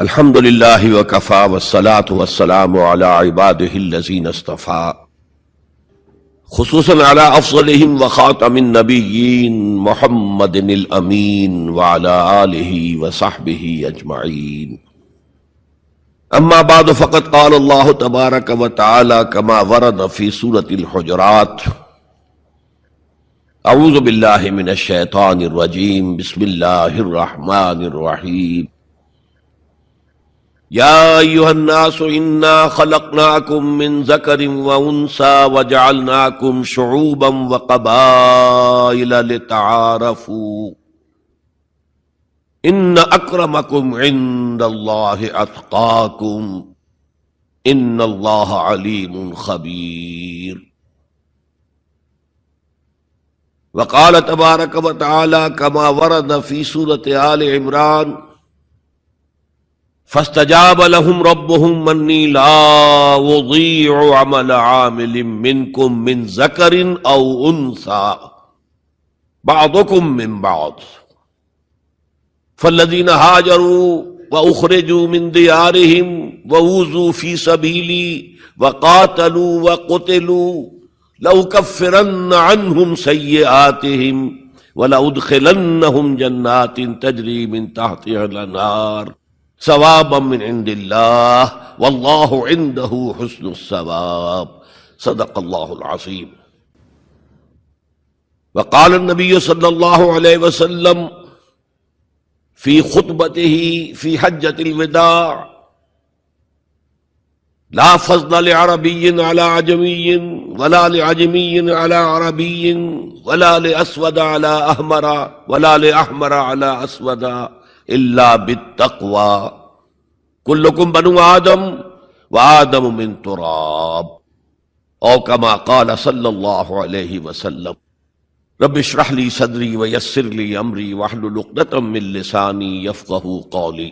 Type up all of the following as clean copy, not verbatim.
الحمد للہ وکفی والصلاة والسلام علی عباده الذین اصطفى خصوصا علی افضلهم وخاتم النبیین محمد الامین وعلی آلہ وصحبہ اجمعین. اما بعد فقد قال اللہ تبارک وتعالی کما ورد فی سورة الحجرات: اعوذ باللہ من الشیطان الرجیم بسم اللہ الرحمن الرحیم. یا ایھا الناس انا خلقناکم من ذکر وانثی وجعلناکم شعوبا وقبائل لتعارفوا ان اکرمکم عند اللہ اتقاکم ان اللہ علیم خبیر. وقال تبارک وتعالی کما ورد فی سورۃ آل عمران: فاستجاب لهم ربهم انی لا اضیع عمل عامل منکم من ذکر او انثی بعضکم من بعض فالذین هاجروا واخرجوا من دیارهم وأوذوا فی سبیلی وقاتلوا وقتلوا لأکفرن عنهم سیئاتهم ولأدخلنهم جنات تجری من تحتها الانہار ثوابا من عند اللہ واللہ عنده حسن الثواب. صدق اللہ العظیم. وقال النبی صلی اللہ علیہ وسلم فی خطبته فی حجۃ الوداع: لا فضل لعربی علی عجمی ولا لعجمی علی عربی ولا لاسود علی احمر ولا لاحمر علی اسود الا بالتقوی کلکم بنو آدم وآدم من تراب او کما قال صلی اللہ علیہ وسلم. رب اشرح لی صدری ویسر لی امری واحلل عقدۃ من لسانی یفقہوا قولی.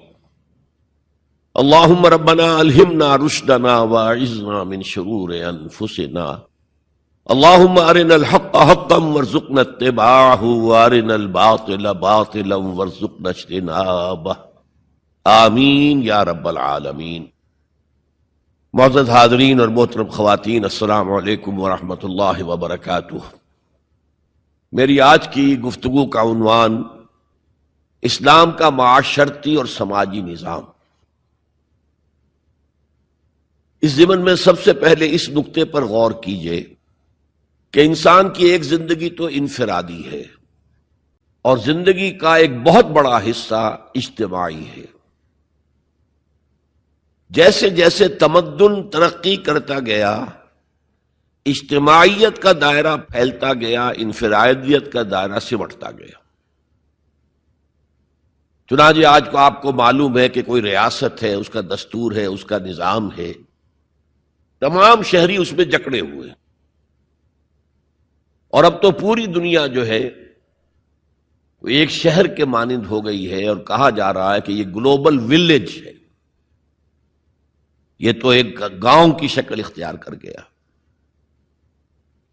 اللہم ربنا الہمنا رشدنا واعذنا من شرور انفسنا. اللہم ارنا الحق حقا وارزقنا اتباعہ وارنا الباطل باطلا وارزقنا اجتنابہ. آمین یا رب العالمین. معزز حاضرین اور محترم خواتین، السلام علیکم ورحمۃ اللہ وبرکاتہ. میری آج کی گفتگو کا عنوان اسلام کا معاشرتی اور سماجی نظام. اس ضمن میں سب سے پہلے اس نقطے پر غور کیجئے کہ انسان کی ایک زندگی تو انفرادی ہے اور زندگی کا ایک بہت بڑا حصہ اجتماعی ہے. جیسے جیسے تمدن ترقی کرتا گیا، اجتماعیت کا دائرہ پھیلتا گیا، انفرادیت کا دائرہ سمٹتا گیا. چنانچہ آج کو آپ کو معلوم ہے کہ کوئی ریاست ہے، اس کا دستور ہے، اس کا نظام ہے، تمام شہری اس میں جکڑے ہوئے. اور اب تو پوری دنیا جو ہے وہ ایک شہر کے مانند ہو گئی ہے، اور کہا جا رہا ہے کہ یہ گلوبل ولیج ہے. یہ تو ایک گاؤں کی شکل اختیار کر گیا.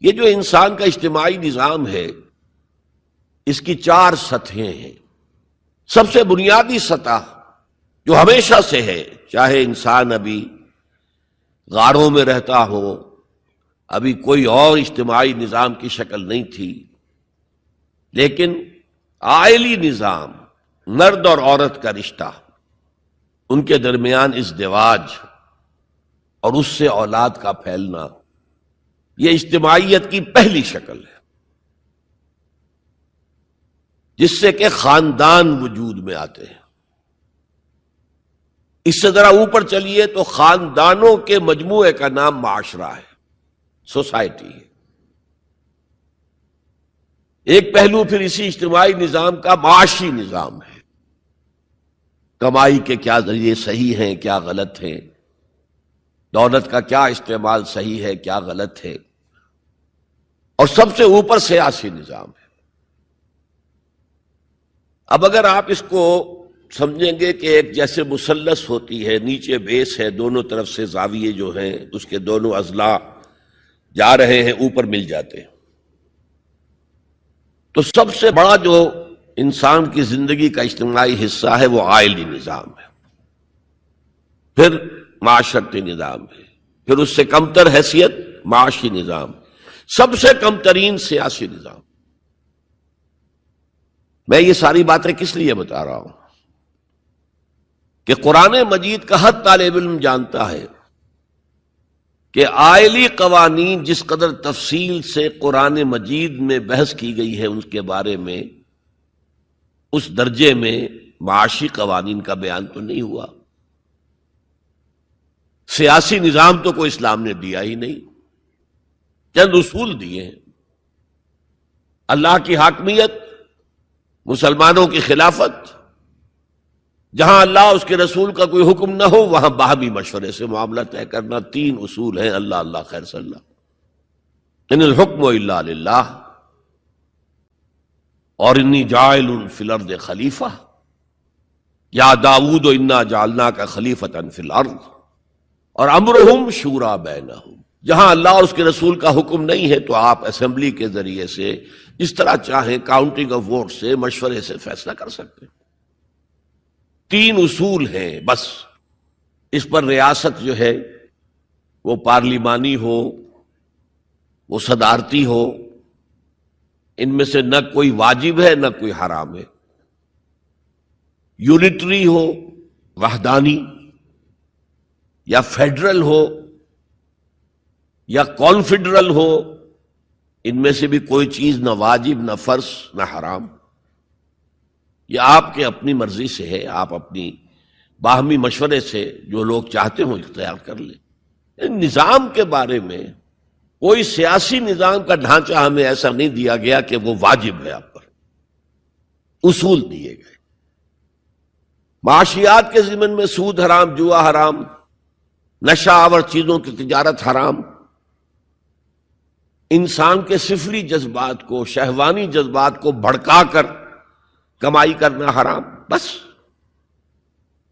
یہ جو انسان کا اجتماعی نظام ہے، اس کی 4 سطحیں ہیں. سب سے بنیادی سطح جو ہمیشہ سے ہے، چاہے انسان ابھی غاروں میں رہتا ہو، ابھی کوئی اور اجتماعی نظام کی شکل نہیں تھی، لیکن عائلی نظام، مرد اور عورت کا رشتہ، ان کے درمیان ازدواج اور اس سے اولاد کا پھیلنا، یہ اجتماعیت کی پہلی شکل ہے، جس سے کہ خاندان وجود میں آتے ہیں. اس سے ذرا اوپر چلیے تو خاندانوں کے مجموعے کا نام معاشرہ ہے، سوسائٹی ہے. ایک پہلو پھر اسی اجتماعی نظام کا معاشی نظام ہے. کمائی کے کیا ذریعے صحیح ہیں، کیا غلط ہیں، دولت کا کیا استعمال صحیح ہے، کیا غلط ہے. اور سب سے اوپر سیاسی نظام ہے. اب اگر آپ اس کو سمجھیں گے کہ ایک جیسے مثلث ہوتی ہے، نیچے بیس ہے، دونوں طرف سے زاویے جو ہیں اس کے دونوں اضلاع جا رہے ہیں، اوپر مل جاتے ہیں، تو سب سے بڑا جو انسان کی زندگی کا اجتماعی حصہ ہے وہ عائلی نظام ہے. پھر معاشرتی نظام ہے، پھر اس سے کمتر حیثیت معاشی نظام، سب سے کم ترین سیاسی نظام۔ میں یہ ساری باتیں کس لیے بتا رہا ہوں کہ قرآن مجید کا ہر طالب علم جانتا ہے کہ آئلی قوانین جس قدر تفصیل سے قرآن مجید میں بحث کی گئی ہے ان کے بارے میں، اس درجے میں معاشی قوانین کا بیان تو نہیں ہوا۔ سیاسی نظام تو کوئی اسلام نے دیا ہی نہیں، چند اصول دیے ہیں۔ اللہ کی حاکمیت، مسلمانوں کی خلافت، جہاں اللہ اس کے رسول کا کوئی حکم نہ ہو وہاں باہمی مشورے سے معاملہ طے کرنا، تین اصول ہیں، اللہ اللہ خیر صلی اللہ، ان الحکم الا للہ، اور انی جاعل فی الارض خلیفہ، یا داؤد انا جعلناک خلیفۃ فی الارض، اور امرہم شورا بینہم، جہاں اللہ اور اس کے رسول کا حکم نہیں ہے تو آپ اسمبلی کے ذریعے سے جس طرح چاہیں کاؤنٹنگ آف ووٹ سے، مشورے سے فیصلہ کر سکتے ہیں۔ تین اصول ہیں بس، اس پر ریاست جو ہے وہ پارلیمانی ہو، وہ صدارتی ہو، ان میں سے نہ کوئی واجب ہے نہ کوئی حرام ہے، یونٹری ہو، وحدانی، یا فیڈرل ہو یا کانفیڈرل ہو، ان میں سے بھی کوئی چیز نہ واجب نہ فرض نہ حرام، یہ آپ کے اپنی مرضی سے ہے، آپ اپنی باہمی مشورے سے جو لوگ چاہتے ہوں اختیار کر لیں۔ نظام کے بارے میں کوئی سیاسی نظام کا ڈھانچہ ہمیں ایسا نہیں دیا گیا کہ وہ واجب ہے آپ پر، اصول دیے گئے۔ معاشیات کے ضمن میں سود حرام، جوا حرام، نشہ آور چیزوں کی تجارت حرام، انسان کے سفلی جذبات کو، شہوانی جذبات کو بھڑکا کر کمائی کرنا حرام، بس۔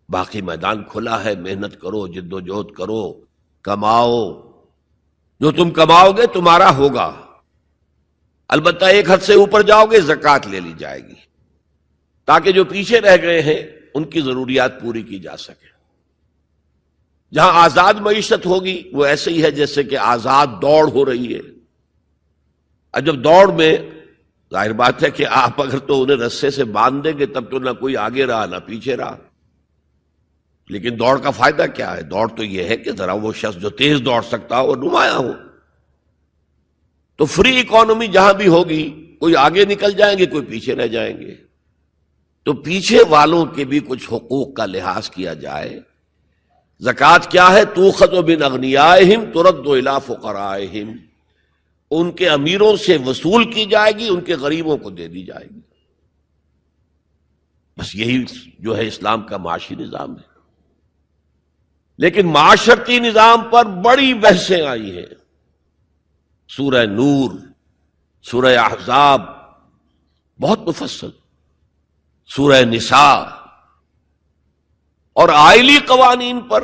باقی میدان کھلا ہے، محنت کرو، جد و جہد کرو، کماؤ، جو تم کماؤ گے تمہارا ہوگا، البتہ ایک حد سے اوپر جاؤ گے زکوٰۃ لے لی جائے گی، تاکہ جو پیچھے رہ گئے ہیں ان کی ضروریات پوری کی جا سکے۔ جہاں آزاد معیشت ہوگی وہ ایسے ہی ہے جیسے کہ آزاد دوڑ ہو رہی ہے۔ اب جب دوڑ میں ظاہر بات ہے کہ آپ اگر تو انہیں رسے سے باندھ دیں گے تب تو نہ کوئی آگے رہا نہ پیچھے رہا، لیکن دوڑ کا فائدہ کیا ہے؟ دوڑ تو یہ ہے کہ ذرا وہ شخص جو تیز دوڑ سکتا ہو وہ نمایاں ہو۔ تو فری اکانومی جہاں بھی ہوگی، کوئی آگے نکل جائیں گے کوئی پیچھے رہ جائیں گے، تو پیچھے والوں کے بھی کچھ حقوق کا لحاظ کیا جائے۔ زکوٰۃ کیا ہے؟ تؤخذ من اغنیائہم ترد الی فقرائہم، ان کے امیروں سے وصول کی جائے گی، ان کے غریبوں کو دے دی جائے گی، بس یہی جو ہے اسلام کا معاشی نظام ہے۔ لیکن معاشرتی نظام پر بڑی بحثیں آئی ہیں، سورہ نور، سورہ احزاب، بہت مفصل، سورہ نساء، اور آئلی قوانین پر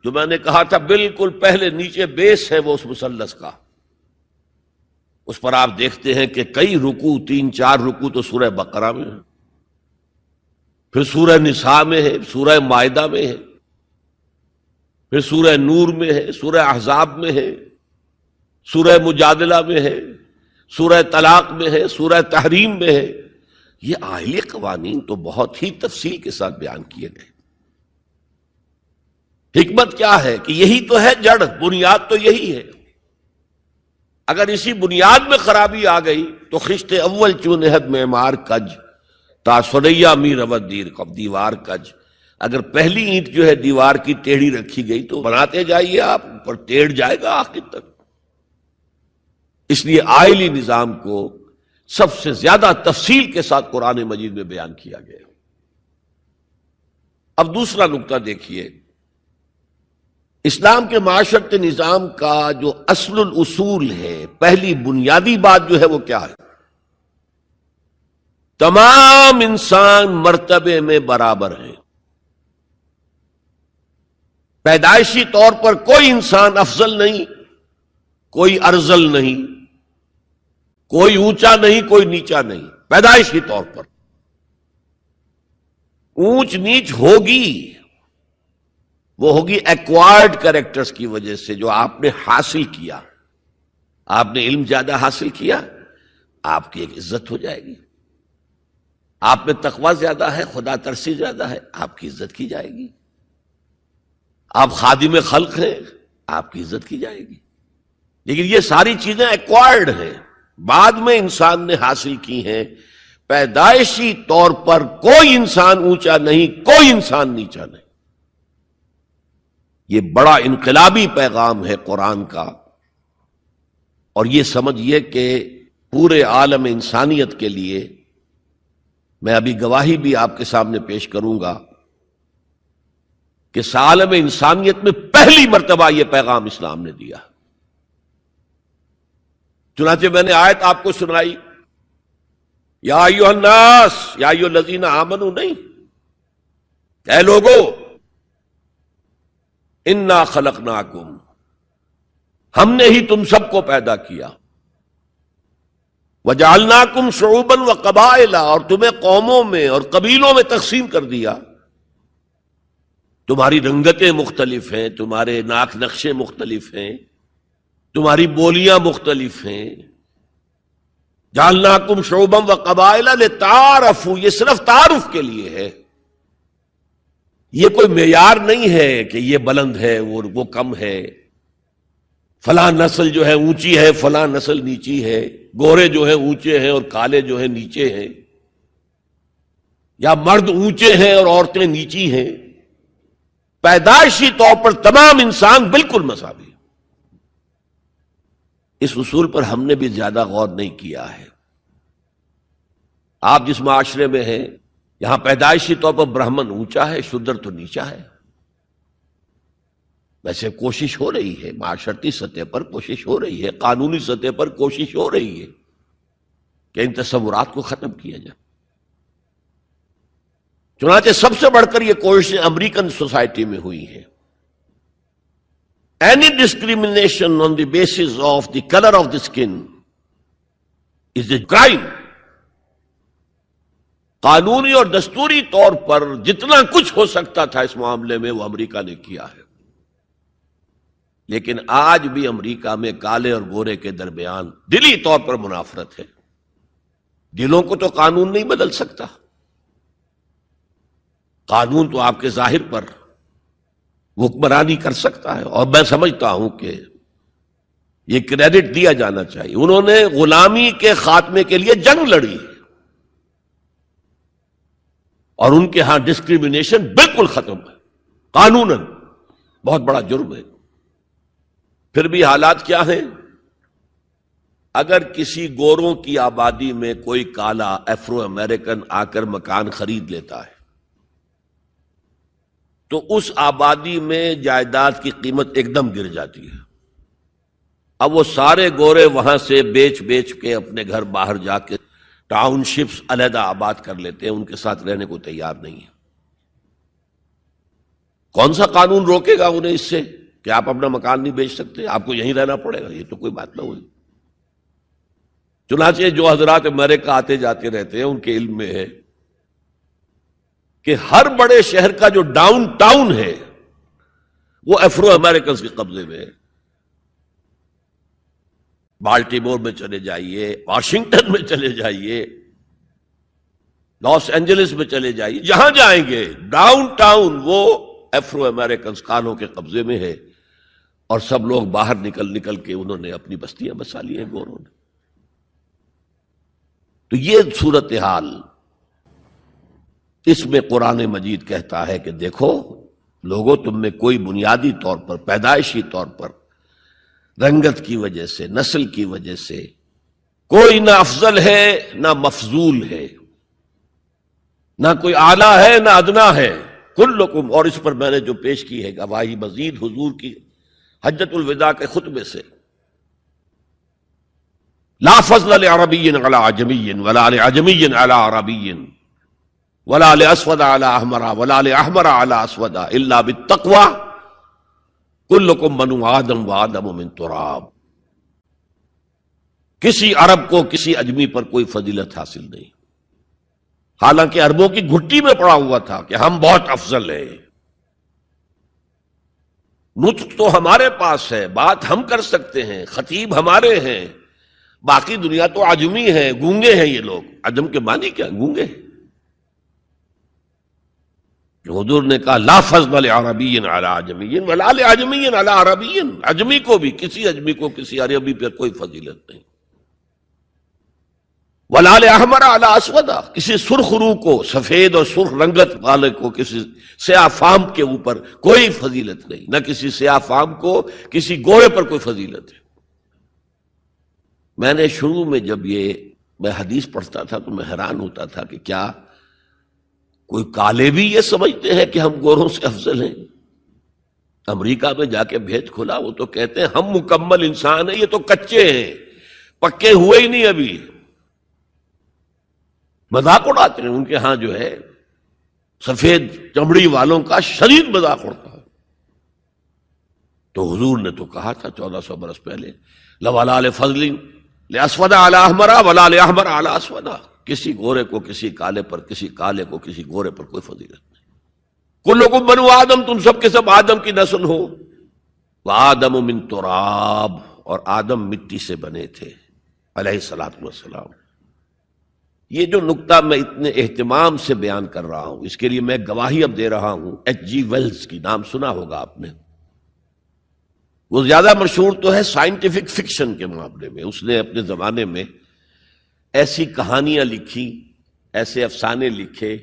جو میں نے کہا تھا بالکل پہلے نیچے بیس ہے وہ اس مثلث کا، اس پر آپ دیکھتے ہیں کہ کئی رکوع، 3-4 رکوع تو سورہ بقرہ میں ہے، پھر سورہ نساء میں ہے، سورہ مائدہ میں ہے، پھر سورہ نور میں ہے، سورہ احزاب میں ہے، سورہ مجادلہ میں ہے، سورہ طلاق میں ہے، سورہ تحریم میں ہے۔ یہ آئلی قوانین تو بہت ہی تفصیل کے ساتھ بیان کیے گئے۔ حکمت کیا ہے کہ یہی تو ہے جڑ، بنیاد تو یہی ہے۔ اگر اسی بنیاد میں خرابی آ گئی تو خشت اول چونہد معمار کج، تا سریا می رود دیر کب دیوار کج، اگر پہلی اینٹ جو ہے دیوار کی ٹیڑھی رکھی گئی تو بناتے جائیے آپ، اوپر ٹیڑھ جائے گا آخر تک۔ اس لیے آئلی نظام کو سب سے زیادہ تفصیل کے ساتھ قرآن مجید میں بیان کیا گیا۔ اب دوسرا نقطہ دیکھیے، اسلام کے معاشرتی نظام کا جو اصل الاصول ہے، پہلی بنیادی بات جو ہے وہ کیا ہے؟ تمام انسان مرتبے میں برابر ہیں، پیدائشی طور پر کوئی انسان افضل نہیں، کوئی ارذل نہیں، کوئی اونچا نہیں، کوئی نیچا نہیں، پیدائشی طور پر۔ اونچ نیچ ہوگی، وہ ہوگی ایکوائرڈ کریکٹرز کی وجہ سے، جو آپ نے حاصل کیا۔ آپ نے علم زیادہ حاصل کیا، آپ کی ایک عزت ہو جائے گی۔ آپ میں تقوی زیادہ ہے، خدا ترسی زیادہ ہے، آپ کی عزت کی جائے گی۔ آپ خادم خلق ہیں، آپ کی عزت کی جائے گی۔ لیکن یہ ساری چیزیں ایکوائرڈ ہیں، بعد میں انسان نے حاصل کی ہیں۔ پیدائشی طور پر کوئی انسان اونچا نہیں، کوئی انسان نیچا نہیں۔ یہ بڑا انقلابی پیغام ہے قرآن کا، اور یہ سمجھیے کہ پورے عالم انسانیت کے لیے، میں ابھی گواہی بھی آپ کے سامنے پیش کروں گا کہ عالم انسانیت میں پہلی مرتبہ یہ پیغام اسلام نے دیا۔ چنانچہ میں نے آیت آپ کو سنائی، یا ایھا الناس، یا ایھا الذین آمنوا، نہیں، اے لوگو، انا خلقناکم، ہم نے ہی تم سب کو پیدا کیا، وجعلناکم شعوبا وقبائل، اور تمہیں قوموں میں اور قبیلوں میں تقسیم کر دیا۔ تمہاری رنگتیں مختلف ہیں، تمہارے ناک نقشے مختلف ہیں، تمہاری بولیاں مختلف ہیں۔ جعلناکم شعوبا وقبائل لتعارفوا، یہ صرف تعارف کے لیے ہے، یہ کوئی معیار نہیں ہے کہ یہ بلند ہے وہ کم ہے، فلاں نسل جو ہے اونچی ہے، فلاں نسل نیچی ہے، گورے جو ہیں اونچے ہیں اور کالے جو ہیں نیچے ہیں، یا مرد اونچے ہیں اور عورتیں نیچی ہیں۔ پیدائشی طور پر تمام انسان بالکل مساوی۔ اس اصول پر ہم نے بھی زیادہ غور نہیں کیا ہے۔ آپ جس معاشرے میں ہیں، یہاں پیدائشی طور پر برہمن اونچا ہے، شودر تو نیچا ہے۔ ویسے کوشش ہو رہی ہے، معاشرتی سطح پر کوشش ہو رہی ہے، قانونی سطح پر کوشش ہو رہی ہے کہ ان تصورات کو ختم کیا جائے۔ چنانچہ سب سے بڑھ کر یہ کوششیں امریکن سوسائٹی میں ہوئی ہیں۔ Any discrimination on the basis of the color of the skin is a crime۔ قانونی اور دستوری طور پر جتنا کچھ ہو سکتا تھا اس معاملے میں وہ امریکہ نے کیا ہے، لیکن آج بھی امریکہ میں کالے اور گورے کے درمیان دلی طور پر منافرت ہے۔ دلوں کو تو قانون نہیں بدل سکتا، قانون تو آپ کے ظاہر پر حکمرانی کر سکتا ہے، اور میں سمجھتا ہوں کہ یہ کریڈٹ دیا جانا چاہیے، انہوں نے غلامی کے خاتمے کے لیے جنگ لڑی اور ان کے ہاں ڈسکریمنیشن بالکل ختم ہے، قانوناً بہت بڑا جرم ہے۔ پھر بھی حالات کیا ہیں؟ اگر کسی گوروں کی آبادی میں کوئی کالا افرو امریکن آ کر مکان خرید لیتا ہے تو اس آبادی میں جائیداد کی قیمت ایک دم گر جاتی ہے۔ اب وہ سارے گورے وہاں سے بیچ بیچ کے اپنے گھر باہر جا کے ٹاؤن شپس علیحدہ آباد کر لیتے ہیں، ان کے ساتھ رہنے کو تیار نہیں ہے۔ کون سا قانون روکے گا انہیں اس سے کہ آپ اپنا مکان نہیں بیچ سکتے، آپ کو یہیں رہنا پڑے گا؟ یہ تو کوئی بات نہ ہوئی۔ چنانچہ جو حضرات امریکہ آتے جاتے رہتے ہیں ان کے علم میں ہے کہ ہر بڑے شہر کا جو ڈاؤن ٹاؤن ہے وہ افرو امریکنز کے قبضے میں ہے۔ بالٹیمور میں چلے جائیے، واشنگٹن میں چلے جائیے، لاس اینجلس میں چلے جائیے، جہاں جائیں گے ڈاؤن ٹاؤن وہ افرو امریکنز کالوں کے قبضے میں ہے، اور سب لوگ باہر نکل نکل کے انہوں نے اپنی بستیاں بسا لی ہیں گوروں نے۔ تو یہ صورتحال، اس میں قرآن مجید کہتا ہے کہ دیکھو لوگوں، تم میں کوئی بنیادی طور پر، پیدائشی طور پر، رنگت کی وجہ سے، نسل کی وجہ سے کوئی نہ افضل ہے نہ مفضول ہے، نہ کوئی اعلیٰ ہے نہ ادنا ہے، کلکم۔ اور اس پر میں نے جو پیش کی ہے گواہی مزید حضور کی حجۃ الوداع کے خطبے سے، لا فضل لعربی علی عجمی ولا لعجمی علی عربی ولا لاسود علی احمر ولا لاحمر علی اسود الا بالتقوی کلکم بنو آدم وآدم من تراب۔ کسی عرب کو کسی اجمی پر کوئی فضیلت حاصل نہیں، حالانکہ عربوں کی گھٹی میں پڑا ہوا تھا کہ ہم بہت افضل ہیں، نطق تو ہمارے پاس ہے، بات ہم کر سکتے ہیں، خطیب ہمارے ہیں، باقی دنیا تو عجمی ہے، گونگے ہیں یہ لوگ۔ عجم کے معنی کیا؟ گونگے۔ حضور نے کہا لا فضل لعربی علی عجمی ولا لعجمی علی عربی، عجمی کو بھی، کسی عجمی کو کسی عربی پر کوئی فضیلت نہیں۔ ولا لأحمر علی اسود، کسی سرخ روح کو، سفید اور سرخ رنگت والے کو کسی سیاہ فام کے اوپر کوئی فضیلت نہیں، نہ کسی سیاہ فام کو کسی گورے پر کوئی فضیلت ہے۔ میں نے شروع میں جب میں حدیث پڑھتا تھا تو میں حیران ہوتا تھا کہ کیا کوئی کالے بھی یہ سمجھتے ہیں کہ ہم گوروں سے افضل ہیں؟ امریکہ میں جا کے بھید کھلا، وہ تو کہتے ہیں ہم مکمل انسان ہیں، یہ تو کچے ہیں، پکے ہوئے ہی نہیں ابھی۔ مذاق اڑاتے ہیں، ان کے ہاں جو ہے سفید چمڑی والوں کا شدید مذاق اڑتا ہے۔ تو حضور نے تو کہا تھا 1400 برس پہلے لولا لفضل لاسود علی احمر ولا لاحمر علی اسود، کسی گورے کو کسی کالے پر، کسی کالے کو کسی گورے پر کوئی فضیلت نہیں۔ کلکم بنو آدم، تم سب کے سب آدم کی نسل ہو، وآدم من تراب، اور آدم مٹی سے بنے تھے علیہ الصلوۃ والسلام۔ یہ جو نکتہ میں اتنے اہتمام سے بیان کر رہا ہوں، اس کے لیے میں گواہی اب دے رہا ہوں ایچ جی ویلز کی، نام سنا ہوگا آپ نے۔ وہ زیادہ مشہور تو ہے سائنٹیفک فکشن کے معاملے میں، اس نے اپنے زمانے میں ایسی کہانیاں لکھی، ایسے افسانے لکھے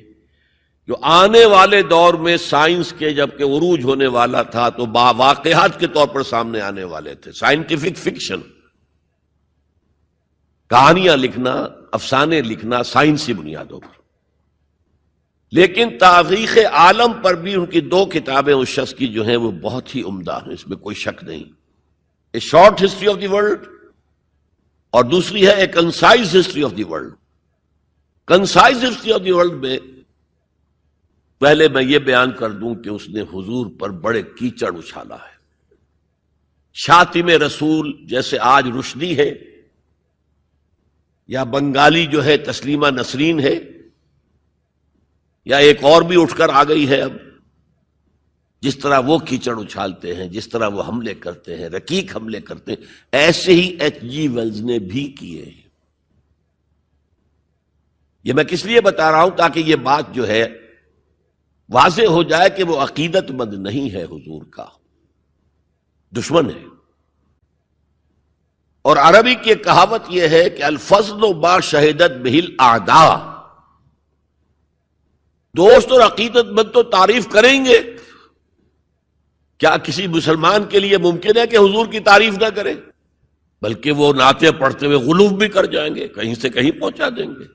جو آنے والے دور میں سائنس کے جب کہ عروج ہونے والا تھا تو واقعات کے طور پر سامنے آنے والے تھے۔ سائنٹیفک فکشن، کہانیاں لکھنا، افسانے لکھنا سائنسی بنیادوں پر۔ لیکن تاریخ عالم پر بھی ان کی 2 کتابیں اس شخص کی جو ہیں وہ بہت ہی عمدہ ہیں، اس میں کوئی شک نہیں۔ A short history of the world, اور دوسری ہے a concise history of the world. Concise history of the world میں پہلے میں یہ بیان کر دوں کہ اس نے حضور پر بڑے کیچڑ اچھالا ہے۔ شاطم رسول جیسے آج رشدی ہے، یا بنگالی جو ہے تسلیمہ نسرین ہے، یا ایک اور بھی اٹھ کر آ گئی ہے اب، جس طرح وہ کیچڑ اچھالتے ہیں، جس طرح وہ حملے کرتے ہیں، رقیق حملے کرتے ہیں، ایسے ہی ایچ جی ویلز نے بھی کیے ہیں۔ یہ میں کس لیے بتا رہا ہوں؟ تاکہ یہ بات جو ہے واضح ہو جائے کہ وہ عقیدت مند نہیں ہے، حضور کا دشمن ہے۔ اور عربی کی ایک کہاوت یہ ہے کہ الفضل ما شہدت بہ الاعداء، دوست اور عقیدت مند تو تعریف کریں گے، کیا کسی مسلمان کے لیے ممکن ہے کہ حضور کی تعریف نہ کرے؟ بلکہ وہ نعتیں پڑھتے ہوئے غلوف بھی کر جائیں گے، کہیں سے کہیں پہنچا دیں گے۔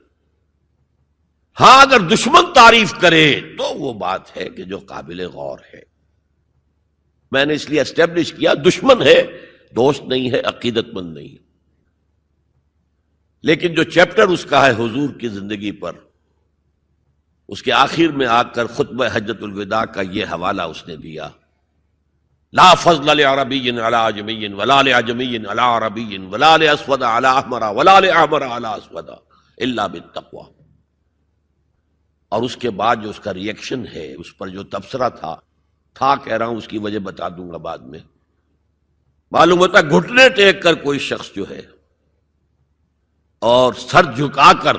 ہاں اگر دشمن تعریف کرے تو وہ بات ہے کہ جو قابل غور ہے۔ میں نے اس لیے اسٹیبلش کیا دشمن ہے، دوست نہیں ہے، عقیدت مند نہیں ہے۔ لیکن جو چیپٹر اس کا ہے حضور کی زندگی پر، اس کے آخر میں آ کر خطبہ حجۃ الوداع کا یہ حوالہ اس نے دیا، لا فضل لعربی علی عجمی ولا لعجمی علی عربی ولا لاسود علی احمر ولا لاحمر علی اسود الا بالتقوی۔ اور اس کے بعد جو اس کا ری ایکشن ہے، اس پر جو تبصرہ تھا کہہ رہا ہوں، اس کی وجہ بتا دوں گا بعد میں۔ معلوم ہوتا ہے گھٹنے ٹیک کر کوئی شخص جو ہے اور سر جھکا کر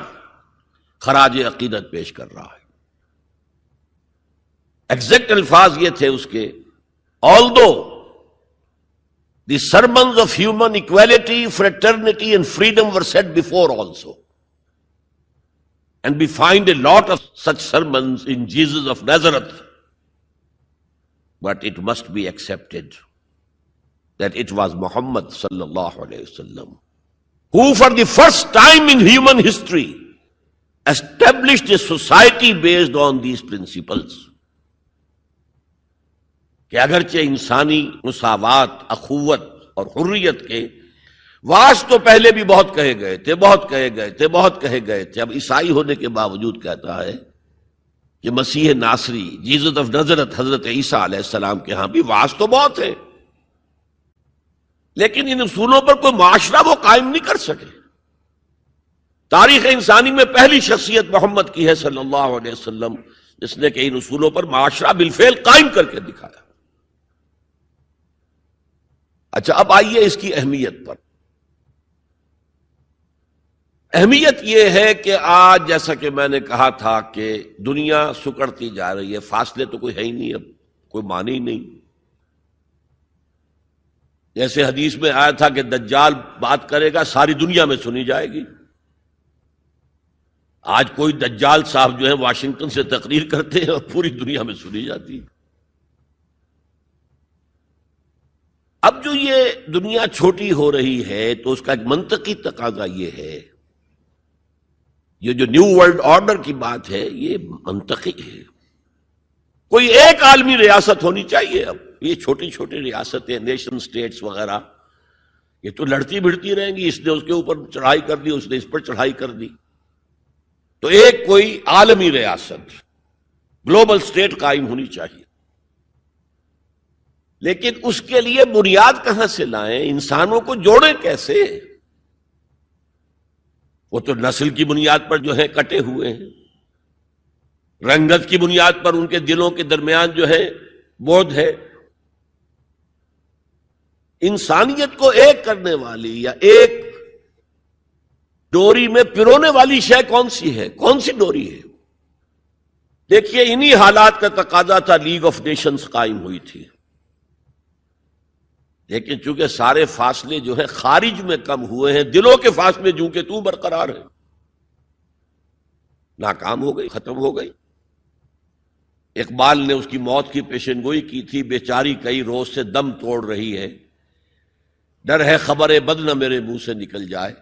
خراج عقیدت پیش کر رہا ہے۔ ایگزیکٹ الفاظ یہ تھے اس کے، although the sermons of human equality, fraternity and freedom were said before also, and we find a lot of such sermons in Jesus of Nazareth, but it must be accepted that it was Muhammad sallallahu alayhi wasallam who for the first time in human history established a society based on these principles، کہ اگرچہ انسانی مساوات، اخوت اور حریت کے واعظ تو پہلے بھی بہت کہے گئے تھے، بہت کہے گئے تھے، اب عیسائی ہونے کے باوجود کہتا ہے کہ مسیح ناصری، جیزس آف نازرت، حضرت عیسیٰ علیہ السلام کے ہاں بھی واعظ تو بہت ہے، لیکن ان اصولوں پر کوئی معاشرہ وہ قائم نہیں کر سکے۔ تاریخ انسانی میں پہلی شخصیت محمد کی ہے صلی اللہ علیہ وسلم، جس نے کہ ان اصولوں پر معاشرہ بالفعل قائم کر کے دکھایا۔ اچھا، اب آئیے اس کی اہمیت پر۔ اہمیت یہ ہے کہ آج جیسا کہ میں نے کہا تھا کہ دنیا سکڑتی جا رہی ہے، فاصلے تو کوئی ہے ہی نہیں، اب کوئی معنی ہی نہیں۔ جیسے حدیث میں آیا تھا کہ دجال بات کرے گا ساری دنیا میں سنی جائے گی، آج کوئی دجال صاحب جو ہے واشنگٹن سے تقریر کرتے ہیں اور پوری دنیا میں سنی جاتی ہے۔ اب جو یہ دنیا چھوٹی ہو رہی ہے تو اس کا ایک منطقی تقاضا یہ ہے، یہ جو نیو ورلڈ آرڈر کی بات ہے یہ منطقی ہے، کوئی ایک عالمی ریاست ہونی چاہیے۔ اب یہ چھوٹی چھوٹی ریاستیں، نیشن سٹیٹس وغیرہ، یہ تو لڑتی بھڑتی رہیں گی، اس نے اس کے اوپر چڑھائی کر دی، اس نے اس پر چڑھائی کر دی، تو ایک کوئی عالمی ریاست، گلوبل سٹیٹ قائم ہونی چاہیے۔ لیکن اس کے لیے بنیاد کہاں سے لائیں؟ انسانوں کو جوڑیں کیسے؟ وہ تو نسل کی بنیاد پر جو ہے کٹے ہوئے ہیں، رنگت کی بنیاد پر ان کے دلوں کے درمیان جو ہے بودھ ہے۔ انسانیت کو ایک کرنے والی یا ایک ڈوری میں پرونے والی شے کون سی ہے؟ کون سی ڈوری ہے؟ دیکھیے، انہی حالات کا تقاضا تھا، لیگ آف نیشنز قائم ہوئی تھی، لیکن چونکہ سارے فاصلے جو ہے خارج میں کم ہوئے ہیں، دلوں کے فاصلے جو کہ تو برقرار ہے، ناکام ہو گئی، ختم ہو گئی۔ اقبال نے اس کی موت کی پیشن گوئی کی تھی، بیچاری کئی روز سے دم توڑ رہی ہے، ڈر ہے خبر بد نہ میرے منہ سے نکل جائے،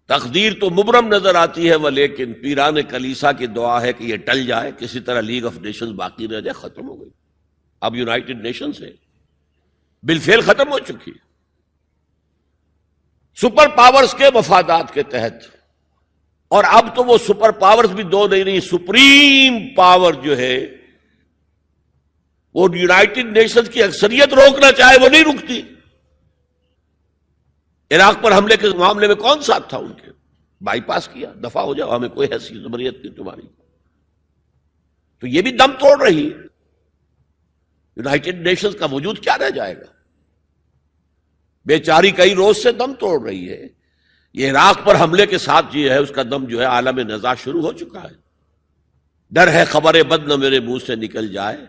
تقدیر تو مبرم نظر آتی ہے وہ لیکن پیران کلیسا کی دعا ہے کہ یہ ٹل جائے، کسی طرح لیگ آف نیشنز باقی رہ جائے، ختم ہو گئی۔ اب یونائٹڈ نیشنز ہے، بالفعل ختم ہو چکی، سپر پاورز کے مفادات کے تحت، اور اب تو وہ سپر پاورز بھی دو نہیں، سپریم پاور جو ہے وہ یونائٹڈ نیشنز کی اکثریت روکنا چاہے وہ نہیں رکتی۔ عراق پر حملے کے معاملے میں کون ساتھ تھا ان کے؟ بائی پاس کیا، دفع ہو جاؤ، ہمیں کوئی حیثیت زبریت نہیں تمہاری۔ تو یہ بھی دم توڑ رہی ہے، یونائٹڈ نیشنز کا وجود کیا رہ جائے گا؟ بیچاری کئی روز سے دم توڑ رہی ہے، یہ عراق پر حملے کے ساتھ یہ ہے اس کا دم جو ہے عالم نزاع شروع ہو چکا ہے۔ ڈر ہے خبر بد نہ میرے منہ سے نکل جائے،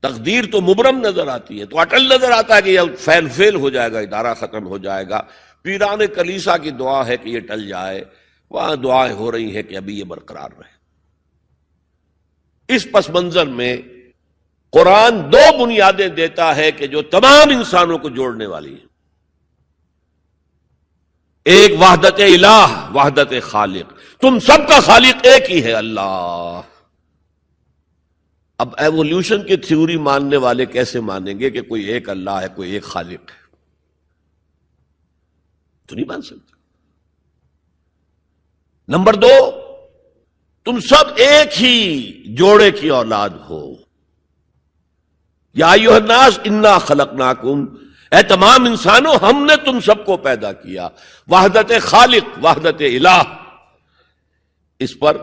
تقدیر تو مبرم نظر آتی ہے، تو اٹل نظر آتا ہے کہ یہ فیل ہو جائے گا، ادارہ ختم ہو جائے گا۔ پیران کلیسا کی دعا ہے کہ یہ ٹل جائے، وہاں دعائیں ہو رہی ہیں کہ ابھی یہ برقرار رہے۔ اس پس منظر میں قرآن دو بنیادیں دیتا ہے کہ جو تمام انسانوں کو جوڑنے والی ہیں، ایک وحدت الہ، وحدت خالق، تم سب کا خالق ایک ہی ہے، اللہ۔ اب ایوولوشن کی تھیوری ماننے والے کیسے مانیں گے کہ کوئی ایک اللہ ہے، کوئی ایک خالق ہے؟ تو نہیں مان سکتے۔ نمبر دو، تم سب ایک ہی جوڑے کی اولاد ہو، یا ایھا الناس انا خلقناکم، اے تمام انسانوں ہم نے تم سب کو پیدا کیا۔ وحدت خالق، وحدت الہ، اس پر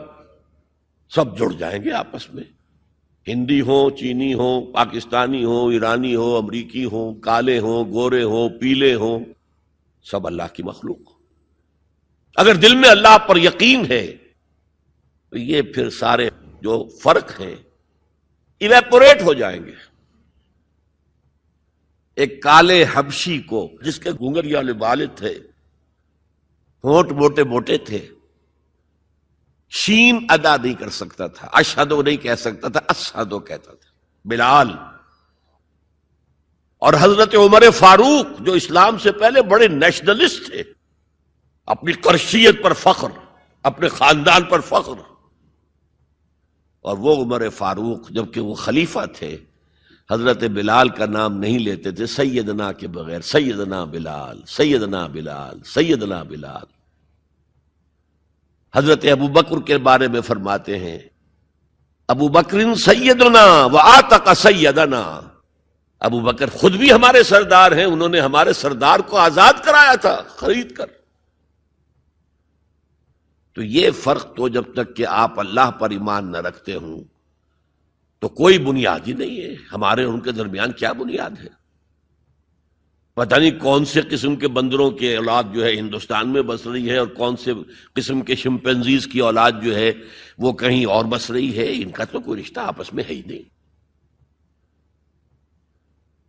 سب جڑ جائیں گے آپس میں، ہندی ہو، چینی ہو، پاکستانی ہو، ایرانی ہو، امریکی ہو، کالے ہو، گورے ہو، پیلے ہو، سب اللہ کی مخلوق۔ اگر دل میں اللہ پر یقین ہے تو یہ پھر سارے جو فرق ہیں ایویپوریٹ ہو جائیں گے۔ ایک کالے حبشی کو جس کے گھنگریالے بال تھے، ہونٹ موٹے موٹے تھے، شین ادا نہیں کر سکتا تھا، اشہدو نہیں کہہ سکتا تھا، اشہدو کہتا تھا، بلال۔ اور حضرت عمر فاروق جو اسلام سے پہلے بڑے نیشنلسٹ تھے، اپنی قرشیت پر فخر، اپنے خاندان پر فخر، اور وہ عمر فاروق جبکہ وہ خلیفہ تھے حضرت بلال کا نام نہیں لیتے تھے سیدنا کے بغیر، سیدنا بلال، سیدنا بلال، سیدنا بلال۔ حضرت ابو بکر کے بارے میں فرماتے ہیں ابو بکر سیدنا وآتق سیدنا، ابو بکر خود بھی ہمارے سردار ہیں، انہوں نے ہمارے سردار کو آزاد کرایا تھا خرید کر۔ تو یہ فرق تو جب تک کہ آپ اللہ پر ایمان نہ رکھتے ہوں تو کوئی بنیاد ہی نہیں ہے. ہمارے اور ان کے درمیان کیا بنیاد ہے؟ پتہ نہیں کون سے قسم کے بندروں کی اولاد جو ہے ہندوستان میں بس رہی ہے اور کون سے قسم کے شمپینزیز کی اولاد جو ہے وہ کہیں اور بس رہی ہے. ان کا تو کوئی رشتہ آپس میں ہے ہی نہیں.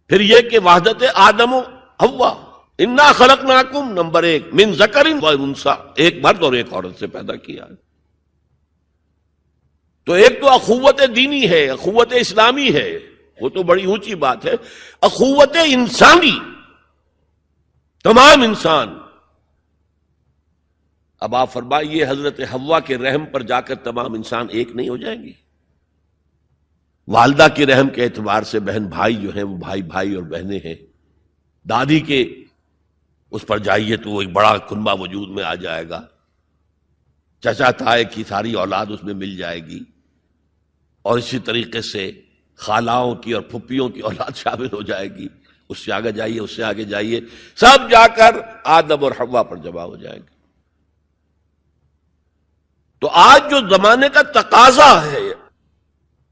پھر یہ کہ وحدت آدم و حوا، انا خلقناکم، نمبر 1 من ذکر و انثی، ایک مرد اور ایک عورت سے پیدا کیا. تو ایک تو اخوت دینی ہے، اخوت اسلامی ہے، وہ تو بڑی اونچی بات ہے. اخوت انسانی، تمام انسان. اب آپ فرمائیے حضرت حوا کے رحم پر جا کر تمام انسان ایک نہیں ہو جائیں گے؟ والدہ کے رحم کے اعتبار سے بہن بھائی جو ہیں وہ بھائی بھائی اور بہنیں ہیں. دادی کے اس پر جائیے تو وہ ایک بڑا کنبہ وجود میں آ جائے گا. چچا تائے کی ساری اولاد اس میں مل جائے گی، اور اسی طریقے سے خالاؤں کی اور پھپھیوں کی اولاد شامل ہو جائے گی. اس سے آگے جائیے، اس سے آگے جائیے، سب جا کر آدم اور حوا پر جمع ہو جائے گی. تو آج جو زمانے کا تقاضا ہے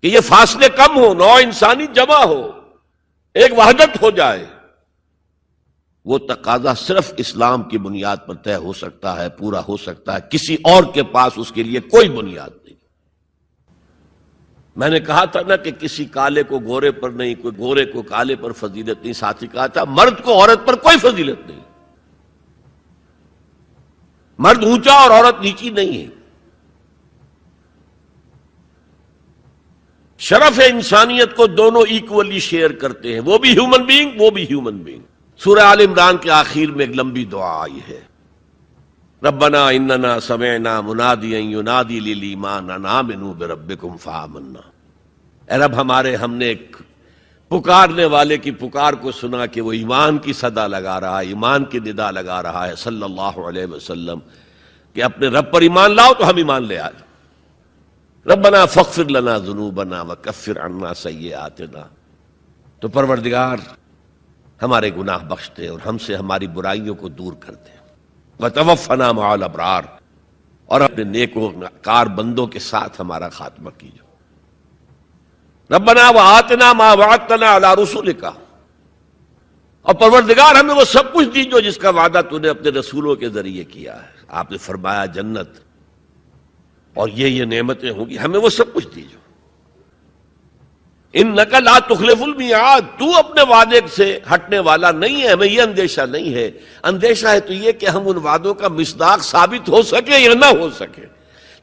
کہ یہ فاصلے کم ہو، نوع انسانی جمع ہو، ایک وحدت ہو جائے، وہ تقاضا صرف اسلام کی بنیاد پر طے ہو سکتا ہے، پورا ہو سکتا ہے. کسی اور کے پاس اس کے لیے کوئی بنیاد نہیں. میں نے کہا تھا نا کہ کسی کالے کو گورے پر نہیں، کوئی گورے کو کالے پر فضیلت نہیں. ساتھ ہی کہا تھا مرد کو عورت پر کوئی فضیلت نہیں. مرد اونچا اور عورت نیچی نہیں ہے. شرف انسانیت کو دونوں ایکولی شیئر کرتے ہیں، وہ بھی ہیومن بینگ، وہ بھی ہیومن بینگ. سورہ آل عمران کے آخر میں ایک لمبی دعا آئی ہے، ربنا اننا سمعنا منادیا ینادی للایمان ان آمنوا بربکم فآمنا. اے رب ہمارے، ہم نے ایک پکارنے والے کی پکار کو سنا کہ وہ ایمان کی صدا لگا رہا ہے، ایمان کی ندا لگا رہا ہے صلی اللہ علیہ وسلم کہ اپنے رب پر ایمان لاؤ تو ہم ایمان لے آئے. ربنا فاغفر لنا ذنوبنا وکفر عنا سیئاتنا. تو پروردگار ہمارے گناہ بخش دے اور ہم سے ہماری برائیوں کو دور کر دے. وتوفنا مع الابرار، اور اپنے نیکوکار بندوں کے ساتھ ہمارا خاتمہ کیجو. ربنا وآتنا ما وعدتنا علی رسولک، اور پروردگار ہمیں وہ سب کچھ دیجو جس کا وعدہ تو نے اپنے رسولوں کے ذریعے کیا ہے. آپ نے فرمایا جنت اور یہ نعمتیں ہوں گی، ہمیں وہ سب کچھ دیجو. انک لا تخلف المیعاد، تو اپنے وعدے سے ہٹنے والا نہیں ہے. ہمیں یہ اندیشہ نہیں ہے. اندیشہ ہے تو یہ کہ ہم ان وعدوں کا مصداق ثابت ہو سکے یا نہ ہو سکے.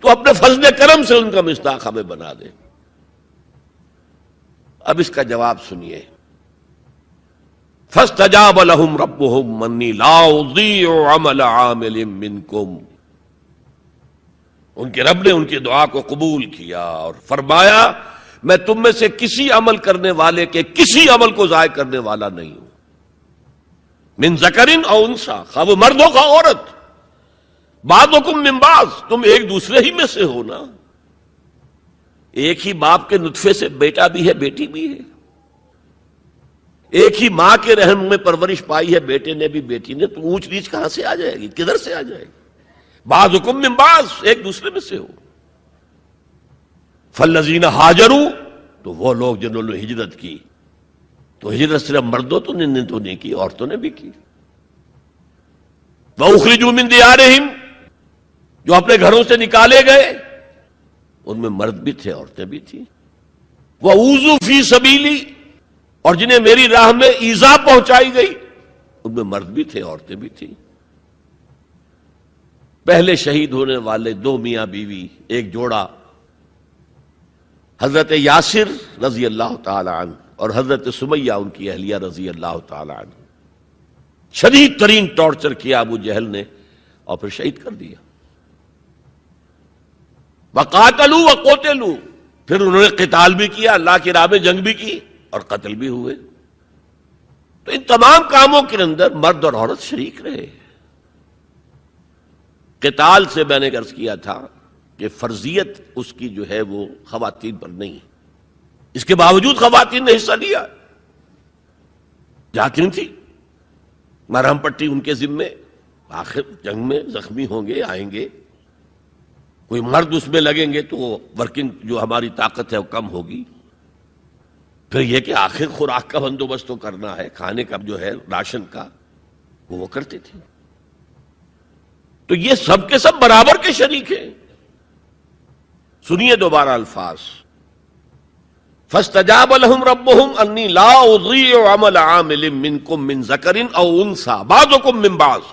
تو اپنے فضل کرم سے ان کا مصداق ہمیں بنا دے. اب اس کا جواب سنیے. فاستجاب لهم ربهم انی لا اضیع عمل عامل منکم. ان کے رب نے ان کی دعا کو قبول کیا اور فرمایا میں تم میں سے کسی عمل کرنے والے کے کسی عمل کو ضائع کرنے والا نہیں ہوں. من ذکر او انثی، خواہ وہ مرد ہو خواہ عورت. بعضکم من بعض، تم ایک دوسرے ہی میں سے ہو نا. ایک ہی باپ کے نطفے سے بیٹا بھی ہے، بیٹی بھی ہے. ایک ہی ماں کے رحم میں پرورش پائی ہے بیٹے نے بھی، بیٹی نے. تو اونچ نیچ کہاں سے آ جائے گی؟ کدھر سے آ جائے گی؟ بعضکم من بعض، ایک دوسرے میں سے ہو. فالذین ہاجروا، تو وہ لوگ جنہوں نے ہجرت کی. تو ہجرت صرف مردوں تو نے تو نہیں کی، عورتوں نے بھی کی. وَأُخْرِجُوا مِن دِيَارِهِمْ، جو اپنے گھروں سے نکالے گئے، ان میں مرد بھی تھے، عورتیں بھی تھیں. وَأُوذُوا فِي سَبِيلِي، اور جنہیں میری راہ میں ایذا پہنچائی گئی، ان میں مرد بھی تھے، عورتیں بھی تھیں. پہلے شہید ہونے والے 2 میاں بیوی، ایک جوڑا، حضرت یاسر رضی اللہ تعالی عنہ اور حضرت سمیہ ان کی اہلیہ رضی اللہ تعالی عنہ. شدید ترین ٹارچر کیا ابو جہل نے اور پھر شہید کر دیا. وقاتلوا وقتلوا، پھر انہوں نے قتال بھی کیا، اللہ کی راہ میں جنگ بھی کی اور قتل بھی ہوئے. تو ان تمام کاموں کے اندر مرد اور عورت شریک رہے. قتال سے میں نے عرض کیا تھا کہ فرضیت اس کی جو ہے وہ خواتین پر نہیں ہے. اس کے باوجود خواتین نے حصہ لیا. جاتی تھی مرہم پٹی ان کے ذمے، آخر جنگ میں زخمی ہوں گے، آئیں گے. کوئی مرد اس میں لگیں گے تو ورکنگ جو ہماری طاقت ہے وہ کم ہوگی. پھر یہ کہ آخر خوراک کا بندوبست تو کرنا ہے، کھانے کا جو ہے راشن کا وہ کرتے تھے. تو یہ سب کے سب برابر کے شریک ہیں. سنیے دوبارہ الفاظ، فاستجاب لهم ربهم انی لا اضیع عمل عامل منکم من ذکر او انثى بعضکم من بعض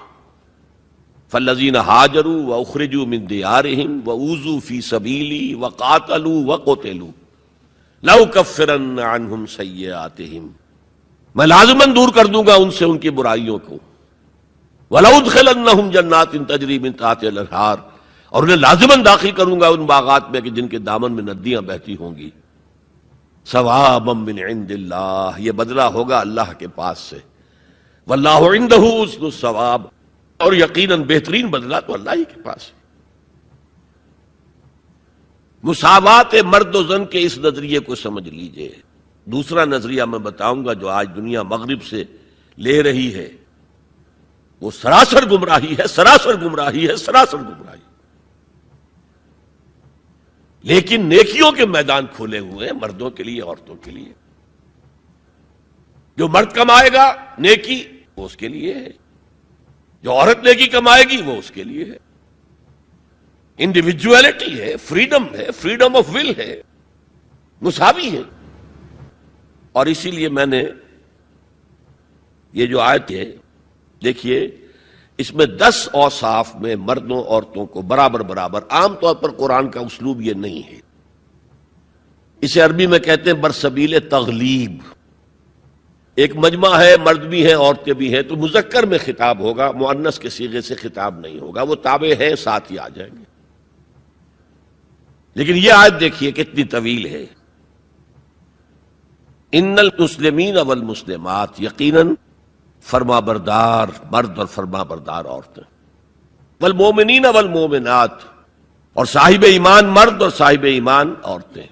فالذین ہاجروا واخرجوا من دیارهم واوذوا فی سبیلی وقاتلوا وقتلوا لأکفرن عنہم سیئاتہم، میں لازماً دور کر دوں گا ان سے ان کی برائیوں کو، وَلَأُدْخِلَنَّهُمْ جَنَّاتٍ تَجْرِي مِن تَحْتِهَا الْأَنْهَارُ، اور انہیں لازماً داخل کروں گا ان باغات میں کہ جن کے دامن میں ندیاں بہتی ہوں گی. ثوابا من عند اللہ، یہ بدلہ ہوگا اللہ کے پاس سے. واللہ عنده حسن الثواب، اور یقیناً بہترین بدلہ تو اللہ ہی کے پاس ہے. مساوات مرد و زن کے اس نظریے کو سمجھ لیجئے. دوسرا نظریہ میں بتاؤں گا جو آج دنیا مغرب سے لے رہی ہے، وہ سراسر گمراہی ہے، سراسر گمراہی ہے، سراسر گمراہی. لیکن نیکیوں کے میدان کھولے ہوئے ہیں مردوں کے لیے، عورتوں کے لیے. جو مرد کمائے گا نیکی وہ اس کے لیے ہے، جو عورت نیکی کمائے گی وہ اس کے لیے ہے. انڈیویجویلٹی ہے، فریڈم ہے، فریڈم آف ول ہے، مساوی ہے. اور اسی لیے میں نے یہ جو آیت ہے دیکھیے، اس میں 10 اوصاف میں مردوں عورتوں کو برابر برابر. عام طور پر قرآن کا اسلوب یہ نہیں ہے، اسے عربی میں کہتے ہیں برسبیل تغلیب. ایک مجمع ہے، مرد بھی ہیں عورتیں بھی ہیں، تو مذکر میں خطاب ہوگا، مؤنث کے صیغے سے خطاب نہیں ہوگا. وہ تابع ہیں، ساتھ ہی آ جائیں گے. لیکن یہ آیت دیکھیے کتنی طویل ہے. ان المسلمین والمسلمات، یقیناً فرما بردار مرد اور فرما بردار عورتیں، والمومنین والمومنات، اور صاحب ایمان مرد اور صاحب ایمان عورتیں،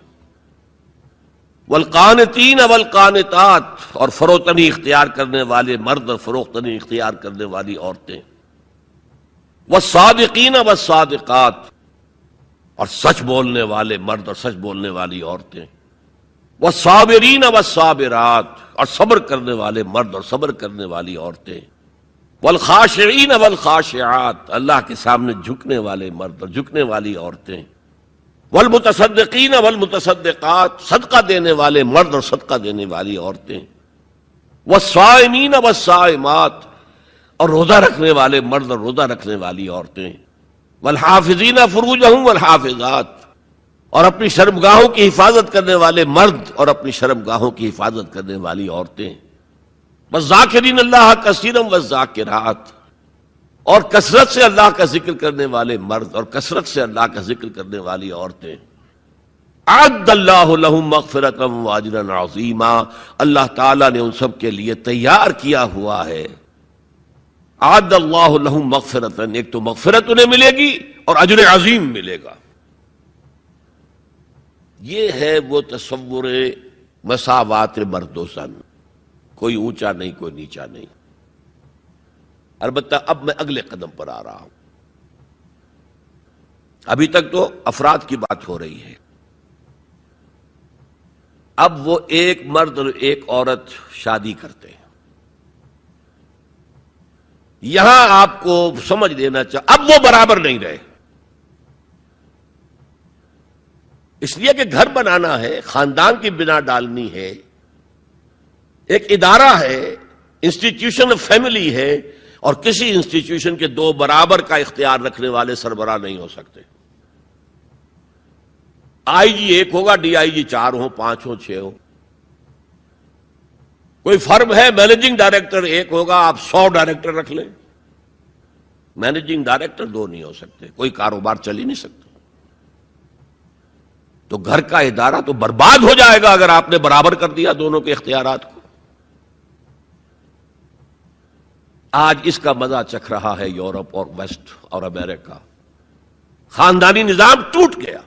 والقانتین والقانتات، اور فروتنی اختیار کرنے والے مرد اور فروختنی اختیار کرنے والی عورتیں، والصادقین والصادقات، اور سچ بولنے والے مرد اور سچ بولنے والی عورتیں، والصابرین والصابرات، اور صبر کرنے والے مرد اور صبر کرنے والی عورتیں، والخاشعین والخاشعات، اللہ کے سامنے جھکنے والے مرد اور جھکنے والی عورتیں، والمتصدقین والمتصدقات، صدقہ دینے والے مرد اور صدقہ دینے والی عورتیں، والصائمین والصائمات، اور روزہ رکھنے والے مرد اور روزہ رکھنے والی عورتیں، والحافظین فروجہم والحافظات، اور اپنی شرمگاہوں کی حفاظت کرنے والے مرد اور اپنی شرمگاہوں کی حفاظت کرنے والی عورتیں، والذاکرین اللہ کثیرا والذاکرات، اور کثرت سے اللہ کا ذکر کرنے والے مرد اور کثرت سے اللہ کا ذکر کرنے والی عورتیں. اعد اللہ لہم مغفرۃ واجرا عظیما، اللہ تعالیٰ نے ان سب کے لیے تیار کیا ہوا ہے. اعد اللہ لہم مغفرۃ، ایک تو مغفرت انہیں ملے گی اور اجر عظیم ملے گا. یہ ہے وہ تصور مساوات مرد و زن، کوئی اونچا نہیں کوئی نیچا نہیں. البتہ اب میں اگلے قدم پر آ رہا ہوں. ابھی تک تو افراد کی بات ہو رہی ہے، اب وہ ایک مرد اور ایک عورت شادی کرتے ہیں. یہاں آپ کو سمجھ لینا چاہیے اب وہ برابر نہیں رہے، اس لیے کہ گھر بنانا ہے، خاندان کی بنا ڈالنی ہے، ایک ادارہ ہے، انسٹیٹیوشن آف فیملی ہے، اور کسی انسٹیٹیوشن کے دو برابر کا اختیار رکھنے والے سربراہ نہیں ہو سکتے. آئی جی ایک ہوگا، ڈی آئی جی 4 ہوں، 5 ہوں، 6 ہوں. کوئی فرم ہے، مینیجنگ ڈائریکٹر ایک ہوگا، آپ 100 ڈائریکٹر رکھ لیں، مینیجنگ ڈائریکٹر 2 نہیں ہو سکتے. کوئی کاروبار چل ہی نہیں سکتا. تو گھر کا ادارہ تو برباد ہو جائے گا اگر آپ نے برابر کر دیا دونوں کے اختیارات کو. آج اس کا مزہ چکھ رہا ہے یورپ اور ویسٹ اور امریکہ. خاندانی نظام ٹوٹ گیا.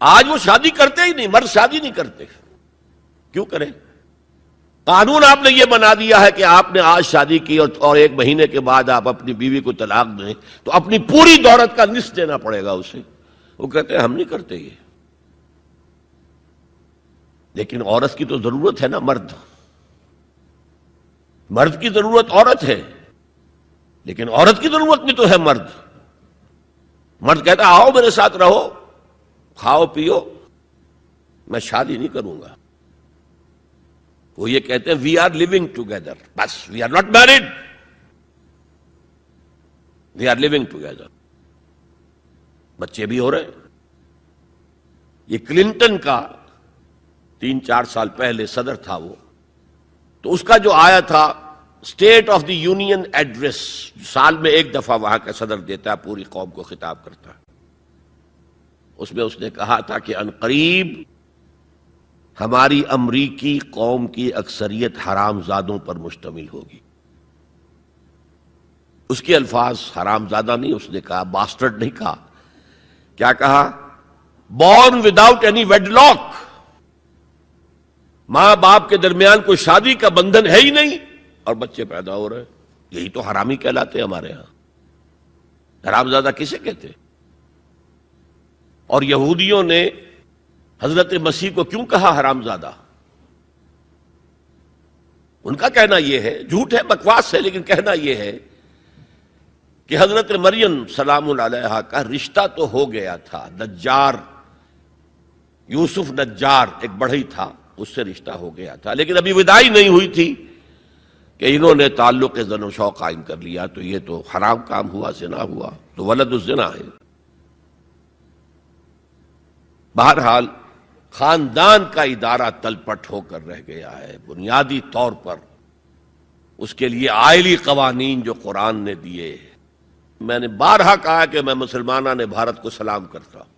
آج وہ شادی کرتے ہی نہیں، مرد شادی نہیں کرتے. کیوں کریں؟ قانون آپ نے یہ بنا دیا ہے کہ آپ نے آج شادی کی اور 1 مہینے کے بعد آپ اپنی بیوی کو طلاق دیں تو اپنی پوری دولت کا نصف دینا پڑے گا اسے. وہ کہتے ہیں ہم نہیں کرتے یہ. لیکن عورت کی تو ضرورت ہے نا، مرد کی ضرورت عورت ہے، لیکن عورت کی ضرورت بھی تو ہے مرد۔ مرد کہتا آؤ میرے ساتھ رہو، کھاؤ پیو، میں شادی نہیں کروں گا۔ وہ یہ کہتے ہیں وی آر لیونگ ٹوگیدر، بس we are not married, we are living together. بچے بھی ہو رہے ہیں۔ یہ کلنٹن کا 3-4 سال پہلے صدر تھا وہ، تو اس کا جو آیا تھا state of the union address, سال میں ایک دفعہ وہاں کا صدر دیتا ہے، پوری قوم کو خطاب کرتا ہے، اس میں اس نے کہا تھا کہ عنقریب ہماری امریکی قوم کی اکثریت حرام زادوں پر مشتمل ہوگی۔ اس کے الفاظ حرام زادہ نہیں، اس نے کہا باسٹرڈ نہیں کہا، کیا کہا؟ Born without any wedlock, ماں باپ کے درمیان کوئی شادی کا بندھن ہے ہی نہیں اور بچے پیدا ہو رہے ہیں، یہی تو حرامی کہلاتے ہیں ہمارے ہاں۔ حرام زادہ کسے کہتے؟ اور یہودیوں نے حضرت مسیح کو کیوں کہا حرام زادہ؟ ان کا کہنا یہ ہے، جھوٹ ہے بکواس ہے، لیکن کہنا یہ ہے کہ حضرت مریم سلام علیہا کا رشتہ تو ہو گیا تھا، نجار یوسف نجار ایک بڑھئی تھا، اس سے رشتہ ہو گیا تھا، لیکن ابھی وداعی نہیں ہوئی تھی کہ انہوں نے تعلق زن و شوق قائم کر لیا، تو یہ تو حرام کام ہوا، زنا ہوا، تو ولد الزنا ہے۔ بہرحال خاندان کا ادارہ تلپٹ ہو کر رہ گیا ہے، بنیادی طور پر اس کے لیے آئلی قوانین جو قرآن نے دیے۔ میں نے بارہا کہا کہ میں مسلمانان بھارت کو سلام کرتا ہوں،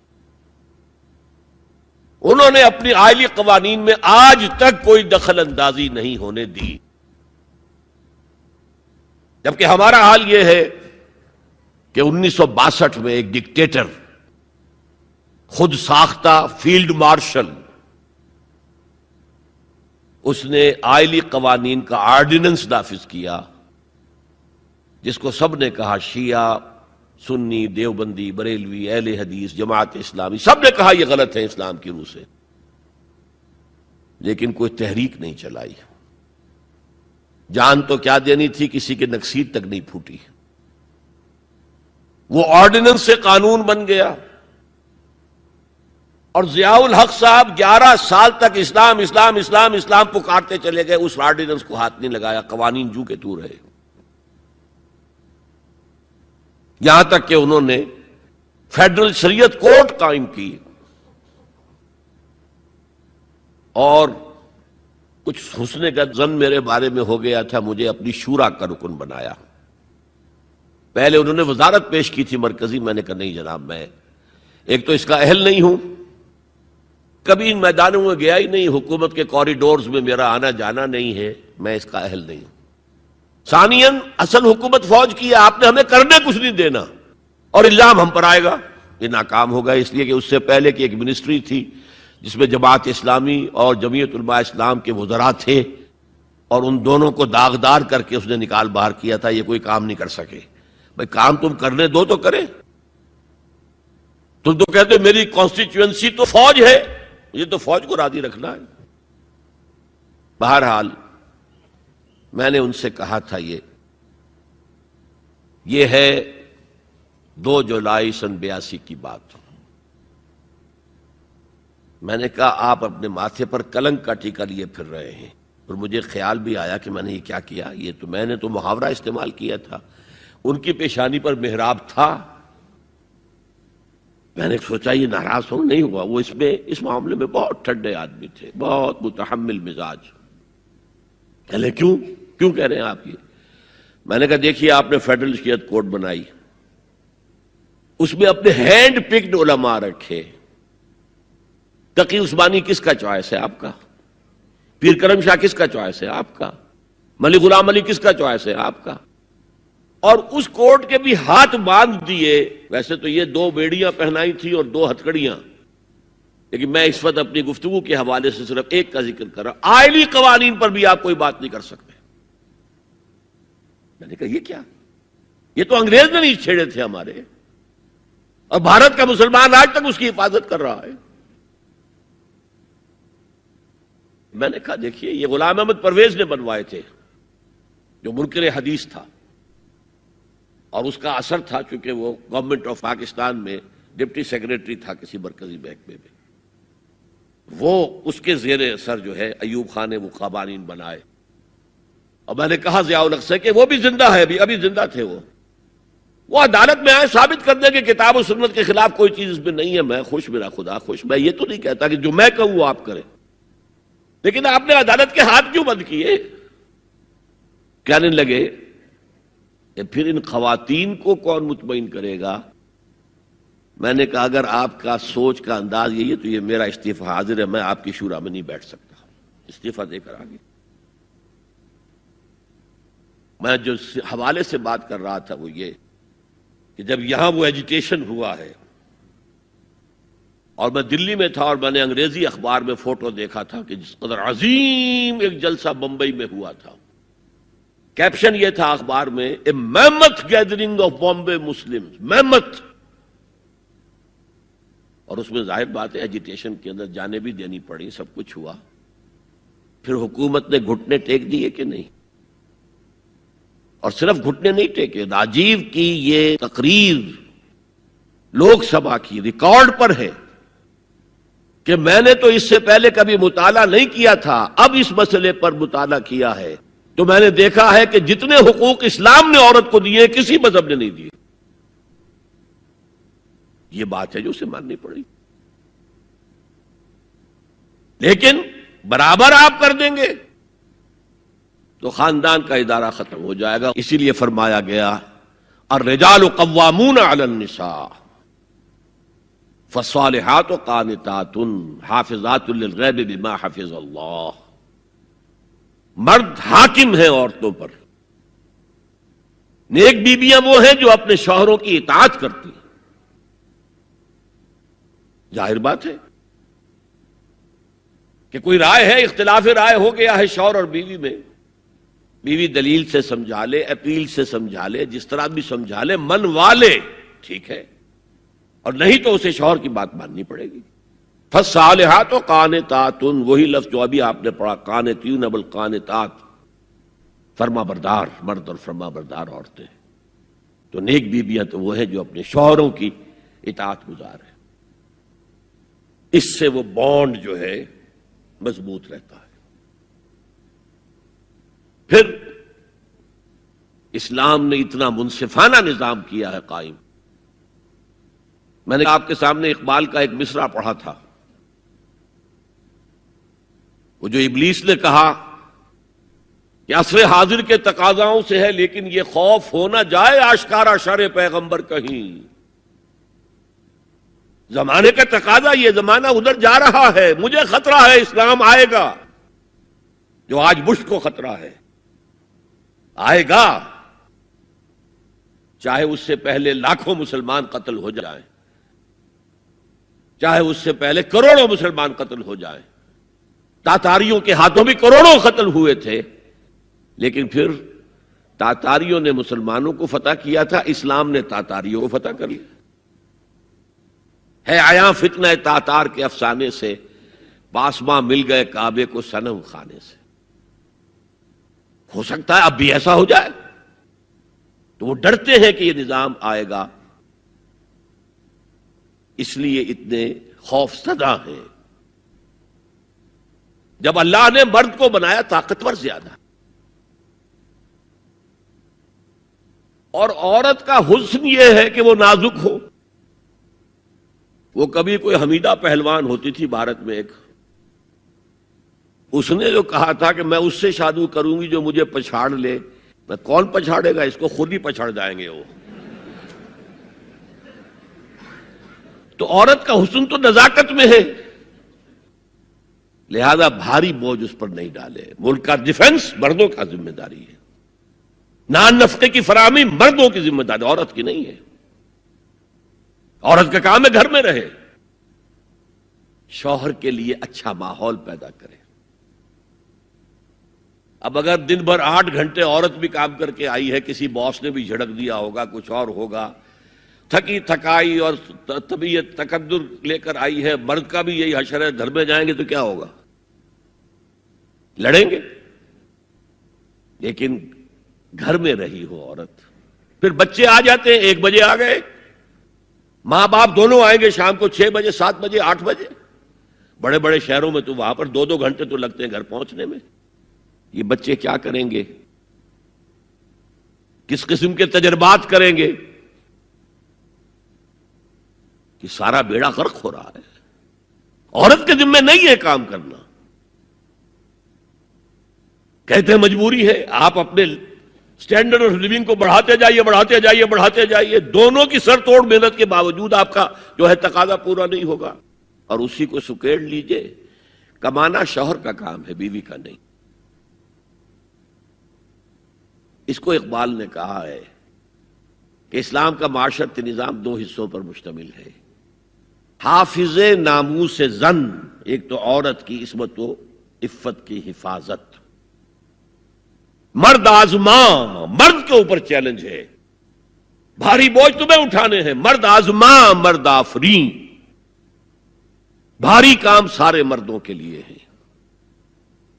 انہوں نے اپنی آئلی قوانین میں آج تک کوئی دخل اندازی نہیں ہونے دی، جبکہ ہمارا حال یہ ہے کہ 1962 میں ایک ڈکٹیٹر، خود ساختہ فیلڈ مارشل، اس نے آئلی قوانین کا آرڈیننس نافذ کیا، جس کو سب نے کہا، شیعہ، سنی، دیوبندی، بریلوی، اہل حدیث، جماعت اسلامی، سب نے کہا یہ غلط ہے اسلام کی روح سے، لیکن کوئی تحریک نہیں چلائی۔ جان تو کیا دینی تھی، کسی کے نکسیر تک نہیں پھوٹی، وہ آرڈیننس سے قانون بن گیا، اور ضیاء الحق صاحب 11 سال تک اسلام اسلام اسلام اسلام پکارتے چلے گئے، اس آرڈیننس کو ہاتھ نہیں لگایا، قوانین جو کے تو رہے، یہاں تک کہ انہوں نے فیڈرل شریعت کورٹ قائم کی، اور کچھ حسن کا ظن میرے بارے میں ہو گیا تھا، مجھے اپنی شورا کا رکن بنایا۔ پہلے انہوں نے وزارت پیش کی تھی مرکزی، میں نے کہا نہیں جناب، میں ایک تو اس کا اہل نہیں ہوں، کبھی ان میدانوں میں گیا ہی نہیں، حکومت کے کوریڈورز میں میرا آنا جانا نہیں ہے، میں اس کا اہل نہیں ہوں۔ ثانیاً اصل حکومت فوج کی ہے، آپ نے ہمیں کرنے کچھ نہیں دینا، اور الزام ہم پر آئے گا، یہ ناکام ہوگا، اس لیے کہ اس سے پہلے کی ایک منسٹری تھی جس میں جماعت اسلامی اور جمعیت علماء اسلام کے وزراء تھے، اور ان دونوں کو داغدار کر کے اس نے نکال باہر کیا تھا، یہ کوئی کام نہیں کر سکے۔ بھائی کام تم کرنے دو تو کرے، تم تو کہتے میری کانسٹیچوئنسی تو فوج ہے، یہ تو فوج کو راضی رکھنا ہے۔ بہرحال میں نے ان سے کہا تھا یہ ہے 2 جولائی سن 82 کی بات۔ میں نے کہا آپ اپنے ماتھے پر کلنک کا ٹیکا لیے پھر رہے ہیں، اور مجھے خیال بھی آیا کہ میں نے یہ کیا کیا، یہ تو میں نے تو محاورہ استعمال کیا تھا، ان کی پیشانی پر محراب تھا، میں نے سوچا یہ ناراض ہو نہیں ہوا، وہ اس معاملے میں بہت ٹھنڈے آدمی تھے، بہت متحمل مزاج۔ کہلے کیوں کہہ رہے ہیں آپ یہ؟ میں نے کہا دیکھیے آپ نے فیڈرل شریعت کوڈ بنائی، اس میں اپنے ہینڈ پکڈ علماء رکھے، تقی عثمانی کس کا چوائس ہے؟ آپ کا۔ پیر کرم شاہ کس کا چوائس ہے؟ آپ کا۔ ملی غلام علی کس کا چوائس ہے؟ آپ کا۔ اور اس کوڈ کے بھی ہاتھ باندھ دیے، ویسے تو یہ 2 بیڑیاں پہنائی تھی اور 2 ہتھکڑیاں، لیکن میں اس وقت اپنی گفتگو کے حوالے سے صرف ایک کا ذکر کر رہا، آئلی قوانین پر بھی آپ کوئی بات نہیں کر سکتے۔ میں نے کہا یہ کیا؟ یہ تو انگریز نے نہیں چھیڑے تھے ہمارے، اور بھارت کا مسلمان آج تک اس کی حفاظت کر رہا ہے۔ میں نے کہا دیکھیے یہ غلام احمد پرویز نے بنوائے تھے جو منکر حدیث تھا، اور اس کا اثر تھا چونکہ وہ گورنمنٹ آف پاکستان میں ڈپٹی سیکریٹری تھا کسی مرکزی محکمے میں، وہ اس کے زیر اثر جو ہے ایوب خان نے وہ قوانین بنائے. اور میں نے کہا ضیاء الحق سے کہ وہ بھی زندہ ہے، ابھی زندہ تھے وہ عدالت میں آئے ثابت کر دیں کہ کتاب و سنت کے خلاف کوئی چیز اس میں نہیں ہے. میں خوش، میرا خدا خوش. میں یہ تو نہیں کہتا کہ جو میں کہوں وہ آپ کریں، لیکن آپ نے عدالت کے ہاتھ کیوں بند کیے؟ کہنے لگے کہ پھر ان خواتین کو کون مطمئن کرے گا؟ میں نے کہا اگر آپ کا سوچ کا انداز یہی ہے تو یہ میرا استعفیٰ حاضر ہے، میں آپ کی شورا میں نہیں بیٹھ سکتا. استعفیٰ دے کر آگے. میں جو حوالے سے بات کر رہا تھا وہ یہ کہ جب یہاں وہ ایجیٹیشن ہوا ہے، اور میں دلی میں تھا اور میں نے انگریزی اخبار میں فوٹو دیکھا تھا کہ جس قدر عظیم ایک جلسہ بمبئی میں ہوا تھا، کیپشن یہ تھا اخبار میں اے میمتھ گیدرنگ آف بامبے مسلمز، میمتھ. اور اس میں ظاہر بات ہے ایجیٹیشن کے اندر جانیں بھی دینی پڑی، سب کچھ ہوا. پھر حکومت نے گھٹنے ٹیک دیے کہ نہیں؟ اور صرف گھٹنے نہیں ٹیکے، راجیو کی یہ تقریر لوک سبھا کی ریکارڈ پر ہے کہ میں نے تو اس سے پہلے کبھی مطالعہ نہیں کیا تھا، اب اس مسئلے پر مطالعہ کیا ہے تو میں نے دیکھا ہے کہ جتنے حقوق اسلام نے عورت کو دیے کسی مذہب نے نہیں دیے. یہ بات ہے جو اسے ماننی پڑی. لیکن برابر آپ کر دیں گے تو خاندان کا ادارہ ختم ہو جائے گا. اسی لیے فرمایا گیا الرجال قوامون علی النساء فالصالحات قانتات حافظات للغیب بما حفظ اللہ. مرد حاکم ہیں عورتوں پر، نیک بیویاں وہ ہیں جو اپنے شوہروں کی اطاعت کرتی ہیں. ظاہر بات ہے کہ کوئی رائے ہے، اختلاف رائے ہو گیا ہے شوہر اور بیوی میں، بیوی دلیل سے سمجھا لے، اپیل سے سمجھا لے، جس طرح بھی سمجھا لے، منوا لے، ٹھیک ہے، اور نہیں تو اسے شوہر کی بات ماننی پڑے گی. فالصالحات قانتات، وہی لفظ جو ابھی آپ نے پڑھا، قانتین بل قانتات، فرما بردار مرد اور فرما بردار عورتیں. تو نیک بیویاں تو وہ ہیں جو اپنے شوہروں کی اطاعت گزار ہیں. اس سے وہ بانڈ جو ہے مضبوط رہتا ہے. پھر اسلام نے اتنا منصفانہ نظام کیا ہے قائم. میں نے آپ کے سامنے اقبال کا ایک مصرع پڑھا تھا، وہ جو ابلیس نے کہا کہ عصر حاضر کے تقاضاؤں سے ہے لیکن یہ خوف ہو نہ جائے آشکارا شر پیغمبر کہیں. زمانے کا تقاضا یہ، زمانہ ادھر جا رہا ہے، مجھے خطرہ ہے اسلام آئے گا جو آج بش کو خطرہ ہے. آئے گا چاہے اس سے پہلے لاکھوں مسلمان قتل ہو جائیں، چاہے اس سے پہلے کروڑوں مسلمان قتل ہو جائیں. تاتاریوں کے ہاتھوں بھی کروڑوں قتل ہوئے تھے، لیکن پھر تاتاریوں نے مسلمانوں کو فتح کیا تھا، اسلام نے تاتاریوں کو فتح کر لیا. ہے عیاں فتنہ تاتار کے افسانے سے، پاسماں مل گئے کعبے کو صنم خانے سے. ہو سکتا ہے اب بھی ایسا ہو جائے، تو وہ ڈرتے ہیں کہ یہ نظام آئے گا، اس لیے اتنے خوف زدہ ہیں. جب اللہ نے مرد کو بنایا طاقتور زیادہ، اور عورت کا حسن یہ ہے کہ وہ نازک ہو. وہ کبھی کوئی حمیدہ پہلوان ہوتی تھی بھارت میں ایک، اس نے جو کہا تھا کہ میں اس سے شادی کروں گی جو مجھے پچھاڑ لے. میں کون پچھاڑے گا اس کو، خود ہی پچھاڑ جائیں گے وہ. تو عورت کا حسن تو نزاکت میں ہے، لہذا بھاری بوجھ اس پر نہیں ڈالے. ملک کا ڈیفنس مردوں کا ذمہ داری ہے، نان نفقے کی فراہمی مردوں کی ذمہ داری، عورت کی نہیں ہے. عورت کا کام ہے گھر میں رہے، شوہر کے لیے اچھا ماحول پیدا کرے. اب اگر دن بھر 8 گھنٹے عورت بھی کام کر کے آئی ہے، کسی باس نے بھی جھڑک دیا ہوگا، کچھ اور ہوگا، تھکی تھکائی اور طبیعت تقدر لے کر آئی ہے، مرد کا بھی یہی حشر ہے، گھر میں جائیں گے تو کیا ہوگا؟ لڑیں گے، لیکن گھر میں رہی ہو عورت. پھر بچے آ جاتے ہیں، 1 بجے آ گئے، ماں باپ دونوں آئیں گے شام کو 6 بجے، 7 بجے، 8 بجے. بڑے بڑے شہروں میں تو وہاں پر 2 گھنٹے تو لگتے ہیں گھر پہنچنے میں. یہ بچے کیا کریں گے؟ کس قسم کے تجربات کریں گے؟ کہ سارا بیڑا غرق ہو رہا ہے. عورت کے ذمہ نہیں ہے کام کرنا. کہتے ہیں مجبوری ہے. آپ اپنے سٹینڈرڈ آف لیونگ کو بڑھاتے جائیے، بڑھاتے جائیے، بڑھاتے جائیے، دونوں کی سر توڑ محنت کے باوجود آپ کا جو ہے تقاضا پورا نہیں ہوگا، اور اسی کو سکیڑ لیجئے. کمانا شوہر کا کام ہے، بیوی کا نہیں. اس کو اقبال نے کہا ہے کہ اسلام کا معاشرتی نظام 2 حصوں پر مشتمل ہے. حافظ ناموس زن، ایک تو عورت کی عصمت و عفت کی حفاظت. مرد آزماں، مرد کے اوپر چیلنج ہے. بھاری بوجھ تمہیں اٹھانے ہیں، مرد آزماں مرد آفرین. بھاری کام سارے مردوں کے لیے ہیں.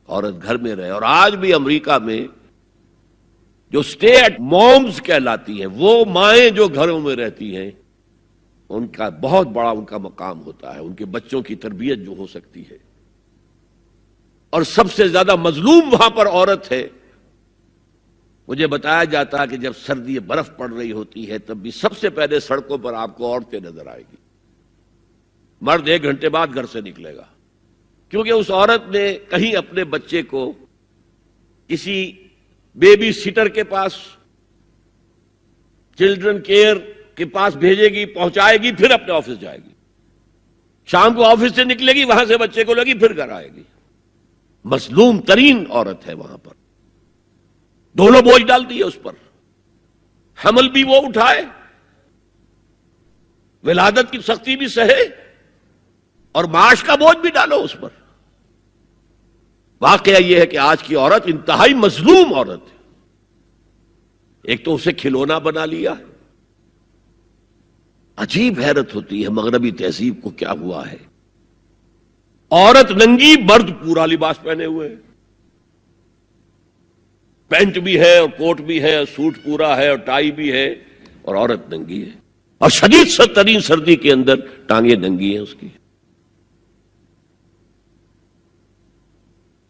عورت گھر میں رہے. اور آج بھی امریکہ میں جو سٹے ایٹ مومز کہلاتی ہیں، وہ مائیں جو گھروں میں رہتی ہیں، ان کا بہت بڑا ان کا مقام ہوتا ہے. ان کے بچوں کی تربیت جو ہو سکتی ہے. اور سب سے زیادہ مظلوم وہاں پر عورت ہے. مجھے بتایا جاتا ہے کہ جب سردی برف پڑ رہی ہوتی ہے تب بھی سب سے پہلے سڑکوں پر آپ کو عورتیں نظر آئے گی. مرد 1 گھنٹے بعد گھر سے نکلے گا، کیونکہ اس عورت نے کہیں اپنے بچے کو کسی بیبی سیٹر کے پاس، چلڈرن کیئر کے پاس بھیجے گی، پہنچائے گی، پھر اپنے آفس جائے گی. شام کو آفس سے نکلے گی، وہاں سے بچے کو لگی، پھر گھر آئے گی. مظلوم ترین عورت ہے وہاں پر. دونوں بوجھ ڈال دیے اس پر. حمل بھی وہ اٹھائے، ولادت کی سختی بھی سہے، اور معاش کا بوجھ بھی ڈالو اس پر. واقعہ یہ ہے کہ آج کی عورت انتہائی مظلوم عورت ہے. ایک تو اسے کھلونا بنا لیا. عجیب حیرت ہوتی ہے مغربی تہذیب کو کیا ہوا ہے. عورت ننگی، مرد پورا لباس پہنے ہوئے، پینٹ بھی ہے اور کوٹ بھی ہے، سوٹ پورا ہے اور ٹائی بھی ہے، اور عورت ننگی ہے. اور شدید ترین سردی کے اندر ٹانگیں ننگی ہیں اس کی.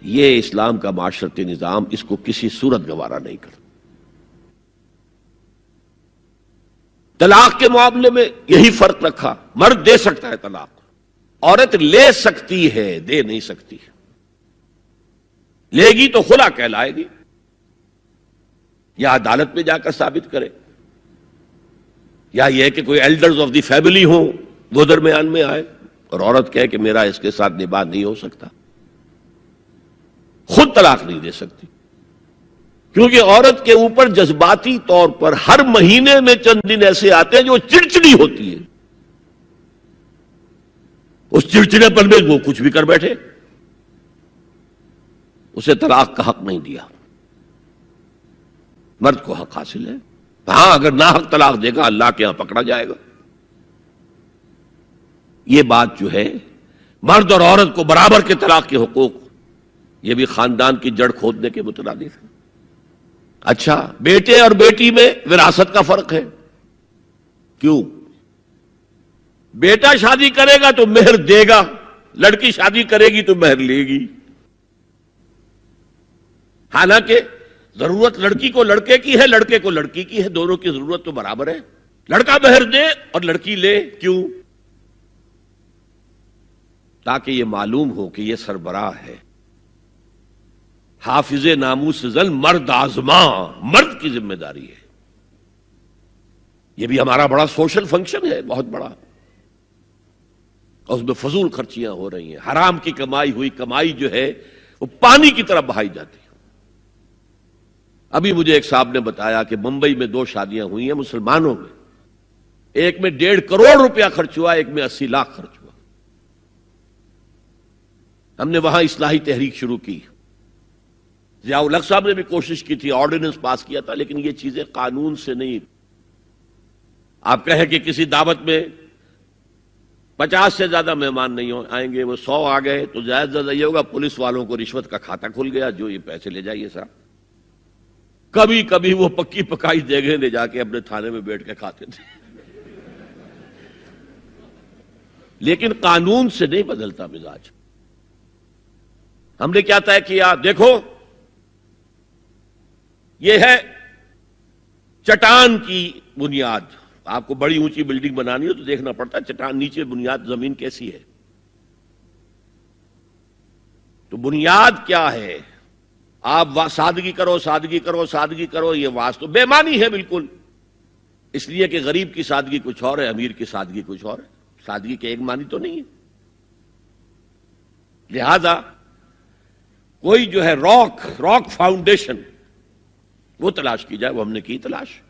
یہ اسلام کا معاشرتی نظام اس کو کسی صورت گوارا نہیں کرتا. طلاق کے معاملے میں یہی فرق رکھا. مرد دے سکتا ہے طلاق، عورت لے سکتی ہے، دے نہیں سکتی. لے گی تو خلا کہلائے گی، یا عدالت میں جا کر ثابت کرے، یا یہ کہ کوئی ایلڈرز آف دی فیملی ہوں وہ درمیان میں آئے اور عورت کہے کہ میرا اس کے ساتھ نباہ نہیں ہو سکتا. خود طلاق نہیں دے سکتی، کیونکہ عورت کے اوپر جذباتی طور پر ہر مہینے میں چند دن ایسے آتے ہیں جو چڑچڑی ہوتی ہے. اس چڑچڑے پن میں وہ کچھ بھی کر بیٹھے. اسے طلاق کا حق نہیں دیا. مرد کو حق حاصل ہے. ہاں، اگر ناحق طلاق دے گا اللہ کے ہاں پکڑا جائے گا. یہ بات جو ہے مرد اور عورت کو برابر کے طلاق کے حقوق، یہ بھی خاندان کی جڑ کھودنے کے مترادف ہے. اچھا، بیٹے اور بیٹی میں وراثت کا فرق ہے. کیوں؟ بیٹا شادی کرے گا تو مہر دے گا، لڑکی شادی کرے گی تو مہر لے گی. حالانکہ ضرورت لڑکی کو لڑکے کی ہے، لڑکے کو لڑکی کی ہے، دونوں کی ضرورت تو برابر ہے. لڑکا مہر دے اور لڑکی لے. کیوں؟ تاکہ یہ معلوم ہو کہ یہ سربراہ ہے. حافظ ناموس زن، مرد آزماں، مرد کی ذمہ داری ہے. یہ بھی ہمارا بڑا سوشل فنکشن ہے، بہت بڑا. اور اس میں فضول خرچیاں ہو رہی ہیں. حرام کی کمائی ہوئی کمائی جو ہے وہ پانی کی طرح بہائی جاتی ہے. ابھی مجھے ایک صاحب نے بتایا کہ ممبئی میں 2 شادیاں ہوئی ہیں مسلمانوں میں. ایک میں 1.5 کروڑ روپیہ خرچ ہوا، ایک میں 80 لاکھ خرچ ہوا. ہم نے وہاں اصلاحی تحریک شروع کی. ضیاء الحق صاحب نے بھی کوشش کی تھی، آرڈیننس پاس کیا تھا، لیکن یہ چیزیں قانون سے نہیں. آپ کہیں کہ کسی دعوت میں 50 سے زیادہ مہمان نہیں آئیں گے، وہ 100 آ گئے تو زیادہ زیادہ یہ ہوگا پولیس والوں کو رشوت کا کھاتا کھل گیا، جو یہ پیسے لے جائیے صاحب۔ کبھی کبھی وہ پکی پکائی جگہ لے جا کے اپنے تھانے میں بیٹھ کے کھاتے تھے، لیکن قانون سے نہیں بدلتا مزاج۔ ہم نے کیا طے کیا؟ دیکھو یہ ہے چٹان کی بنیاد۔ آپ کو بڑی اونچی بلڈنگ بنانی ہو تو دیکھنا پڑتا ہے چٹان نیچے بنیاد زمین کیسی ہے۔ تو بنیاد کیا ہے؟ آپ سادگی کرو، سادگی کرو، سادگی کرو، یہ واسطہ بے معنی ہے بالکل، اس لیے کہ غریب کی سادگی کچھ اور ہے، امیر کی سادگی کچھ اور ہے، سادگی کے ایک معنی تو نہیں ہے۔ لہذا کوئی جو ہے راک فاؤنڈیشن وہ تلاش کی جائے، وہ ہم نے کی تلاش۔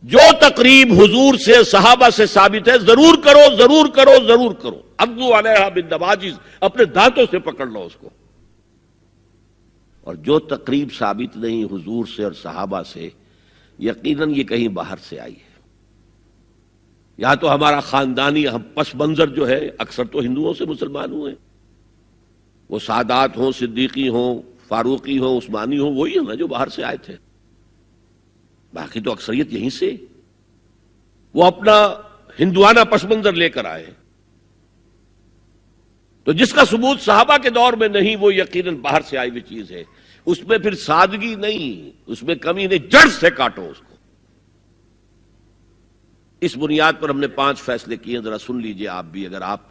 جو تقریب حضور سے صحابہ سے ثابت ہے ضرور کرو، ضرور کرو، ضرور کرو، عضوا علیہا بالنواجذ، اپنے دانتوں سے پکڑ لو اس کو۔ اور جو تقریب ثابت نہیں حضور سے اور صحابہ سے، یقیناً یہ کہیں باہر سے آئی ہے۔ یا تو ہمارا خاندانی پس منظر جو ہے، اکثر تو ہندوؤں سے مسلمان ہوئے، وہ سادات ہوں، صدیقی ہوں، فاروقی ہوں، عثمانی ہوں، وہی ہیں نا جو باہر سے آئے تھے، باقی تو اکثریت یہیں سے، وہ اپنا ہندوانہ پس منظر لے کر آئے۔ تو جس کا ثبوت صحابہ کے دور میں نہیں، وہ یقیناً باہر سے آئی ہوئی چیز ہے، اس میں پھر سادگی نہیں، اس میں کمی نہیں، جڑ سے کاٹو اس کو۔ اس بنیاد پر ہم نے 5 فیصلے کیے ہیں، ذرا سن لیجئے آپ بھی، اگر آپ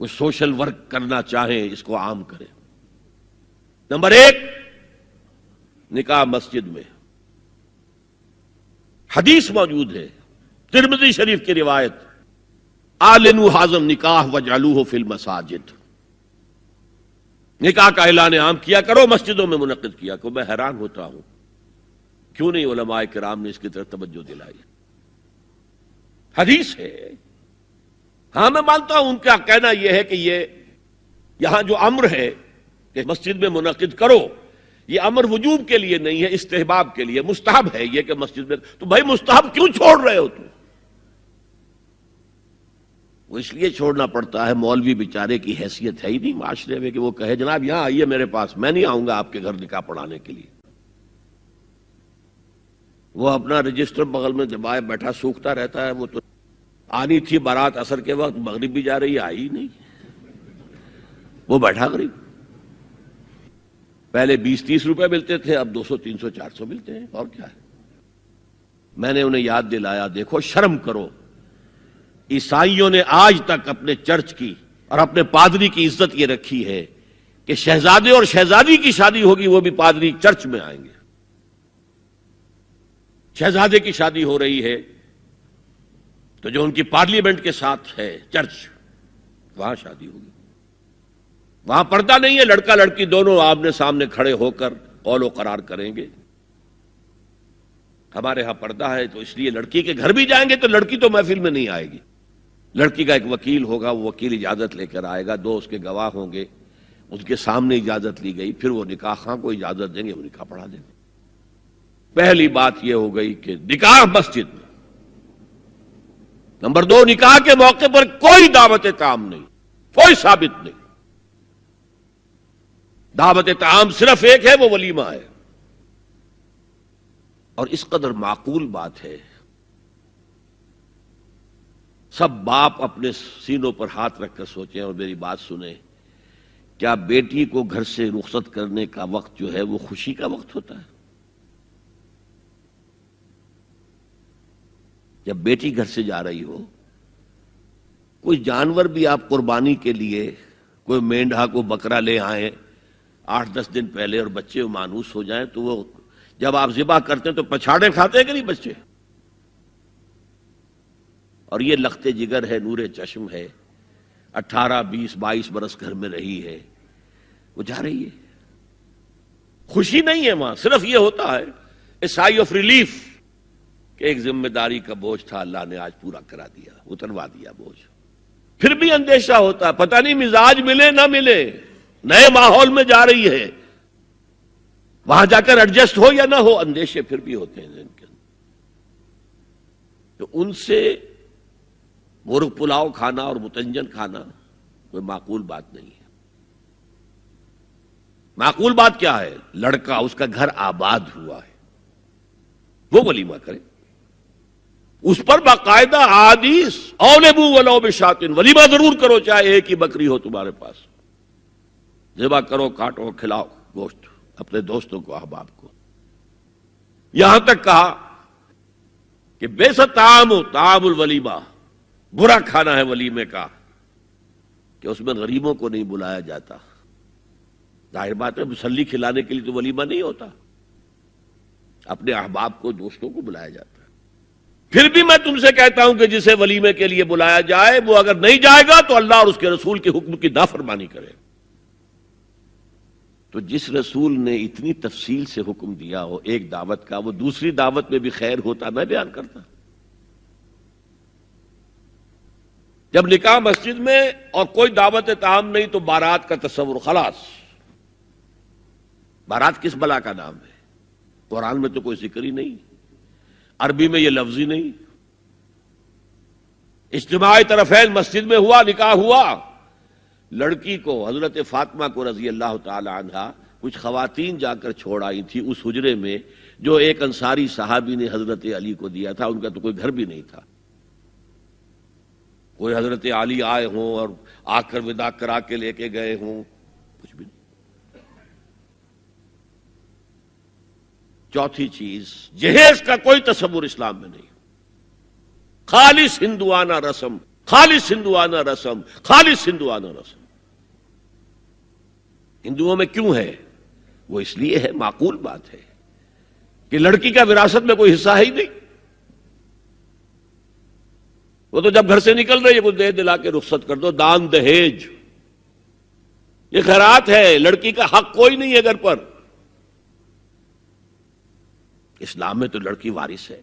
کوئی سوشل ورک کرنا چاہیں اس کو عام کریں۔ نمبر 1، نکاح مسجد میں۔ حدیث موجود ہے، ترمذی شریف کی روایت، اعلنوا ھذا النکاح واجعلوہ فی المساجد، نکاح کا اعلان عام کیا کرو، مسجدوں میں منعقد کیا کرو۔ میں حیران ہوتا ہوں کیوں نہیں علماء کرام نے اس کی طرف توجہ دلائی۔ حدیث ہے، ہاں میں مانتا ہوں ان کا کہنا یہ ہے کہ یہ یہاں جو امر ہے کہ مسجد میں منعقد کرو، یہ امر وجوب کے لیے نہیں ہے، استحباب کے لیے، مستحب ہے یہ کہ مسجد میں۔ تو بھائی مستحب کیوں چھوڑ رہے ہو تم؟ وہ اس لیے چھوڑنا پڑتا ہے، مولوی بیچارے کی حیثیت ہے ہی نہیں معاشرے میں کہ وہ کہے جناب یہاں آئیے میرے پاس، میں نہیں آؤں گا آپ کے گھر نکاح پڑھانے کے لیے۔ وہ اپنا رجسٹر بغل میں دبائے بیٹھا سوکھتا رہتا ہے۔ وہ تو آنی تھی بارات عصر کے وقت، مغرب بھی جا رہی ہے، آئی نہیں، وہ بیٹھا غریب۔ پہلے 20-30 روپے ملتے تھے، اب 200 300 400 ملتے ہیں، اور کیا ہے۔ میں نے انہیں یاد دلایا، دیکھو شرم کرو، عیسائیوں نے آج تک اپنے چرچ کی اور اپنے پادری کی عزت یہ رکھی ہے کہ شہزادے اور شہزادی کی شادی ہوگی وہ بھی پادری چرچ میں آئیں گے۔ شہزادے کی شادی ہو رہی ہے تو جو ان کی پارلیمنٹ کے ساتھ ہے چرچ، وہاں شادی ہوگی، وہاں پردہ نہیں ہے، لڑکا لڑکی دونوں آمنے سامنے کھڑے ہو کر قول و قرار کریں گے۔ ہمارے ہاں پردہ ہے، تو اس لیے لڑکی کے گھر بھی جائیں گے تو لڑکی تو محفل میں نہیں آئے گی، لڑکی کا ایک وکیل ہوگا، وہ وکیل اجازت لے کر آئے گا، 2 اس کے گواہ ہوں گے، اس کے سامنے اجازت لی گئی، پھر وہ نکاح خواہ کو اجازت دیں گے، وہ نکاح پڑھا دیں گے۔ پہلی بات یہ ہو گئی کہ نکاح مسجد میں۔ نمبر 2، نکاح کے موقع پر کوئی دعوت طعام نہیں، کوئی ثابت نہیں۔ دعوت طعام صرف ایک ہے، وہ ولیمہ ہے، اور اس قدر معقول بات ہے۔ سب باپ اپنے سینوں پر ہاتھ رکھ کر سوچیں اور میری بات سنیں، کیا بیٹی کو گھر سے رخصت کرنے کا وقت جو ہے وہ خوشی کا وقت ہوتا ہے؟ جب بیٹی گھر سے جا رہی ہو، کوئی جانور بھی آپ قربانی کے لیے، کوئی مینڈھا کو بکرا لے آئیں 8-10 دن پہلے اور بچے مانوس ہو جائیں تو وہ جب آپ ذبح کرتے ہیں تو پچھاڑے کھاتے ہیں کہ نہیں بچے؟ اور یہ لخت جگر ہے، نور چشم ہے، 18 20 22 برس گھر میں رہی ہے، وہ جا رہی ہے، خوشی نہیں ہے وہاں، صرف یہ ہوتا ہے اے سائی آف ریلیف کہ ایک ذمہ داری کا بوجھ تھا، اللہ نے آج پورا کرا دیا، اتروا دیا بوجھ۔ پھر بھی اندیشہ ہوتا ہے، پتہ نہیں مزاج ملے نہ ملے، نئے ماحول میں جا رہی ہے، وہاں جا کر ایڈجسٹ ہو یا نہ ہو، اندیشے پھر بھی ہوتے ہیں ذہن کے اندر۔ تو ان سے مرغ پلاؤ کھانا اور متنجن کھانا کوئی معقول بات نہیں ہے۔ معقول بات کیا ہے؟ لڑکا اس کا گھر آباد ہوا ہے وہ ولیمہ کرے، اس پر باقاعدہ احادیث اولبو ولو بشاتن، ولیمہ ضرور کرو چاہے ایک ہی بکری ہو تمہارے پاس، ذبح کرو، کاٹو، کھلاؤ گوشت اپنے دوستوں کو، احباب کو۔ یہاں تک کہا کہ بیسا طعام الولیمہ، برا کھانا ہے ولیمے کا کہ اس میں غریبوں کو نہیں بلایا جاتا۔ ظاہر بات ہے مسلی کھلانے کے لیے تو ولیمہ نہیں ہوتا، اپنے احباب کو، دوستوں کو بلایا جاتا ہے۔ پھر بھی میں تم سے کہتا ہوں کہ جسے ولیمے کے لیے بلایا جائے وہ اگر نہیں جائے گا تو اللہ اور اس کے رسول کے حکم کی نافرمانی کرے۔ تو جس رسول نے اتنی تفصیل سے حکم دیا ہو ایک دعوت کا، وہ دوسری دعوت میں بھی خیر ہوتا میں بیان کرتا۔ جب نکاح مسجد میں اور کوئی دعوت طعام نہیں تو بارات کا تصور، خلاص۔ بارات کس بلا کا نام ہے؟ قرآن میں تو کوئی ذکر ہی نہیں، عربی میں یہ لفظ ہی نہیں۔ اجتماع طرفین مسجد میں ہوا، نکاح ہوا، لڑکی کو حضرت فاطمہ کو رضی اللہ تعالی عنہا کچھ خواتین جا کر چھوڑ آئی تھی اس حجرے میں جو ایک انصاری صحابی نے حضرت علی کو دیا تھا۔ ان کا تو کوئی گھر بھی نہیں تھا، کوئی حضرت علی آئے ہوں اور آ کر وداع کرا کے لے کے گئے ہوں، کچھ بھی نہیں۔ چوتھی چیز، جہیز کا کوئی تصور اسلام میں نہیں، خالص ہندوانہ رسم، خالص ہندوانہ رسم، خالص ہندوانہ رسم۔ ہندوؤں میں کیوں ہے؟ وہ اس لیے ہے، معقول بات ہے کہ لڑکی کا وراثت میں کوئی حصہ ہے ہی نہیں، وہ تو جب گھر سے نکل رہی ہے کچھ دے دلا کے رخصت کر دو، دان دہیج، یہ خیرات ہے، لڑکی کا حق کوئی نہیں ہے گھر پر۔ اسلام میں تو لڑکی وارث ہے،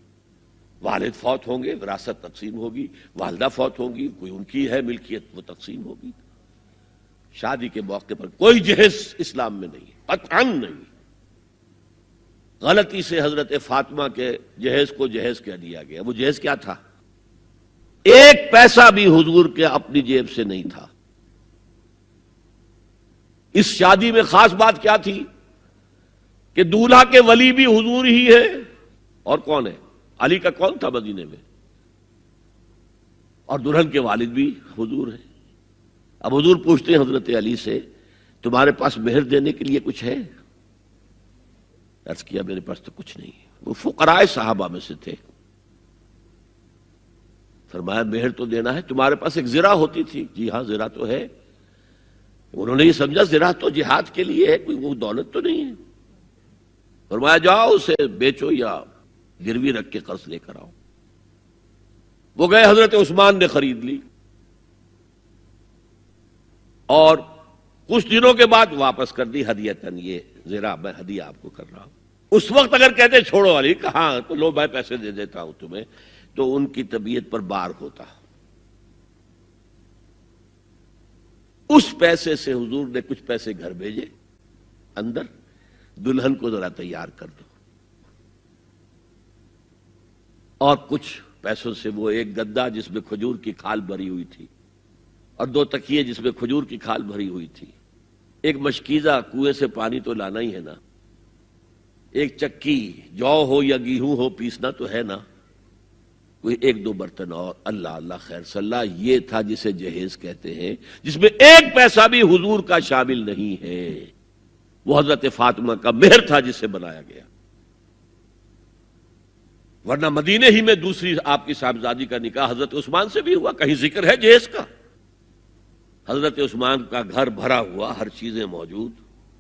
والد فوت ہوں گے وراثت تقسیم ہوگی، والدہ فوت ہوں گی کوئی ان کی ہے ملکیت وہ تقسیم ہوگی۔ شادی کے موقع پر کوئی جہیز اسلام میں نہیں، قطعاً نہیں۔ غلطی سے حضرت فاطمہ کے جہیز کو جہیز کہہ دیا گیا، وہ جہیز کیا تھا؟ ایک پیسہ بھی حضور کے اپنی جیب سے نہیں تھا۔ اس شادی میں خاص بات کیا تھی کہ دولہا کے ولی بھی حضور ہی ہے، اور کون ہے؟ علی کا کون تھا مدینے میں؟ اور دلہن کے والد بھی حضور ہیں۔ اب حضور پوچھتے ہیں حضرت علی سے، تمہارے پاس مہر دینے کے لیے کچھ ہے؟ عرض کیا میرے پاس تو کچھ نہیں۔ وہ فقراء صحابہ میں سے تھے۔ فرمایا مہر تو دینا ہے، تمہارے پاس ایک زرہ ہوتی تھی؟ جی ہاں زرہ تو ہے۔ انہوں نے یہ سمجھا زرہ تو جہاد کے لیے ہے، کوئی وہ دولت تو نہیں ہے۔ فرمایا جاؤ اسے بیچو یا گروی رکھ کے قرض لے کر آؤ۔ وہ گئے، حضرت عثمان نے خرید لی اور کچھ دنوں کے بعد واپس کر دی ہدیتاً، یہ زرہ میں ہدیہ آپ کو کر رہا ہوں۔ اس وقت اگر کہتے چھوڑو علی، کہاں تو لو میں پیسے دے دیتا ہوں تمہیں، تو ان کی طبیعت پر بار ہوتا۔ اس پیسے سے حضور نے کچھ پیسے گھر بھیجے اندر، دلہن کو ذرا تیار کر دو، اور کچھ پیسوں سے وہ ایک گدا جس میں کھجور کی کھال بھری ہوئی تھی اور 2 تکیے جس میں کھجور کی کھال بھری ہوئی تھی، ایک مشکیزہ، کنویں سے پانی تو لانا ہی ہے نا، ایک چکی، جو ہو یا گیہوں ہو پیسنا تو ہے نا، کوئی 1-2 برتن اور، اللہ اللہ خیر صلی اللہ، یہ تھا جسے جہیز کہتے ہیں، جس میں ایک پیسہ بھی حضور کا شامل نہیں ہے۔ وہ حضرت فاطمہ کا مہر تھا جسے بنایا گیا، ورنہ مدینے ہی میں دوسری آپ کی صاحبزادی کا نکاح حضرت عثمان سے بھی ہوا، کہیں ذکر ہے جہیز کا؟ حضرت عثمان کا گھر بھرا ہوا، ہر چیزیں موجود،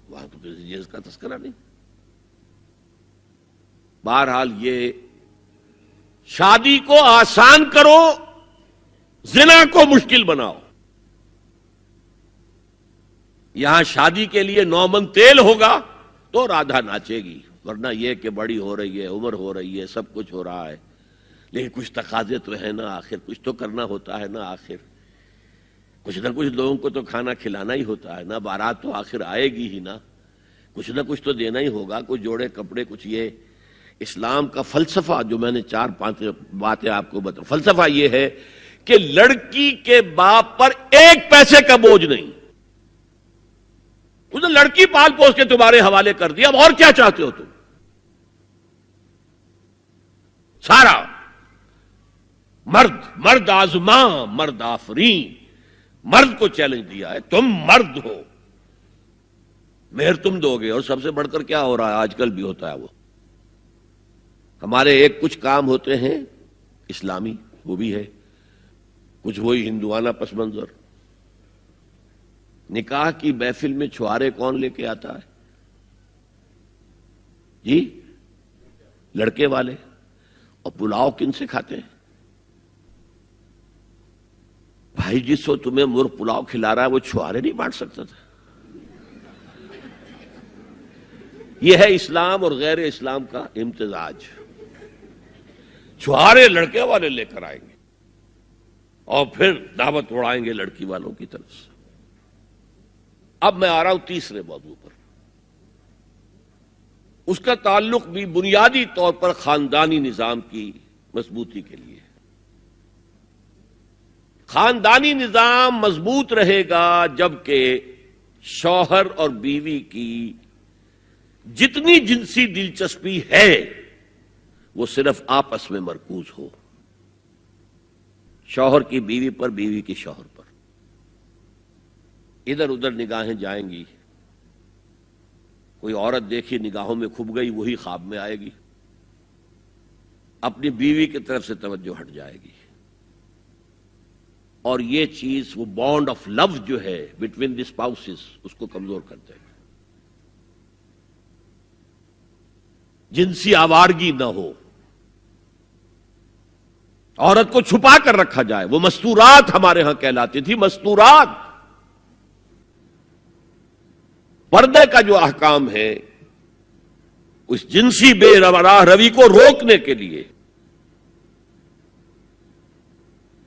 وہاں تو کسی جہیز کا تذکرہ نہیں۔ بہرحال یہ شادی کو آسان کرو، زنا کو مشکل بناؤ۔ یہاں شادی کے لیے 9 من تیل ہوگا تو رادھا ناچے گی، ورنہ یہ کہ بڑی ہو رہی ہے، عمر ہو رہی ہے، سب کچھ ہو رہا ہے، لیکن کچھ تقاضے تو ہے نا، آخر کچھ تو کرنا ہوتا ہے نا، آخر کچھ نہ کچھ لوگوں کو تو کھانا کھلانا ہی ہوتا ہے نا، بارات تو آخر آئے گی ہی نا، کچھ نہ کچھ تو دینا ہی ہوگا، کچھ جوڑے کپڑے، کچھ یہ۔ اسلام کا فلسفہ جو میں نے 4-5 باتیں آپ کو بتا، فلسفہ یہ ہے کہ لڑکی کے باپ پر ایک پیسے کا بوجھ نہیں. اس نے لڑکی پال پوس کے تمہارے حوالے کر دیا، اب اور کیا چاہتے ہو تم؟ سارا مرد آزماں، مرد آفرین، مرد کو چیلنج دیا ہے، تم مرد ہو، مہر تم دو گے. اور سب سے بڑھ کر کیا ہو رہا ہے آج کل بھی ہوتا ہے، وہ ہمارے ایک کچھ کام ہوتے ہیں اسلامی، وہ بھی ہے، کچھ وہی ہندوانہ پس منظر. نکاح کی محفل میں چھوارے کون لے کے آتا ہے جی؟ لڑکے والے. اور پلاؤ کن سے کھاتے ہیں بھائی؟ جس وہ تمہیں مرغ پلاؤ کھلا رہا ہے وہ چھوارے نہیں بانٹ سکتا تھا؟ یہ ہے اسلام اور غیر اسلام کا امتزاج. چھوارے لڑکے والے لے کر آئیں گے اور پھر دعوت اڑائیں گے لڑکی والوں کی طرف سے. اب میں آ رہا ہوں تیسرے موضوع پر. اس کا تعلق بھی بنیادی طور پر خاندانی نظام کی مضبوطی کے لیے. خاندانی نظام مضبوط رہے گا جبکہ شوہر اور بیوی کی جتنی جنسی دلچسپی ہے وہ صرف آپس میں مرکوز ہو. شوہر کی بیوی پر، بیوی کی شوہر پر. ادھر ادھر نگاہیں جائیں گی. کوئی عورت دیکھی نگاہوں میں کھب گئی، وہی خواب میں آئے گی، اپنی بیوی کی طرف سے توجہ ہٹ جائے گی. اور یہ چیز، وہ بانڈ آف لو جو ہے بٹوین دی اسپاؤسز، اس کو کمزور کر دے گا. جنسی آوارگی نہ ہو، عورت کو چھپا کر رکھا جائے. وہ مستورات ہمارے ہاں کہلاتی تھی، مستورات. پردے کا جو احکام ہے اس جنسی بے راہ روی کو روکنے کے لیے،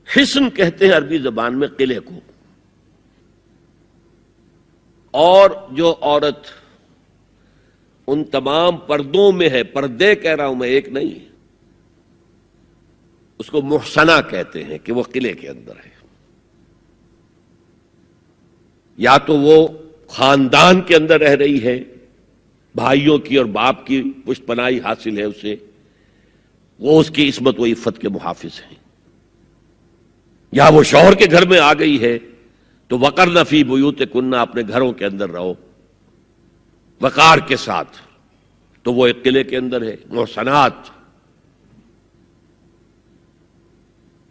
حسن کہتے ہیں عربی زبان میں قلعے کو. اور جو عورت ان تمام پردوں میں ہے، پردے کہہ رہا ہوں میں، ایک نہیں، اس کو محسنہ کہتے ہیں کہ وہ قلعے کے اندر ہے. یا تو وہ خاندان کے اندر رہ رہی ہے، بھائیوں کی اور باپ کی پشت پناہی حاصل ہے اسے، وہ اس کی عصمت و عفت کے محافظ ہیں. یا وہ شوہر کے گھر میں آ گئی ہے تو وقرن فی بیوتکن، اپنے گھروں کے اندر رہو وقار کے ساتھ، تو وہ ایک قلعے کے اندر ہے. محسنات.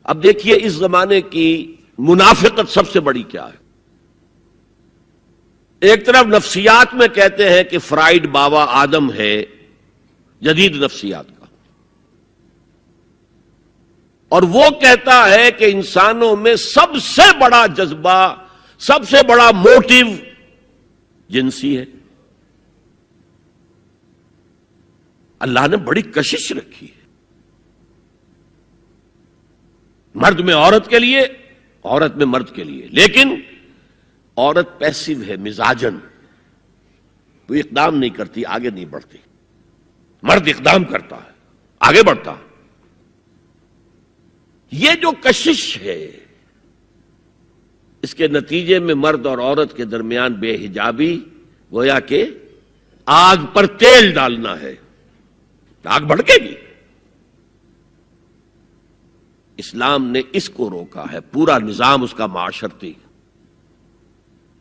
اب دیکھیے اس زمانے کی منافقت سب سے بڑی کیا ہے. ایک طرف نفسیات میں کہتے ہیں کہ فرائیڈ بابا آدم ہے جدید نفسیات کا، اور وہ کہتا ہے کہ انسانوں میں سب سے بڑا جذبہ، سب سے بڑا موٹیو جنسی ہے. اللہ نے بڑی کشش رکھی ہے، مرد میں عورت کے لیے، عورت میں مرد کے لیے. لیکن عورت پیسیو ہے مزاجن، وہ اقدام نہیں کرتی، آگے نہیں بڑھتی. مرد اقدام کرتا ہے، آگے بڑھتا. یہ جو کشش ہے، اس کے نتیجے میں مرد اور عورت کے درمیان بے حجابی گویا کہ آگ پر تیل ڈالنا ہے، آگ بھڑکے گی. اسلام نے اس کو روکا ہے. پورا نظام اس کا معاشرتی،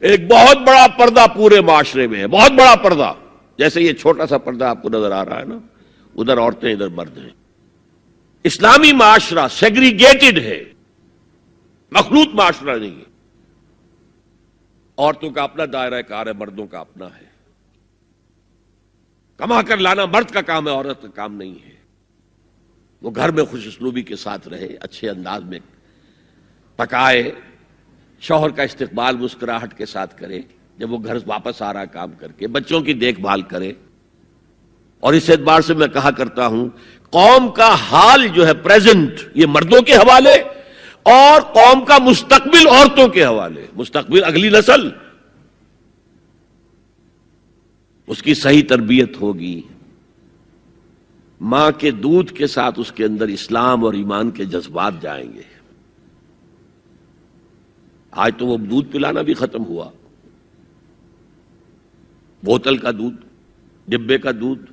ایک بہت بڑا پردہ پورے معاشرے میں ہے، بہت بڑا پردہ. جیسے یہ چھوٹا سا پردہ آپ کو نظر آ رہا ہے نا، ادھر عورتیں ادھر مرد ہیں. اسلامی معاشرہ سیگریگیٹڈ ہے، مخلوط معاشرہ نہیں ہے. عورتوں کا اپنا دائرہ کار ہے، مردوں کا اپنا ہے. کما کر لانا مرد کا کام ہے، عورت کا کام نہیں ہے. وہ گھر میں خوش اسلوبی کے ساتھ رہے، اچھے انداز میں پکائے، شوہر کا استقبال مسکراہٹ کے ساتھ کرے جب وہ گھر واپس آ رہا کام کر کے، بچوں کی دیکھ بھال کرے. اور اس اعتبار سے میں کہا کرتا ہوں، قوم کا حال جو ہے پریزنٹ، یہ مردوں کے حوالے، اور قوم کا مستقبل عورتوں کے حوالے. مستقبل اگلی نسل، اس کی صحیح تربیت ہوگی. ماں کے دودھ کے ساتھ اس کے اندر اسلام اور ایمان کے جذبات جائیں گے. آج تو وہ دودھ پلانا بھی ختم ہوا، بوتل کا دودھ، ڈبے کا دودھ،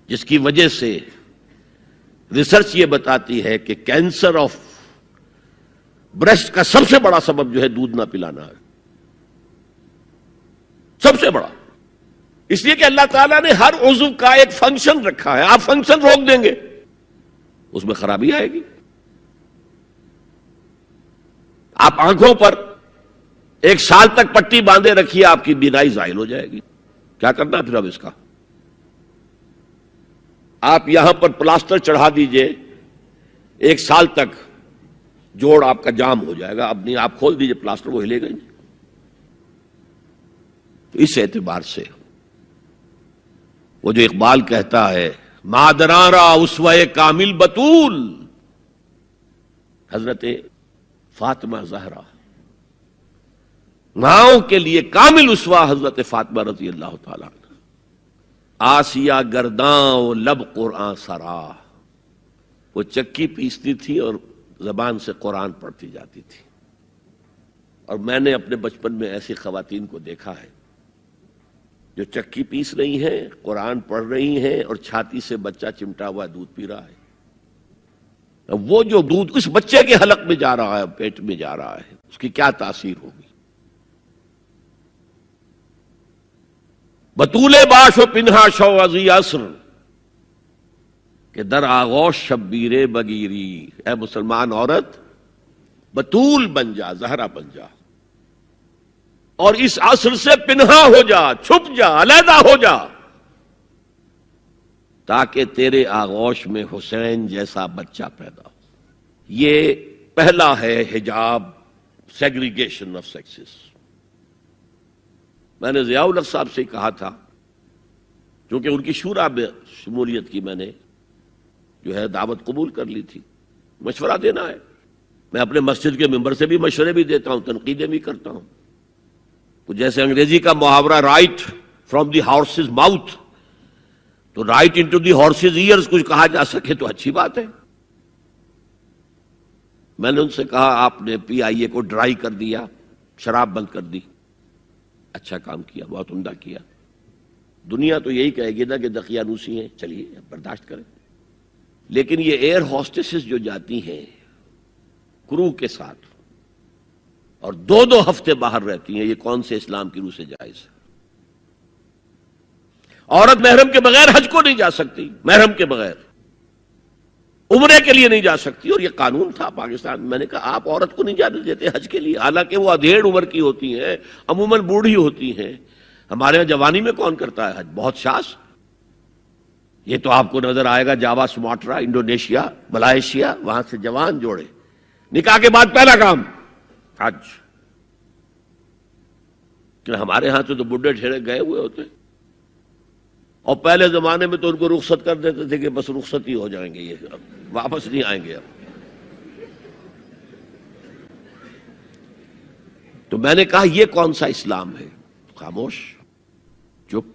جس کی وجہ سے ریسرچ یہ بتاتی ہے کہ کینسر آف بریسٹ کا سب سے بڑا سبب جو ہے دودھ نہ پلانا ہے، سب سے بڑا۔ اس لیے کہ اللہ تعالیٰ نے ہر عضو کا ایک فنکشن رکھا ہے، آپ فنکشن روک دیں گے اس میں خرابی آئے گی۔ آپ آنکھوں پر 1 سال تک پٹی باندھے رکھیے، آپ کی بینائی زائل ہو جائے گی، کیا کرنا پھر اب اس کا؟ آپ یہاں پر پلاسٹر چڑھا دیجئے، 1 سال تک جوڑ آپ کا جام ہو جائے گا، اب نہیں آپ کھول دیجئے پلاسٹر، وہ ہلے گا نہیں۔ تو اس اعتبار سے وہ جو اقبال کہتا ہے مادرارا اسوہ کامل بطول، حضرت فاطمہ زہرا ماؤں کے لیے کامل اسوہ حضرت فاطمہ رضی اللہ تعالیٰ عنہ۔ آسیہ گرداں و لب قرآن سرا، وہ چکی پیستی تھی اور زبان سے قرآن پڑھتی جاتی تھی۔ اور میں نے اپنے بچپن میں ایسی خواتین کو دیکھا ہے جو چکی پیس رہی ہیں، قرآن پڑھ رہی ہیں اور چھاتی سے بچہ چمٹا ہوا دودھ پی رہا ہے۔ وہ جو دودھ اس بچے کے حلق میں جا رہا ہے، پیٹ میں جا رہا ہے، اس کی کیا تاثیر ہوگی؟ بطول باش و پنہا شو ازی عصر کہ در آغوش شبیر بگیری، اے مسلمان عورت بطول بن جا، زہرا بن جا، اور اس عصر سے پنہا ہو جا، چھپ جا، علیحدہ ہو جا، تاکہ تیرے آغوش میں حسین جیسا بچہ پیدا ہو۔ یہ پہلا ہے حجاب، سیگریگیشن آف سیکسز۔ میں نے ضیاء الحق صاحب سے کہا تھا، کیونکہ ان کی شورا میں شمولیت کی میں نے جو ہے دعوت قبول کر لی تھی، مشورہ دینا ہے۔ میں اپنے مسجد کے ممبر سے بھی مشورے بھی دیتا ہوں، تنقیدیں بھی کرتا ہوں۔ تو جیسے انگریزی کا محاورہ right from the horse's mouth, تو right into the horse's ears کچھ کہا جا سکے تو اچھی بات ہے۔ میں نے ان سے کہا آپ نے پی آئی اے کو ڈرائی کر دیا، شراب بند کر دی، اچھا کام کیا، بہت عمدہ کیا۔ دنیا تو یہی کہے گی نا کہ دقیانوسی ہیں، چلیے برداشت کریں۔ لیکن یہ ایئر ہوسٹسز جو جاتی ہیں کرو کے ساتھ اور 2 ہفتے باہر رہتی ہیں، یہ کون سے اسلام کی روح سے جائز ہے؟ عورت محرم کے بغیر حج کو نہیں جا سکتی، محرم کے بغیر عمرے کے لیے نہیں جا سکتی، اور یہ قانون تھا پاکستان میں۔ میں نے کہا آپ عورت کو نہیں جانے دیتے حج کے لیے، حالانکہ وہ ادھیڑ عمر کی ہوتی ہیں، عموماً بوڑھی ہوتی ہیں۔ ہمارے یہاں جوانی میں کون کرتا ہے حج؟ بہت شاذ۔ یہ تو آپ کو نظر آئے گا جاوا، سماٹرا، انڈونیشیا، ملائیشیا، وہاں سے جوان جوڑے نکاح کے بعد پہلا کام حج۔ کہ ہمارے ہاں سے تو بڈھے ٹھہرے گئے ہوئے ہوتے، اور پہلے زمانے میں تو ان کو رخصت کر دیتے تھے کہ بس رخصت ہی ہو جائیں گے، یہ اب واپس نہیں آئیں گے اب۔ تو میں نے کہا یہ کون سا اسلام ہے؟ خاموش، چپ۔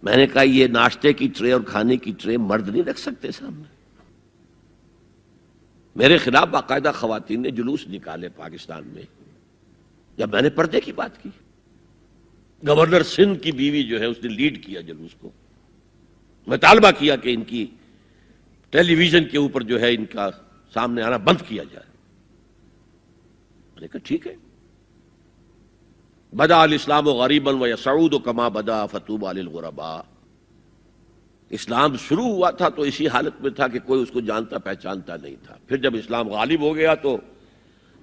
میں نے کہا یہ ناشتے کی ٹرے اور کھانے کی ٹرے مرد نہیں رکھ سکتے سامنے۔ میرے خلاف باقاعدہ خواتین نے جلوس نکالے پاکستان میں جب میں نے پردے کی بات کی۔ گورنر سندھ کی بیوی جو ہے اس نے لیڈ کیا جلوس کو، مطالبہ کیا کہ ان کی ٹیلی ویژن کے اوپر جو ہے ان کا سامنے آنا بند کیا جائے۔ میں نے کہا ٹھیک ہے۔ بدا الاسلام غریبا ویسعود کما بدا فطوبی للغرباء۔ اسلام شروع ہوا تھا تو اسی حالت میں تھا کہ کوئی اس کو جانتا پہچانتا نہیں تھا، پھر جب اسلام غالب ہو گیا تو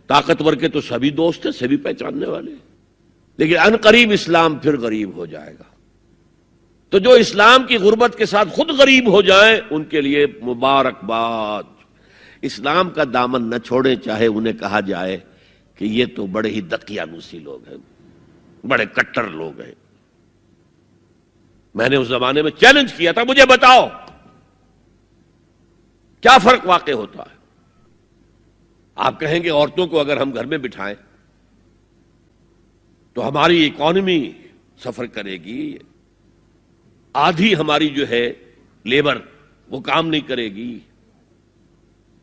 طاقتور کے تو سبھی دوست ہیں، سبھی پہچاننے والے، لیکن ان قریب اسلام پھر غریب ہو جائے گا۔ تو جو اسلام کی غربت کے ساتھ خود غریب ہو جائیں ان کے لیے مبارکباد۔ اسلام کا دامن نہ چھوڑیں، چاہے انہیں کہا جائے کہ یہ تو بڑے ہی دقیانوسی لوگ ہیں، بڑے کٹر لوگ ہیں۔ میں نے اس زمانے میں چیلنج کیا تھا، مجھے بتاؤ کیا فرق واقع ہوتا ہے؟ آپ کہیں گے عورتوں کو اگر ہم گھر میں بٹھائیں تو ہماری اکانومی سفر کرے گی، آدھی ہماری جو ہے لیبر وہ کام نہیں کرے گی،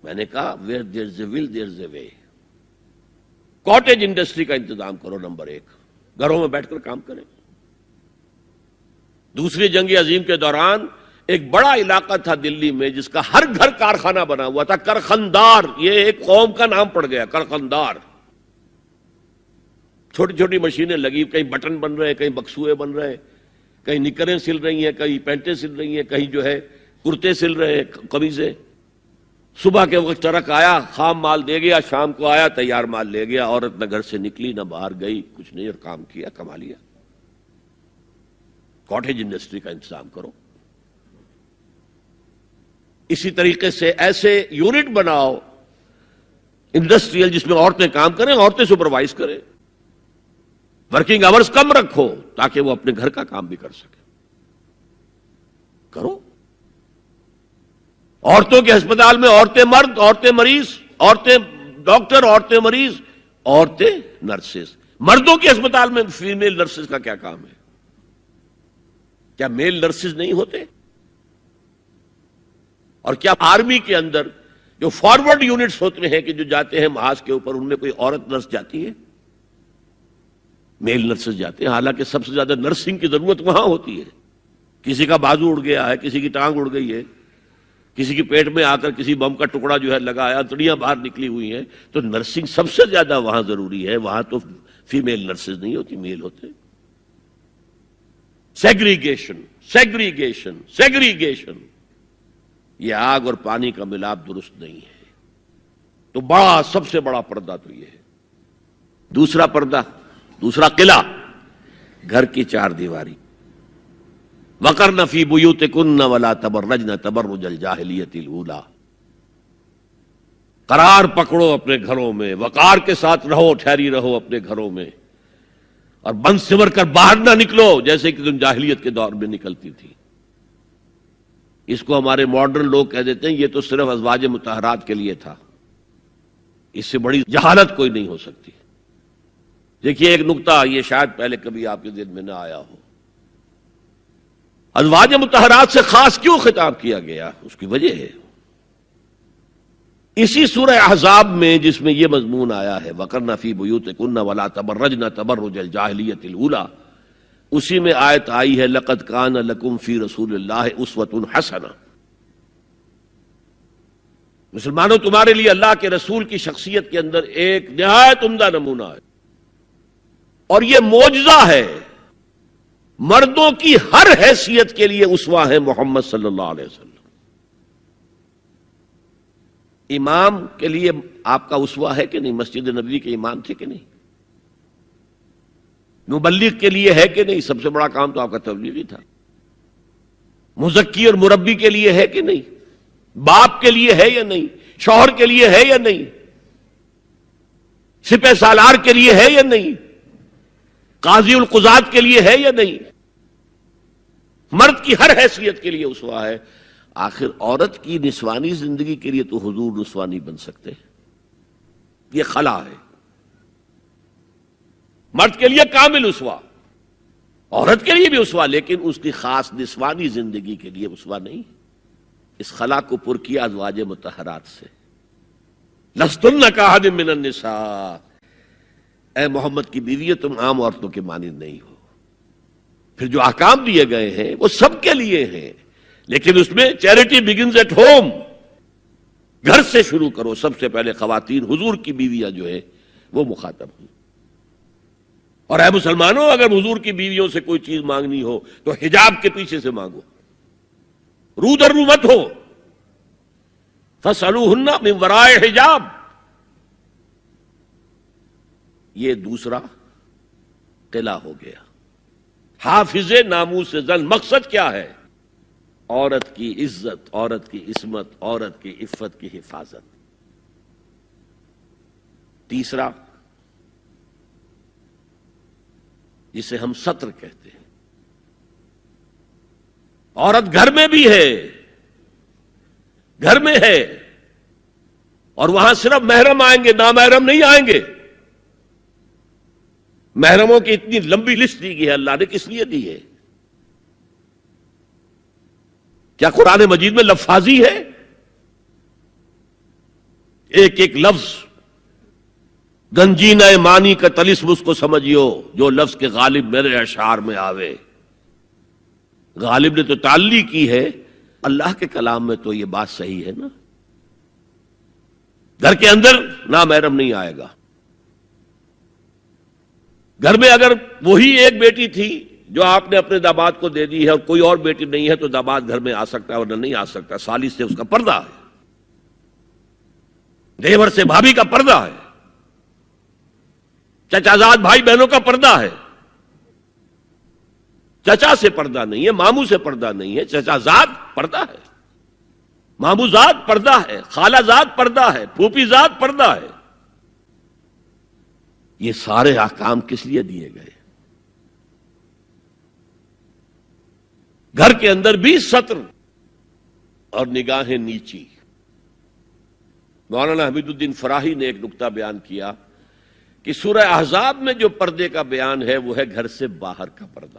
میں نے کہا where there's a will there's a way. Cottage industry کا انتظام کرو نمبر 1، گھروں میں بیٹھ کر کام کریں. دوسری جنگ عظیم کے دوران ایک بڑا علاقہ تھا دلی میں جس کا ہر گھر کارخانہ بنا ہوا تھا، کرخندار، یہ ایک قوم کا نام پڑ گیا، کرخندار. چھوٹی چھوٹی مشینیں لگی، کہیں بٹن بن رہے ہیں، کہیں بکسوئے بن رہے ہیں، کہیں نکریں سل رہی ہیں، کہیں پینٹیں سل رہی ہیں، کہیں جو ہے کرتے سل رہے ہیں، قمیضیں. صبح کے وقت ٹرک آیا، خام مال دے گیا، شام کو آیا، تیار مال لے گیا. عورت نہ گھر سے نکلی نہ باہر گئی، کچھ نہیں، اور کام کیا، کما لیا. کاٹیج انڈسٹری کا انتظام کرو. اسی طریقے سے ایسے یونٹ بناؤ انڈسٹریل جس میں عورتیں کام کریں، عورتیں سپروائز کریں. ورکنگ آورز کم رکھو تاکہ وہ اپنے گھر کا کام بھی کر سکیں. کرو. عورتوں کے ہسپتال میں عورتیں مرد، عورتیں مریض، عورتیں ڈاکٹر، عورتیں مریض، عورتیں نرسز. مردوں کے ہسپتال میں فیمیل نرسز کا کیا کام ہے؟ کیا میل نرسز نہیں ہوتے؟ اور کیا آرمی کے اندر جو فارورڈ یونٹس ہوتے ہیں کہ جو جاتے ہیں محاذ کے اوپر، ان میں کوئی عورت نرس جاتی ہے؟ میل نرسز جاتے ہیں. حالانکہ سب سے زیادہ نرسنگ کی ضرورت وہاں ہوتی ہے. کسی کا بازو اڑ گیا ہے، کسی کی ٹانگ اڑ گئی ہے، کسی کے پیٹ میں آ کر کسی بم کا ٹکڑا جو ہے لگایا، تڑیاں باہر نکلی ہوئی ہیں، تو نرسنگ سب سے زیادہ وہاں ضروری ہے. وہاں تو فیمیل نرسز نہیں ہوتی، میل ہوتے. سیگریگیشن، سیگریگیشن، سیگریگیشن، یہ آگ اور پانی کا ملاپ درست نہیں ہے. تو بڑا، سب سے بڑا پردہ تو یہ ہے. دوسرا پردہ، دوسرا قلعہ، گھر کی چار دیواری. وَقَرْنَ فِي بُيُوتِكُنَّ وَلَا تَبَرَّجْنَ تَبَرُّجَ الْجَاهِلِيَّةِ الْأُولَىٰ. قرار پکڑو اپنے گھروں میں، وقار کے ساتھ رہو، ٹھہری رہو اپنے گھروں میں، اور بند سمر کر باہر نہ نکلو جیسے کہ تم جاہلیت کے دور میں نکلتی تھی. اس کو ہمارے ماڈرن لوگ کہہ دیتے ہیں یہ تو صرف ازواج مطہرات کے لیے تھا. اس سے بڑی جہالت کوئی نہیں ہو سکتی. دیکھیے ایک نقطہ، یہ شاید پہلے کبھی آپ کے ذہن میں نہ آیا ہو. ازواج مطہرات سے خاص کیوں خطاب کیا گیا؟ اس کی وجہ ہے اسی سورہ احزاب میں جس میں یہ مضمون آیا ہے وَقَرْنَ فِي بُيُوتِكُنَّ وَلَا تَبَرَّجْنَ تَبَرُّجَ الْجَاهِلِيَّةِ الْأُولَىٰ. اسی میں آیت آئی ہے لَقَدْ كَانَ لَكُمْ فِي رَسُولِ اللَّهِ أُسْوَةٌ حَسَنَةٌ. مسلمانوں تمہارے لیے اللہ کے رسول کی شخصیت کے اندر ایک نہایت عمدہ نمونہ ہے، اور یہ معجزہ ہے. مردوں کی ہر حیثیت کے لیے اسوہ ہے محمد صلی اللہ علیہ وسلم. امام کے لیے آپ کا اسوہ ہے کہ نہیں؟ مسجد نبوی کے امام تھے کہ نہیں؟ مبلغ کے لیے ہے کہ نہیں؟ سب سے بڑا کام تو آپ کا تبلیغی تھا. مزکی اور مربی کے لیے ہے کہ نہیں؟ باپ کے لیے ہے یا نہیں؟ شوہر کے لیے ہے یا نہیں؟ سپہ سالار کے لیے ہے یا نہیں؟ قاضی القضات کے لیے ہے یا نہیں؟ مرد کی ہر حیثیت کے لیے اسوہ ہے. آخر عورت کی نسوانی زندگی کے لیے تو حضور نسواں نہیں بن سکتے، یہ خلا ہے. مرد کے لیے کامل اسوہ، عورت کے لیے بھی اسوہ، لیکن اس کی خاص نسوانی زندگی کے لیے اسوہ نہیں. اس خلا کو پر کیا ازواج مطہرات سے. لستن کاحد من النساء، اے محمد کی بیوی تم عام عورتوں کے مانند نہیں ہو. پھر جو احکام دیے گئے ہیں وہ سب کے لیے ہیں، لیکن اس میں چیریٹی بگنز ایٹ ہوم. گھر سے شروع کرو. سب سے پہلے خواتین، حضور کی بیویاں جو ہیں وہ مخاطب ہیں. اور اے مسلمانوں، اگر حضور کی بیویوں سے کوئی چیز مانگنی ہو تو حجاب کے پیچھے سے مانگو، رو در رو مت ہو. فَاسْأَلُوهُنَّ مِنْ وَرَاءِ حجاب. یہ دوسرا قلعہ ہو گیا. حافظ ناموس زن. مقصد کیا ہے؟ عورت کی عزت، عورت کی عصمت، عورت کی عفت کی حفاظت. تیسرا جسے ہم ستر کہتے ہیں، عورت گھر میں بھی ہے، گھر میں ہے، اور وہاں صرف محرم آئیں گے، نامحرم نہیں آئیں گے. محرموں کی اتنی لمبی لسٹ دی گئی ہے، اللہ نے کس لیے دی ہے؟ کیا قرآن مجید میں لفاظی ہے؟ ایک ایک لفظ گنجینہ معنی کا طلسم اس کو سمجھیو جو لفظ کے غالب میرے اشعار میں آوے. غالب نے تو تعلی کی ہے، اللہ کے کلام میں تو یہ بات صحیح ہے نا. گھر کے اندر نامحرم نہیں آئے گا. گھر میں اگر وہی ایک بیٹی تھی جو آپ نے اپنے داماد کو دے دی ہے اور کوئی اور بیٹی نہیں ہے تو داماد گھر میں آ سکتا ہے ورنہ نہیں آ سکتا. سالی سے اس کا پردہ ہے، دیور سے بھابھی کا پردہ ہے، چچا زاد بھائی بہنوں کا پردہ ہے. چچا سے پردہ نہیں ہے، ماموں سے پردہ نہیں ہے، چچا زاد پردہ ہے، ماموں زاد پردہ ہے، خالہ زاد پردہ ہے، پھوپھی زاد پردہ ہے. یہ سارے احکام کس لیے دیے گئے؟ گھر کے اندر بھی ستر اور نگاہیں نیچی. مولانا حمید الدین فراہی نے ایک نقطہ بیان کیا کہ سورہ احزاب میں جو پردے کا بیان ہے وہ ہے گھر سے باہر کا پردہ.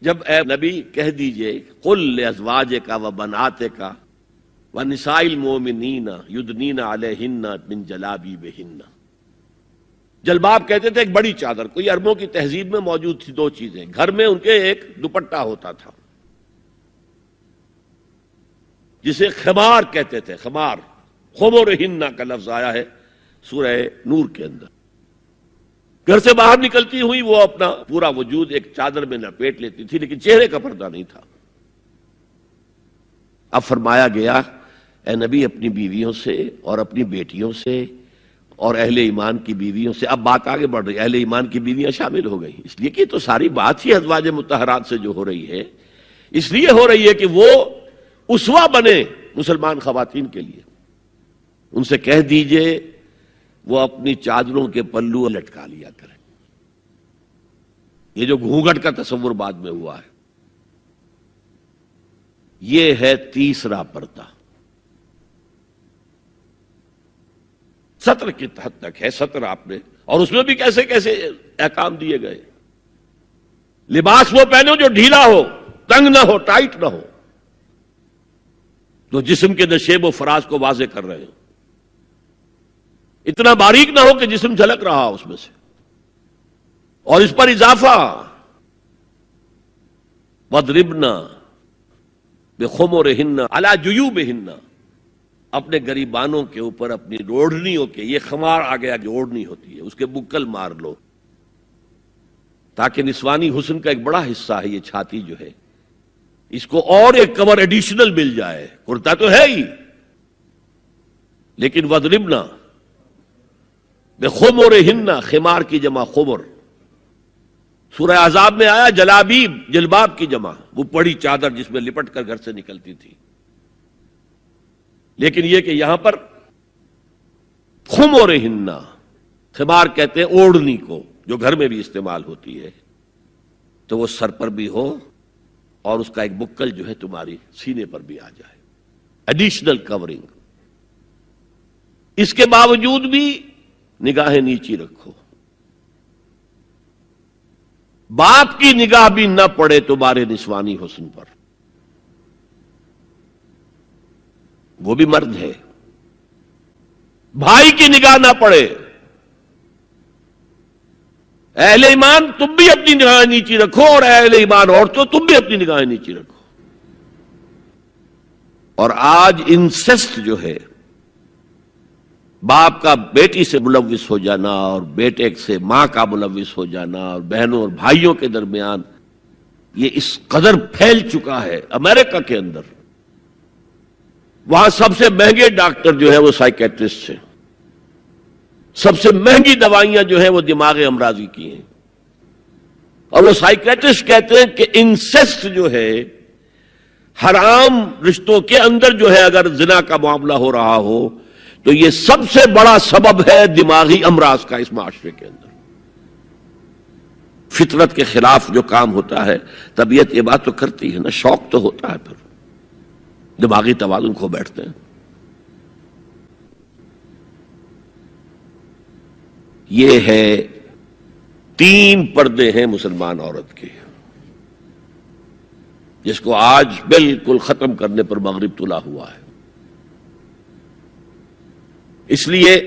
جب اے نبی کہہ دیجئے قل لازواجک و بناتک و نساء المؤمنین یدنین علیہن من جلابیبہن. جلباب کہتے تھے ایک بڑی چادر. کوئی عربوں کی تہذیب میں موجود تھی دو چیزیں. گھر میں ان کے ایک دوپٹہ ہوتا تھا جسے خمار کہتے تھے. خمار، خمرہن کا لفظ آیا ہے سورہ نور کے اندر. گھر سے باہر نکلتی ہوئی وہ اپنا پورا وجود ایک چادر میں لپیٹ لیتی تھی لیکن چہرے کا پردہ نہیں تھا. اب فرمایا گیا اے نبی اپنی بیویوں سے اور اپنی بیٹیوں سے اور اہل ایمان کی بیویوں سے. اب بات آگے بڑھ رہی ہے، اہل ایمان کی بیویاں شامل ہو گئی اس لیے کہ تو ساری بات ہی ازواج مطہرات سے جو ہو رہی ہے اس لیے ہو رہی ہے کہ وہ اسوہ بنے مسلمان خواتین کے لیے. ان سے کہہ دیجئے وہ اپنی چادروں کے پلو لٹکا لیا کریں. یہ جو گھونگھٹ کا تصور بعد میں ہوا ہے یہ ہے تیسرا پردہ. سطر کی حد تک ہے سطر آپ نے، اور اس میں بھی کیسے کیسے احکام دیے گئے. لباس وہ پہنو جو ڈھیلا ہو، تنگ نہ ہو، ٹائٹ نہ ہو، جو جسم کے نشیب و فراز کو واضح کر رہے ہو. اتنا باریک نہ ہو کہ جسم جھلک رہا اس میں سے. اور اس پر اضافہ وَاضْرِبْنَ بِخُمُرِهِنَّ عَلَى جُيُوبِهِنَّ. اپنے گریبانوں کے اوپر اپنی روڑنیوں کے، یہ خمار آ گیا جو اوڑھنی ہوتی ہے اس کے بکل مار لو تاکہ نسوانی حسن کا ایک بڑا حصہ ہے یہ چھاتی جو ہے اس کو اور ایک کور ایڈیشنل مل جائے. کرتا تو ہے ہی لیکن وَاضْرِبْنَ بِخُمُرِهِنَّ، خمار کی جمع خمر. سورہ احزاب میں آیا جلابیب، جلباب کی جمع وہ بڑی چادر جس میں لپٹ کر گھر سے نکلتی تھی. لیکن یہ کہ یہاں پر خمرہن، خمار کہتے ہیں اوڑھنی کو جو گھر میں بھی استعمال ہوتی ہے، تو وہ سر پر بھی ہو اور اس کا ایک بکل جو ہے تمہاری سینے پر بھی آ جائے، ایڈیشنل کورنگ. اس کے باوجود بھی نگاہیں نیچی رکھو. باپ کی نگاہ بھی نہ پڑے تمہارے نسوانی حسن پر، وہ بھی مرد ہے. بھائی کی نگاہ نہ پڑے. اہل ایمان تم بھی اپنی نگاہیں نیچی رکھو اور اہل ایمان عورتوں تم بھی اپنی نگاہیں نیچی رکھو. اور آج انسسٹ جو ہے، باپ کا بیٹی سے ملوث ہو جانا اور بیٹے سے ماں کا ملوث ہو جانا اور بہنوں اور بھائیوں کے درمیان، یہ اس قدر پھیل چکا ہے. امریکہ کے اندر وہاں سب سے مہنگے ڈاکٹر جو ہے وہ سائیکیٹرسٹ ہیں، سب سے مہنگی دوائیاں جو ہیں وہ دماغ امراضی کی ہیں. اور وہ سائیکیٹرسٹ کہتے ہیں کہ انسسٹ جو ہے، حرام رشتوں کے اندر جو ہے اگر زنا کا معاملہ ہو رہا ہو تو یہ سب سے بڑا سبب ہے دماغی امراض کا اس معاشرے کے اندر. فطرت کے خلاف جو کام ہوتا ہے طبیعت یہ بات تو کرتی ہے نا، شوق تو ہوتا ہے، پھر دماغی توازن کھو بیٹھتے ہیں. یہ ہے 3 پردے ہیں مسلمان عورت کے، جس کو آج بالکل ختم کرنے پر مغرب تلا ہوا ہے. اس لیے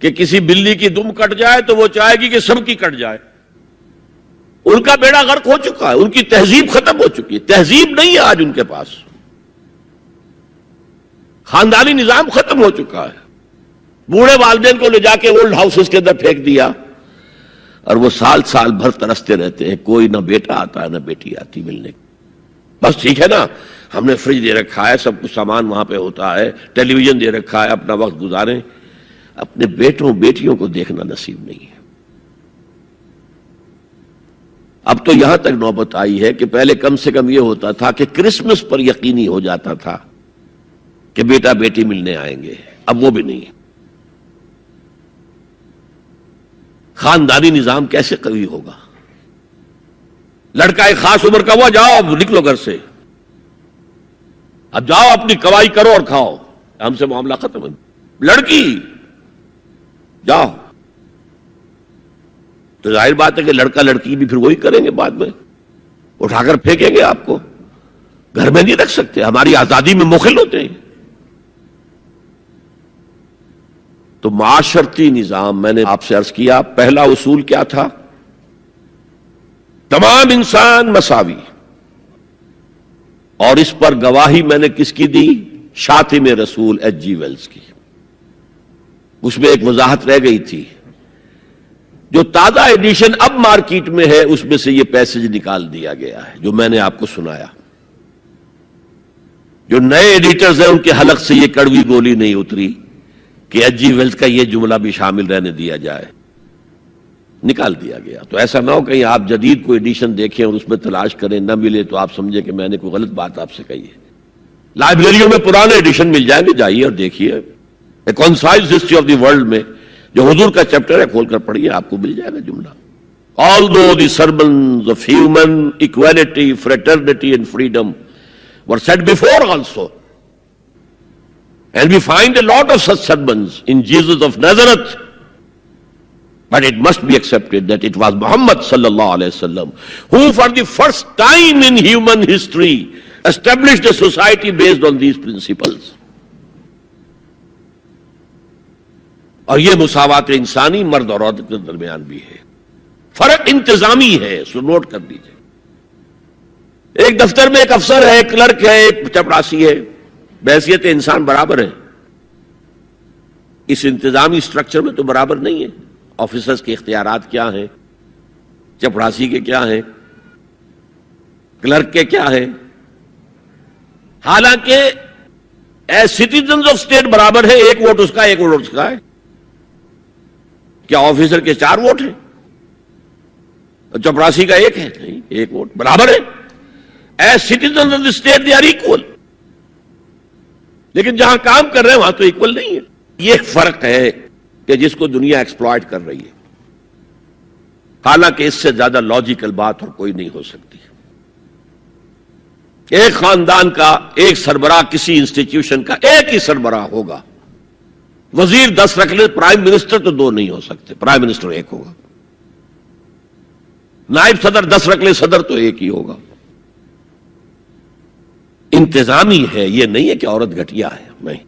کہ کسی بلی کی دم کٹ جائے تو وہ چاہے گی کہ سب کی کٹ جائے. ان کا بیڑا غرق ہو چکا ہے, ان کی تہذیب ختم ہو چکی ہے, تہذیب نہیں ہے آج ان کے پاس, خاندانی نظام ختم ہو چکا ہے. بوڑھے والدین کو لے جا کے اولڈ ہاؤسز کے اندر پھینک دیا اور وہ سال سال بھر ترستے رہتے ہیں, کوئی نہ بیٹا آتا ہے نہ بیٹی آتی ملنے. بس ٹھیک ہے نا, ہم نے فریج دے رکھا ہے, سب کچھ سامان وہاں پہ ہوتا ہے, ٹیلی ویژن دے رکھا ہے, اپنا وقت گزاریں. اپنے بیٹوں بیٹیوں کو دیکھنا نصیب نہیں ہے. اب تو یہاں تک نوبت آئی ہے کہ پہلے کم سے کم یہ ہوتا تھا کہ کرسمس پر یقینی ہو جاتا تھا کہ بیٹا بیٹی ملنے آئیں گے, اب وہ بھی نہیں ہے. خاندانی نظام کیسے قوی ہوگا؟ لڑکا ایک خاص عمر کا ہوا, جاؤ اب نکلو گھر سے, اب جاؤ اپنی کوائی کرو اور کھاؤ, ہم سے معاملہ ختم ہے. لڑکی جاؤ, تو ظاہر بات ہے کہ لڑکا لڑکی بھی پھر وہی کریں گے, بعد میں اٹھا کر پھینکیں گے آپ کو, گھر میں نہیں رکھ سکتے, ہماری آزادی میں مخل ہوتے ہیں. تو معاشرتی نظام, میں نے آپ سے عرض کیا, پہلا اصول کیا تھا؟ تمام انسان مساوی. اور اس پر گواہی میں نے کس کی دی؟ شاتم رسول ایچ جی ویلز کی. اس میں ایک وضاحت رہ گئی تھی, جو تازہ ایڈیشن اب مارکیٹ میں ہے اس میں سے یہ پیسج نکال دیا گیا ہے جو میں نے آپ کو سنایا. جو نئے ایڈیٹرز ہیں ان کے حلق سے یہ کڑوی گولی نہیں اتری کہ ایچ جی ویلز کا یہ جملہ بھی شامل رہنے دیا جائے, نکال دیا گیا. تو ایسا نہ ہو کہیں آپ جدید کوئی ایڈیشن دیکھیں اور اس میں تلاش کریں, نہ ملے تو آپ سمجھیں کہ میں نے کوئی غلط بات آپ سے کہی ہے. لائبریریوں میں پرانے ایڈیشن مل جائیں گے, جائیے اور دیکھیے. A concise history of the world میں جو حضور کا چیپٹر ہے کھول کر پڑھیے, آپ کو مل جائے گا جملہ. Although the sermons of human equality, fraternity and freedom were said before also, and we find a lot of such sermons in Jesus of Nazareth, but it must be accepted that it was Muhammad sallallahu alaihi wasallam who for the first time in human history established a society based on these principles. اور یہ مساوات انسانی مرد اور عورت کے درمیان بھی ہے. فرق انتظامی ہے, سو نوٹ کر دیجئے. ایک دفتر میں ایک افسر ہے, ایک کلرک ہے, ایک چپراسی ہے, بحیثیت انسان برابر ہے. اس انتظامی سٹرکچر میں تو برابر نہیں ہے. آفیسرز کے اختیارات کیا ہیں, چپراسی کے کیا ہیں, کلرک کے کیا ہیں. حالانکہ ایز سٹیزنز آف اسٹیٹ برابر ہے, ایک ووٹ اس کا ایک ووٹ اس کا ہے. کیا آفیسر کے 4 ووٹ ہیں اور چپراسی کا 1 ہے؟ نہیں, 1 ووٹ برابر ہے. As citizens of the state they are equal. لیکن جہاں کام کر رہے ہیں وہاں تو ایکول نہیں ہے. یہ فرق ہے کہ جس کو دنیا ایکسپلائٹ کر رہی ہے. حالانکہ اس سے زیادہ لاجیکل بات اور کوئی نہیں ہو سکتی. ایک خاندان کا ایک سربراہ کسی انسٹیٹیوشن کا ایک ہی سربراہ ہوگا. وزیر 10 رکھ لے, پرائم منسٹر تو 2 نہیں ہو سکتے, پرائم منسٹر 1 ہوگا. نائب صدر 10 رکھ لے, صدر تو 1 ہی ہوگا. انتظامی ہے, یہ نہیں ہے کہ عورت گھٹیا ہے, نہیں.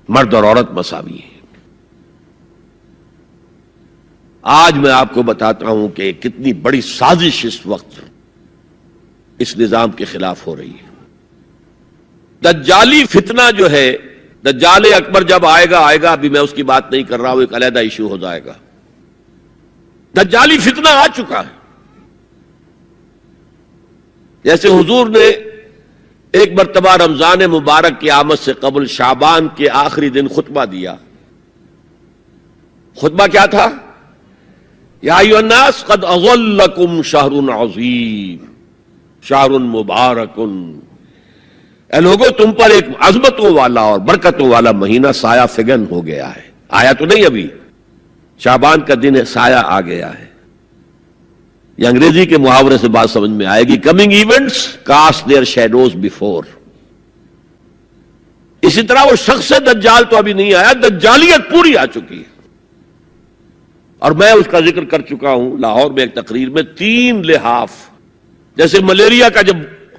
مرد اور عورت مساوی ہے. آج میں آپ کو بتاتا ہوں کہ کتنی بڑی سازش اس وقت اس نظام کے خلاف ہو رہی ہے. دجالی فتنہ جو ہے, دجال اکبر جب آئے گا, ابھی میں اس کی بات نہیں کر رہا ہوں, ایک علیحدہ ایشو ہو جائے گا. دجالی فتنہ آ چکا ہے. جیسے حضور نے ایک مرتبہ رمضان مبارک کی آمد سے قبل شعبان کے آخری دن خطبہ دیا. خطبہ کیا تھا؟ یا ایھا الناس قد اظلکم شہر عظیم شہر مبارک. اے لوگوں, تم پر ایک عظمتوں والا اور برکتوں والا مہینہ سایہ فگن ہو گیا ہے. آیا تو نہیں ابھی, شعبان کا دن ہے, سایہ آ گیا ہے. یہ انگریزی کے محاورے سے بات سمجھ میں آئے گی. Coming events cast their shadows before. اسی طرح وہ شخص دجال تو ابھی نہیں آیا, دجالیت پوری آ چکی ہے. اور میں اس کا ذکر کر چکا ہوں لاہور میں ایک تقریر میں. 3 لحاف, جیسے ملیریا کا جب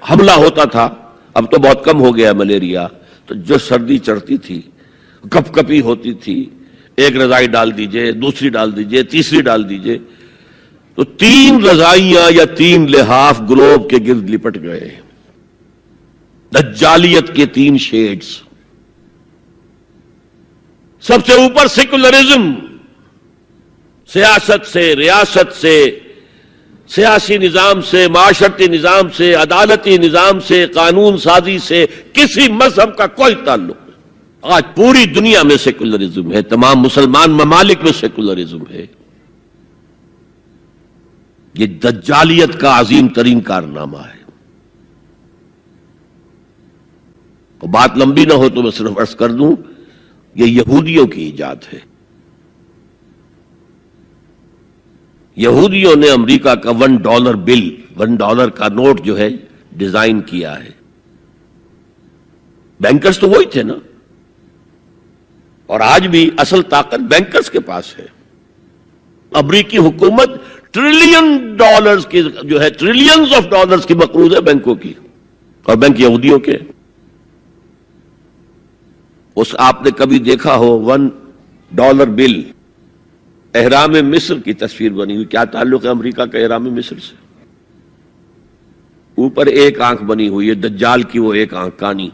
حملہ ہوتا تھا, اب تو بہت کم ہو گیا ملیریا, تو جو سردی چڑھتی تھی کپ کپی ہوتی تھی، ایک رضائی ڈال دیجئے، دوسری ڈال دیجئے، تیسری ڈال دیجئے، تو 3 رضائیاں یا 3 لحاف گلوب کے گرد لپٹ گئے. دجالیت کے 3 شیڈز. سب سے اوپر سیکولرزم، سیاست سے، ریاست سے، سیاسی نظام سے، معاشرتی نظام سے، عدالتی نظام سے، قانون سازی سے کسی مذہب کا کوئی تعلق نہیں. آج پوری دنیا میں سیکولرزم ہے، تمام مسلمان ممالک میں سیکولرزم ہے. یہ دجالیت کا عظیم ترین کارنامہ ہے. بات لمبی نہ ہو تو میں صرف عرض کر دوں، یہ یہودیوں کی ایجاد ہے. یہودیوں نے امریکہ کا $1 بل، $1 کا نوٹ جو ہے ڈیزائن کیا ہے. بینکرز تو وہی تھے نا، اور آج بھی اصل طاقت بینکرز کے پاس ہے. امریکی حکومت $1 کی جو ہے ٹریلینز آف ڈالرز کی مقروض ہے بینکوں کی، اور بینک یہودیوں کے. اس آپ نے کبھی دیکھا ہو $1 بل، احرام مصر کی تصویر بنی ہوئی؟ کیا تعلق ہے امریکہ کا احرام مصر سے؟ اوپر ایک آنکھ بنی ہوئی ہے دجال کی، وہ ایک آنکھ کانی.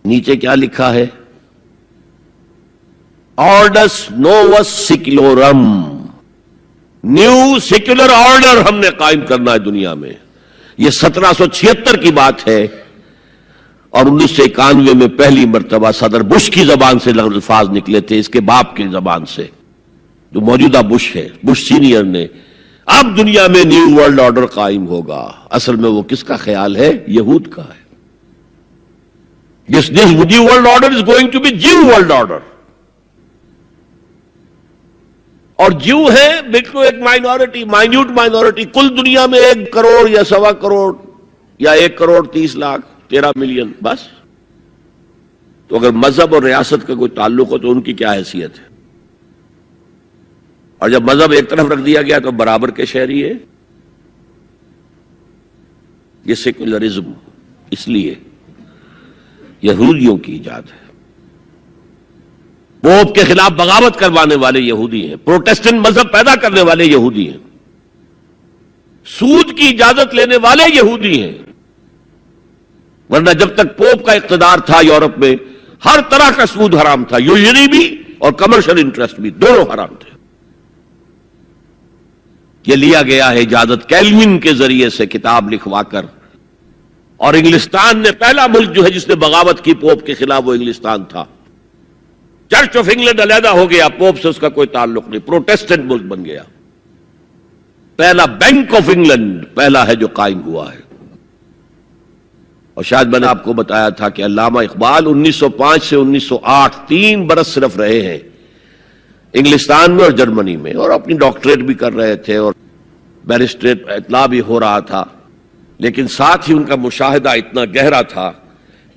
نیچے کیا لکھا ہے؟ آرڈس نووس سیکولورم، نیو سیکولر آرڈر ہم نے قائم کرنا ہے دنیا میں. یہ 1776 کی بات ہے، اور 1991 میں پہلی مرتبہ صدر بش کی زبان سے الفاظ نکلے تھے، اس کے باپ کی زبان سے، جو موجودہ بش ہے، بش سینئر نے. اب دنیا میں نیو ورلڈ آرڈر قائم ہوگا. اصل میں وہ کس کا خیال ہے؟ یہود کا ہے. This new world order is going to be Jew world order. اور جو ہے بالکل ایک مائنورٹی، مائنیوٹ مائنورٹی. کل دنیا میں 1 کروڑ یا 1.25 کروڑ یا 1,30,13,000,000 بس. تو اگر مذہب اور ریاست کا کوئی تعلق ہو تو ان کی کیا حیثیت ہے؟ اور جب مذہب ایک طرف رکھ دیا گیا تو برابر کے شہری ہے. یہ سیکولرزم اس لیے یہودیوں کی ایجاد ہے. پوپ کے خلاف بغاوت کروانے والے یہودی ہیں، پروٹیسٹنٹ مذہب پیدا کرنے والے یہودی ہیں، سود کی اجازت لینے والے یہودی ہیں. ورنہ جب تک پوپ کا اقتدار تھا یورپ میں، ہر طرح کا سود حرام تھا، یوزری بھی اور کمرشل انٹرسٹ بھی، دونوں حرام تھے. یہ لیا گیا ہے اجازت کیلوین کے ذریعے سے کتاب لکھوا کر. اور انگلستان نے پہلا ملک جو ہے جس نے بغاوت کی پوپ کے خلاف، وہ انگلستان تھا. چرچ آف انگلینڈ علیحدہ ہو گیا، پوپ سے اس کا کوئی تعلق نہیں، پروٹیسٹنٹ ملک بن گیا. پہلا بینک آف انگلینڈ پہلا ہے جو قائم ہوا ہے. اور شاید میں نے آپ کو بتایا تھا کہ علامہ اقبال 1905 سے 1908 3 برس صرف رہے ہیں انگلستان میں اور جرمنی میں، اور اپنی ڈاکٹریٹ بھی کر رہے تھے اور بیرسٹریٹ اطلاع بھی ہو رہا تھا. لیکن ساتھ ہی ان کا مشاہدہ اتنا گہرا تھا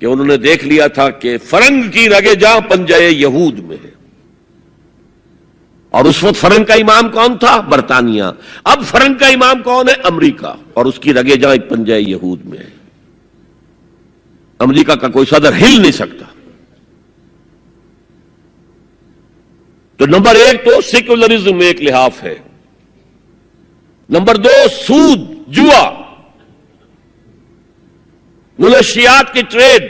کہ انہوں نے دیکھ لیا تھا کہ فرنگ کی رگے جاں پنجے یہود میں ہے. اور اس وقت فرنگ کا امام کون تھا؟ برطانیہ. اب فرنگ کا امام کون ہے؟ امریکہ. اور اس کی رگے جاں ایک پنجے یہود میں ہے. امریکہ کا کوئی صدر ہل نہیں سکتا. تو نمبر 1 تو سیکولرزم ایک لحاف ہے. نمبر 2 سود، جوا، منشیات کی ٹریڈ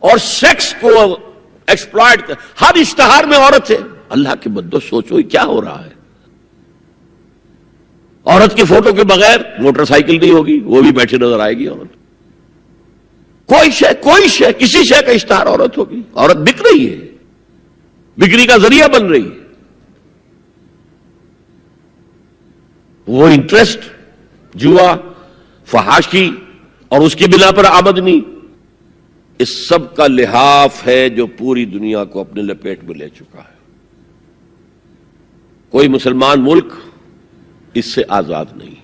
اور سیکس کو ایکسپلائٹ. ہر اشتہار میں عورت ہے. اللہ کے بندو سوچو یہ کیا ہو رہا ہے. عورت کی فوٹو کے بغیر موٹر سائیکل نہیں ہوگی، وہ بھی بیٹھی نظر آئے گی عورت. کوئی شے کسی شے کا اشتہار عورت ہوگی. عورت بک رہی ہے، بکری کا ذریعہ بن رہی ہے. وہ انٹرسٹ، جوا، فحاشی اور اس کی بنا پر آمدنی، اس سب کا لحاف ہے جو پوری دنیا کو اپنے لپیٹ میں لے چکا ہے. کوئی مسلمان ملک اس سے آزاد نہیں.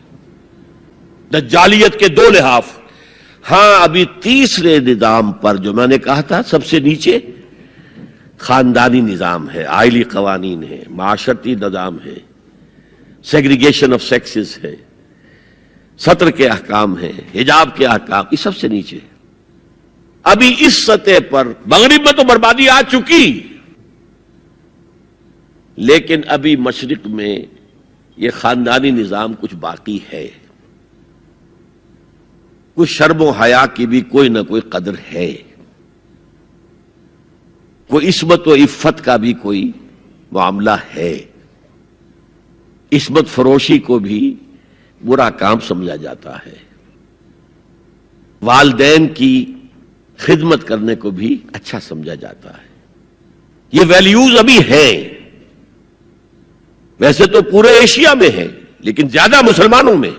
دجالیت کے 2 لحاف. ہاں ابھی تیسرے نظام پر جو میں نے کہا تھا سب سے نیچے خاندانی نظام ہے، آئلی قوانین ہے، معاشرتی نظام ہے، سیگریگیشن آف سیکسز ہے، سطر کے احکام ہیں، حجاب کے احکام، یہ سب سے نیچے. ابھی اس سطح پر مغرب میں تو بربادی آ چکی، لیکن ابھی مشرق میں یہ خاندانی نظام کچھ باقی ہے، کچھ شرم و حیا کی بھی کوئی نہ کوئی قدر ہے، کوئی عصمت و عفت کا بھی کوئی معاملہ ہے، عصمت فروشی کو بھی برا کام سمجھا جاتا ہے، والدین کی خدمت کرنے کو بھی اچھا سمجھا جاتا ہے، یہ ویلیوز ابھی ہیں، ویسے تو پورے ایشیا میں ہے لیکن زیادہ مسلمانوں میں۔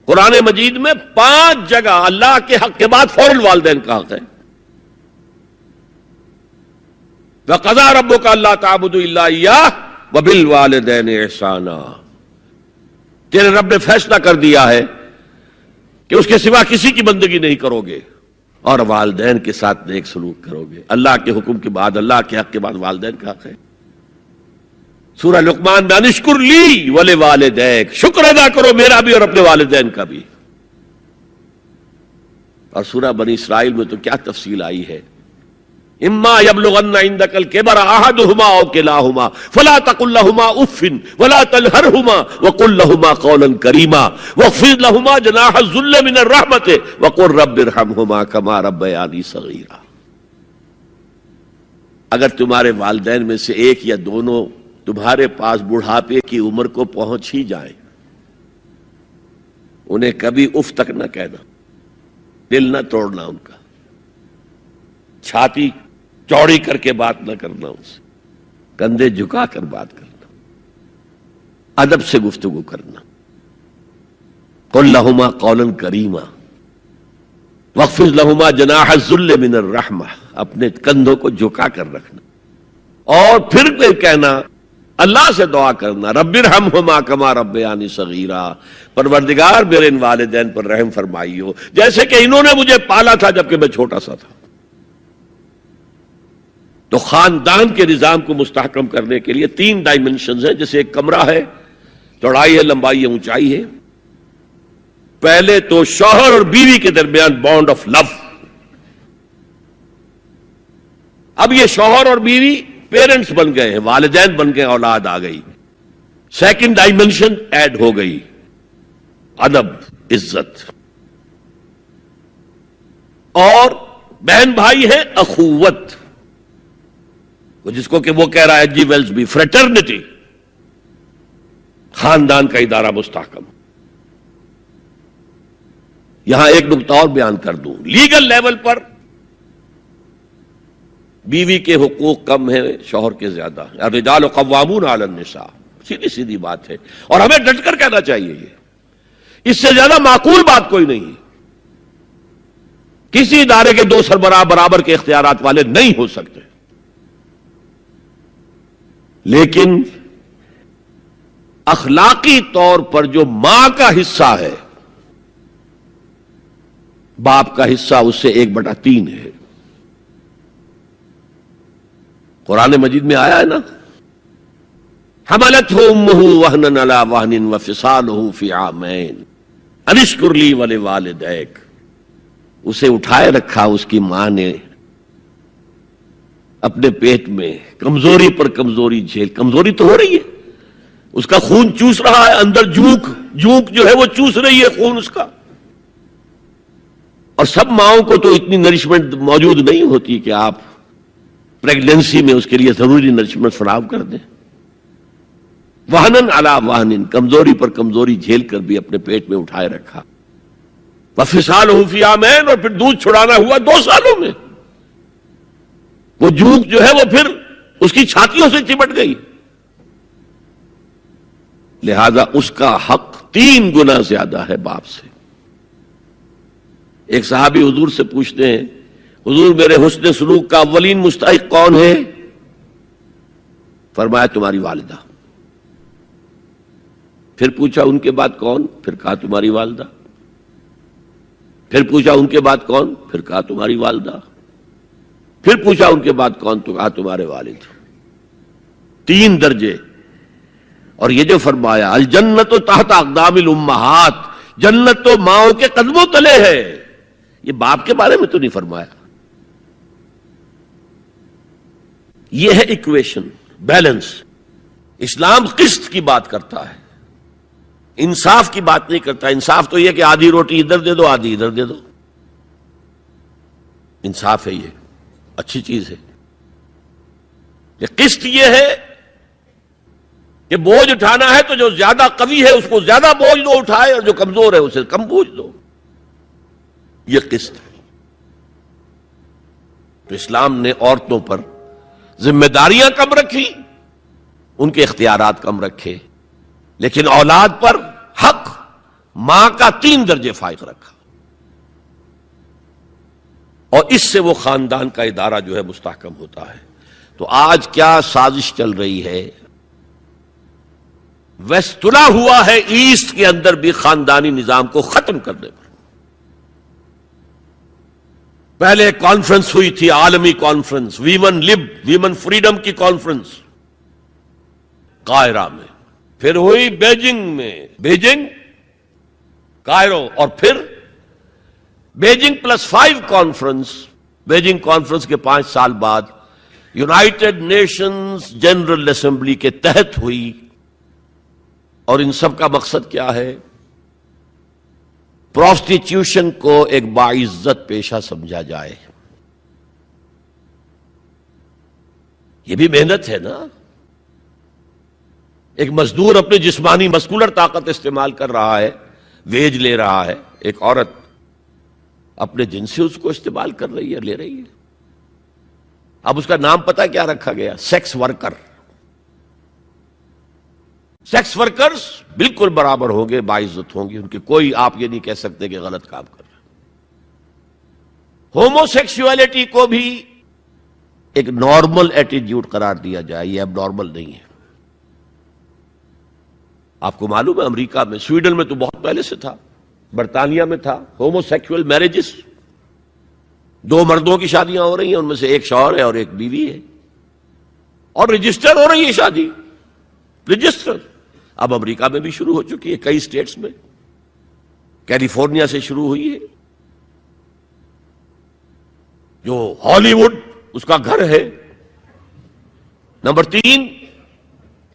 قرآن مجید میں 5 جگہ اللہ کے حق کے بعد فوراً والدین کا حق ہے۔ وَقَضَىٰ رَبُّكَ أَلَّا تَعْبُدُوا إِلَّا إِيَّاهُ وَبِالْوَالِدَيْنِ إِحْسَانًا، تیرے رب نے فیصلہ کر دیا ہے کہ اس کے سوا کسی کی بندگی نہیں کرو گے اور والدین کے ساتھ نیک سلوک کرو گے۔ اللہ کے حکم کے بعد، اللہ کے حق کے بعد والدین کا حق ہے۔ سورہ لقمان میں انشکر لی ولوالدیک، شکر ادا کرو میرا بھی اور اپنے والدین کا بھی۔ اور سورہ بنی اسرائیل میں تو کیا تفصیل آئی ہے، اما یبلغن عندک الکبر احدہما او کلاہما فلا تقل لہما اف ولا تنہرہما وقل لہما قولا کریما واخفض لہما جناح الذل من الرحمۃ وقل رب ارحمہما کما ربیانی صغیرا۔ اگر تمہارے والدین میں سے ایک یا دونوں تمہارے پاس بڑھاپے کی عمر کو پہنچ ہی جائیں، انہیں کبھی اف تک نہ کہنا، دل نہ توڑنا ان کا، چھاتی چوڑی کر کے بات نہ کرنا، ان سے کندھے جھکا کر بات کرنا، ادب سے گفتگو کرنا۔ قل لہما قولا کریما واخفض لہما جناح الذل من الرحمہ، اپنے کندھوں کو جھکا کر رکھنا، اور پھر کہنا، اللہ سے دعا کرنا، رب ارحمہما کما ربیانی صغیرا، پروردگار میرے ان والدین پر رحم فرمائی ہو جیسے کہ انہوں نے مجھے پالا تھا جبکہ میں چھوٹا سا تھا۔ تو خاندان کے نظام کو مستحکم کرنے کے لیے 3 ڈائمنشنز ہیں، جیسے ایک کمرہ ہے، چوڑائی ہے، لمبائی ہے، اونچائی ہے۔ پہلے تو شوہر اور بیوی کے درمیان بانڈ آف لو، اب یہ شوہر اور بیوی پیرنٹس بن گئے ہیں، والدین بن گئے، اولاد آ گئی۔ سیکنڈ ڈائمنشن ایڈ ہو گئی، ادب، عزت، اور بہن بھائی ہے، اخوت، جس کو کہ وہ کہہ رہا ہے جی ویلز بھی، فریٹرنٹی، خاندان کا ادارہ مستحکم۔ یہاں ایک نقطہ اور بیان کر دوں، لیگل لیول پر بیوی کے حقوق کم ہیں، شوہر کے زیادہ ہیں۔ الرجال قوامون علی النساء، سیدھی سیدھی بات ہے، اور ہمیں ڈٹ کر کہنا چاہیے، یہ اس سے زیادہ معقول بات کوئی نہیں ہے۔ کسی ادارے کے 2 سربراہ برابر کے اختیارات والے نہیں ہو سکتے، لیکن اخلاقی طور پر جو ماں کا حصہ ہے، باپ کا حصہ اس سے 1/3 ہے۔ قرآن مجید میں آیا ہے نا، حملتہ امہ وہنا علی وہن وفصالہ فی عامین ان اشکر لی ولوالدیک، اسے اٹھائے رکھا اس کی ماں نے اپنے پیٹ میں، کمزوری پر کمزوری جھیل، کمزوری تو ہو رہی ہے، اس کا خون چوس رہا ہے اندر، جھونک جو ہے وہ چوس رہی ہے خون اس کا، اور سب ماؤں کو تو اتنی نرشمنٹ موجود نہیں ہوتی کہ آپ پریگننسی میں اس کے لیے ضروری نرشمنٹ فراہم کر دیں۔ وہنن علی وہن، کمزوری پر کمزوری جھیل کر بھی اپنے پیٹ میں اٹھائے رکھا۔ وفصالہ فی عامین، اور پھر دودھ چھڑانا ہوا 2 سالوں میں، وہ جھونک جو ہے وہ پھر اس کی چھاتیوں سے چمٹ گئی، لہذا اس کا حق 3 گنا زیادہ ہے باپ سے۔ ایک صحابی حضور سے پوچھتے ہیں، حضور میرے حسن سلوک کا اولین مستحق کون ہے؟ فرمایا تمہاری والدہ۔ پھر پوچھا ان کے بعد کون؟ پھر کہا تمہاری والدہ۔ پھر پوچھا ان کے بعد کون؟ پھر کہا تمہاری والدہ۔ پھر پوچھا ان کے بعد کون؟ تو کہا تمہارے والد۔ 3 درجے۔ اور یہ جو فرمایا الجنت تحت اقدام الامہات، جنت تو ماؤں کے قدموں تلے ہے. یہ باپ کے بارے میں تو نہیں فرمایا. یہ ہے ایکویشن، بیلنس. اسلام قسط کی بات کرتا ہے، انصاف کی بات نہیں کرتا. انصاف تو یہ کہ آدھی روٹی ادھر دے دو آدھی ادھر دے دو. انصاف ہے، یہ اچھی چیز ہے. یہ قسط یہ ہے کہ بوجھ اٹھانا ہے تو جو زیادہ قوی ہے اس کو زیادہ بوجھ دو اٹھائے، اور جو کمزور ہے اسے کم بوجھ دو. یہ قسط ہے. تو اسلام نے عورتوں پر ذمہ داریاں کم رکھی، ان کے اختیارات کم رکھے، لیکن اولاد پر حق ماں کا 3 درجے فائق رکھا. اور اس سے وہ خاندان کا ادارہ جو ہے مستحکم ہوتا ہے. تو آج کیا سازش چل رہی ہے؟ ویسٹ تلا ہوا ہے ایسٹ کے اندر بھی خاندانی نظام کو ختم کرنے پر. پہلے کانفرنس ہوئی تھی، عالمی کانفرنس، ویمن فریڈم کی کانفرنس قاہرہ میں، پھر ہوئی بیجنگ کائرو، اور پھر بیجنگ +5 کانفرنس. بیجنگ کانفرنس کے 5 سال بعد یونائٹڈ نیشنز جنرل اسمبلی کے تحت ہوئی. اور ان سب کا مقصد کیا ہے؟ پروسٹیٹیوشن کو ایک باعزت پیشہ سمجھا جائے. یہ بھی محنت ہے نا. ایک مزدور اپنے جسمانی مسکولر طاقت استعمال کر رہا ہے، ویج لے رہا ہے. ایک عورت اپنے جن سے اس کو استعمال کر رہی ہے، لے رہی ہے. اب اس کا نام پتہ کیا رکھا گیا؟ Sex worker. سیکس ورکرز بالکل برابر ہوں گے، باعزت ہوں گے. ان کے کوئی آپ یہ نہیں کہہ سکتے کہ غلط کام کر رہے. ہومو سیکسولیٹی کو بھی ایک نارمل ایٹیٹیوڈ قرار دیا جائے، یہ اب نارمل نہیں ہے. آپ کو معلوم ہے امریکہ میں، سویڈن میں تو بہت پہلے سے تھا، برطانیہ میں تھا. ہومو سیکسول میرجز، 2 مردوں کی شادیاں ہو رہی ہیں، ان میں سے ایک شوہر ہے اور ایک بیوی ہے، اور رجسٹر ہو رہی ہے شادی، رجسٹر. اب امریکہ میں بھی شروع ہو چکی ہے، کئی اسٹیٹس میں. کیلیفورنیا سے شروع ہوئی ہے، جو ہالی ووڈ اس کا گھر ہے. نمبر 3،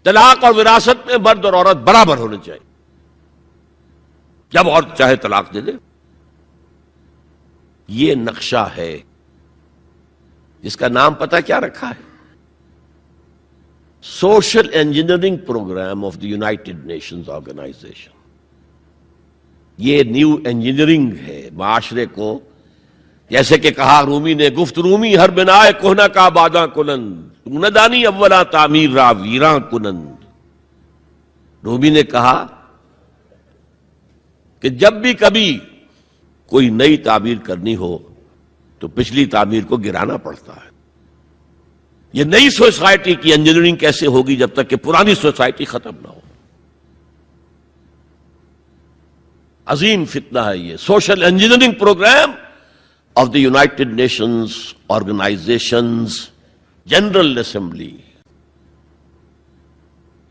طلاق اور وراثت میں مرد اور عورت برابر ہونے چاہیے. جب عورت چاہے طلاق دے دے. یہ نقشہ ہے جس کا نام پتہ کیا رکھا ہے؟ Social engineering program of the United Nations organization. یہ نیو انجینئرنگ ہے معاشرے کو. جیسے کہ کہا رومی نے، گفت رومی ہر بنائے کوہنا کا باداں کنند، تو نہ دانی اولا تعمیر را ویراں کنند. رومی نے کہا کہ جب بھی کبھی کوئی نئی تعمیر کرنی ہو تو پچھلی تعمیر کو گرانا پڑتا ہے. یہ نئی سوسائٹی کی انجینئرنگ کیسے ہوگی جب تک کہ پرانی سوسائٹی ختم نہ ہو؟ عظیم فتنہ ہے یہ social engineering program of the United Nations organizations general assembly.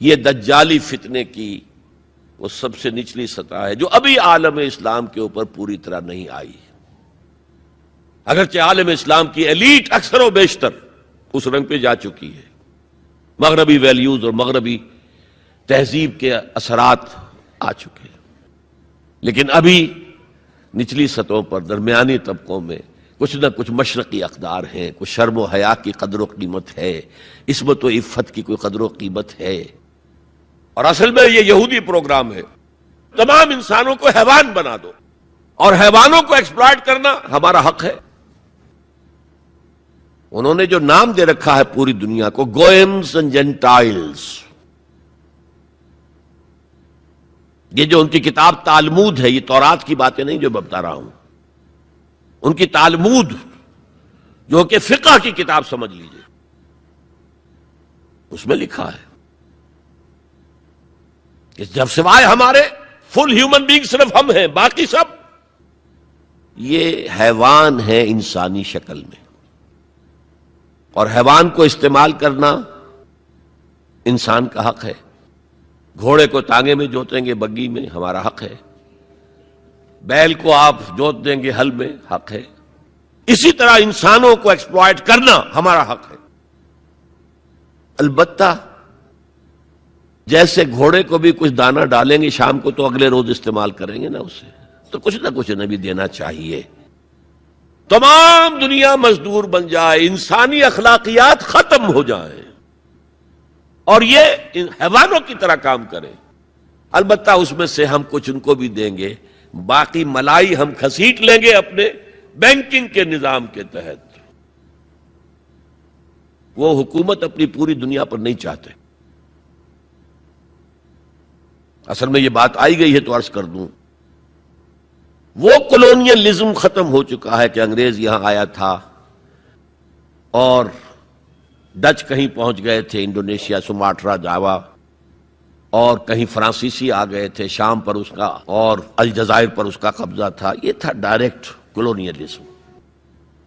یہ دجالی فتنے کی وہ سب سے نچلی سطح ہے جو ابھی عالم اسلام کے اوپر پوری طرح نہیں آئی. اگرچہ عالم اسلام کی ایلیٹ اکثر و بیشتر اس رنگ پہ جا چکی ہے، مغربی ویلیوز اور مغربی تہذیب کے اثرات آ چکے ہیں، لیکن ابھی نچلی سطحوں پر درمیانی طبقوں میں کچھ نہ کچھ مشرقی اقدار ہیں، کچھ شرم و حیا کی قدر و قیمت ہے، عصمت و عفت کی کوئی قدر و قیمت ہے. اور اصل میں یہ یہودی پروگرام ہے، تمام انسانوں کو حیوان بنا دو، اور حیوانوں کو ایکسپلائٹ کرنا ہمارا حق ہے. انہوں نے جو نام دے رکھا ہے پوری دنیا کو، گوئمز اینڈ جینٹائلز. یہ جو ان کی کتاب تالمود ہے، یہ تورات کی باتیں نہیں جو میں بتا رہا ہوں، ان کی تالمود جو کہ فقہ کی کتاب سمجھ لیجئے، اس میں لکھا ہے کہ جب سوائے ہمارے فل ہیومن بینگ صرف ہم ہیں، باقی سب یہ حیوان ہیں انسانی شکل میں. اور حیوان کو استعمال کرنا انسان کا حق ہے. گھوڑے کو تانگے میں جوتیں گے، بگی میں، ہمارا حق ہے. بیل کو آپ جوت دیں گے ہل میں، حق ہے. اسی طرح انسانوں کو ایکسپلائٹ کرنا ہمارا حق ہے. البتہ جیسے گھوڑے کو بھی کچھ دانہ ڈالیں گے شام کو تو اگلے روز استعمال کریں گے نا اسے، تو کچھ نہ کچھ انہیں بھی دینا چاہیے. تمام دنیا مزدور بن جائے، انسانی اخلاقیات ختم ہو جائیں اور یہ حیوانوں کی طرح کام کریں، البتہ اس میں سے ہم کچھ ان کو بھی دیں گے، باقی ملائی ہم کھسیٹ لیں گے اپنے بینکنگ کے نظام کے تحت. وہ حکومت اپنی پوری دنیا پر نہیں چاہتے. اصل میں یہ بات آئی گئی ہے تو عرض کر دوں، وہ کولونیلزم ختم ہو چکا ہے کہ انگریز یہاں آیا تھا اور ڈچ کہیں پہنچ گئے تھے، انڈونیشیا، سماٹرا، جاوا، اور کہیں فرانسیسی آ گئے تھے، شام پر اس کا اور الجزائر پر اس کا قبضہ تھا. یہ تھا ڈائریکٹ کولونیلزم.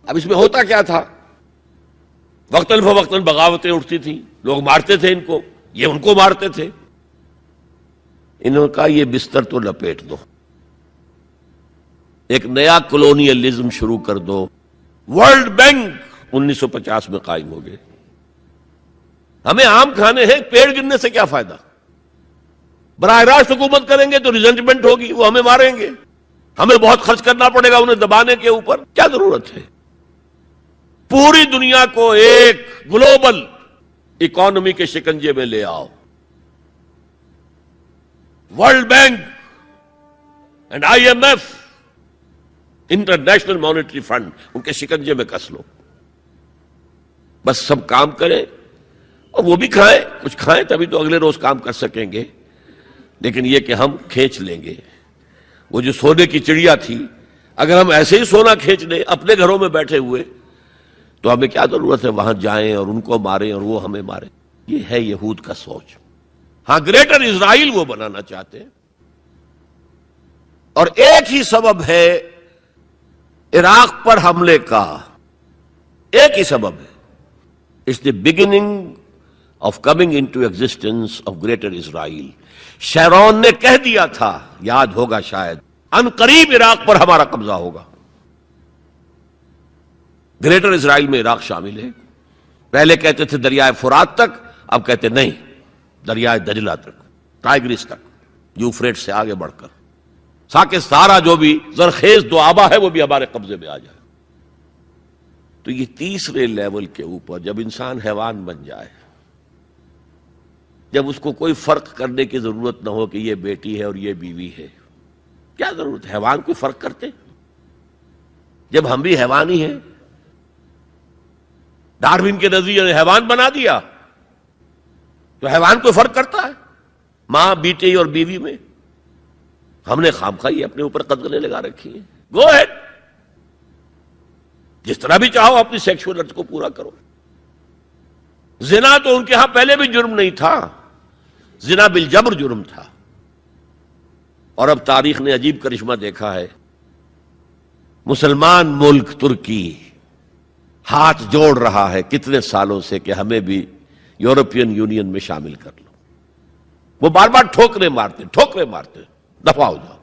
اب اس میں ہوتا کیا تھا؟ وقتاً فوقتاً بغاوتیں اٹھتی تھیں، لوگ مارتے تھے ان کو، یہ ان کو مارتے تھے. انہوں نے کہا یہ بستر تو لپیٹ دو، ایک نیا کولونیلزم شروع کر دو. ورلڈ بینک 1950 میں قائم ہو گئے. ہمیں آم کھانے ہیں، پیڑ گرنے سے کیا فائدہ؟ براہ راست حکومت کریں گے تو ریزنٹمنٹ ہوگی، وہ ہمیں ماریں گے، ہمیں بہت خرچ کرنا پڑے گا انہیں دبانے کے اوپر. کیا ضرورت ہے؟ پوری دنیا کو ایک گلوبل اکانومی کے شکنجے میں لے آؤ. World Bank and IMF، International Monetary Fund, ان کے شکنجے میں کس لو. بس سب کام کریں اور وہ بھی کھائیں، کچھ کھائیں تبھی تو اگلے روز کام کر سکیں گے. لیکن یہ کہ ہم کھینچ لیں گے. وہ جو سونے کی چڑیا تھی، اگر ہم ایسے ہی سونا کھینچ لیں اپنے گھروں میں بیٹھے ہوئے تو ہمیں کیا ضرورت ہے وہاں جائیں اور ان کو ماریں اور وہ ہمیں ماریں. یہ ہے یہود کا سوچ. ہاں، گریٹر اسرائیل وہ بنانا چاہتے ہیں، اور ایک ہی سبب ہے عراق پر حملے کا، ایک ہی سبب ہے. It's the beginning of coming into existence of greater Israel. Sharon نے کہہ دیا تھا، یاد ہوگا شاید، ان قریب عراق پر ہمارا قبضہ ہوگا. گریٹر اسرائیل میں عراق شامل ہے. پہلے کہتے تھے دریائے فرات تک، اب کہتے نہیں، دریائے دجلہ تک، ٹائگرس تک، یوفریٹ سے آگے بڑھ کر تاکہ سارا جو بھی زرخیز دوآبا ہے وہ بھی ہمارے قبضے میں آ جائے. تو یہ تیسرے لیول کے اوپر جب انسان حیوان بن جائے، جب اس کو کوئی فرق کرنے کی ضرورت نہ ہو کہ یہ بیٹی ہے اور یہ بیوی ہے، کیا ضرورت ہے؟ حیوان کوئی فرق کرتے؟ جب ہم بھی حیوان ہی ہیں. ڈاروین کے نظریے نے حیوان بنا دیا تو حیوان کوئی فرق کرتا ہے ماں بیٹی اور بیوی میں؟ ہم نے خامخواہ اپنے اوپر قدغنیں لگا رکھی ہیں. گو ہیڈ، جس طرح بھی چاہو اپنی سیکشول ارتھ کو پورا کرو. زنا تو ان کے ہاں پہلے بھی جرم نہیں تھا، زنا بالجبر جرم تھا. اور اب تاریخ نے عجیب کرشمہ دیکھا ہے. مسلمان ملک ترکی ہاتھ جوڑ رہا ہے کتنے سالوں سے کہ ہمیں بھی یورپین یونین میں شامل کر لو. وہ بار بار ٹھوکریں مارتے دفاع ہو جاؤ.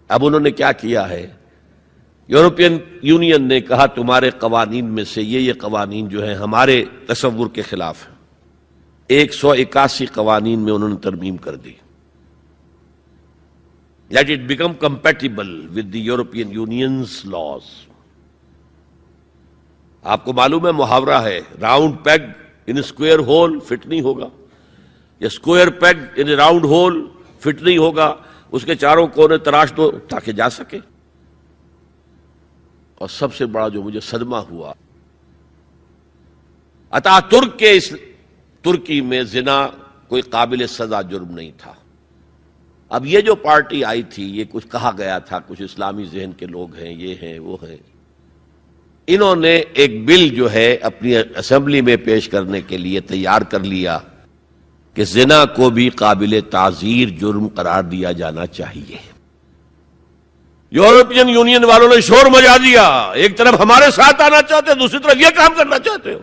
اب انہوں نے کیا کیا ہے؟ یورپین یونین نے کہا تمہارے قوانین میں سے یہ قوانین جو ہیں ہمارے تصور کے خلاف ہیں. 181 قوانین میں انہوں نے ترمیم کر دی. Let it become compatible with the European Union's laws. آپ کو معلوم ہے محاورہ ہے، round peg in square hole fit نہیں ہوگا، یا square peg in round hole fit نہیں ہوگا. اس کے چاروں کونے تراش دو تاکہ جا سکے. اور سب سے بڑا جو مجھے صدمہ ہوا، اتا ترک کے اس ترکی میں زنا کوئی قابل سزا جرم نہیں تھا. اب یہ جو پارٹی آئی تھی، یہ کچھ کہا گیا تھا کچھ اسلامی ذہن کے لوگ ہیں، یہ ہیں وہ ہیں، انہوں نے ایک بل جو ہے اپنی اسمبلی میں پیش کرنے کے لیے تیار کر لیا کہ زنا کو بھی قابل تعزیر جرم قرار دیا جانا چاہیے. یورپین یونین والوں نے شور مچا دیا، ایک طرف ہمارے ساتھ آنا چاہتے ہیں، دوسری طرف یہ کام کرنا چاہتے ہو.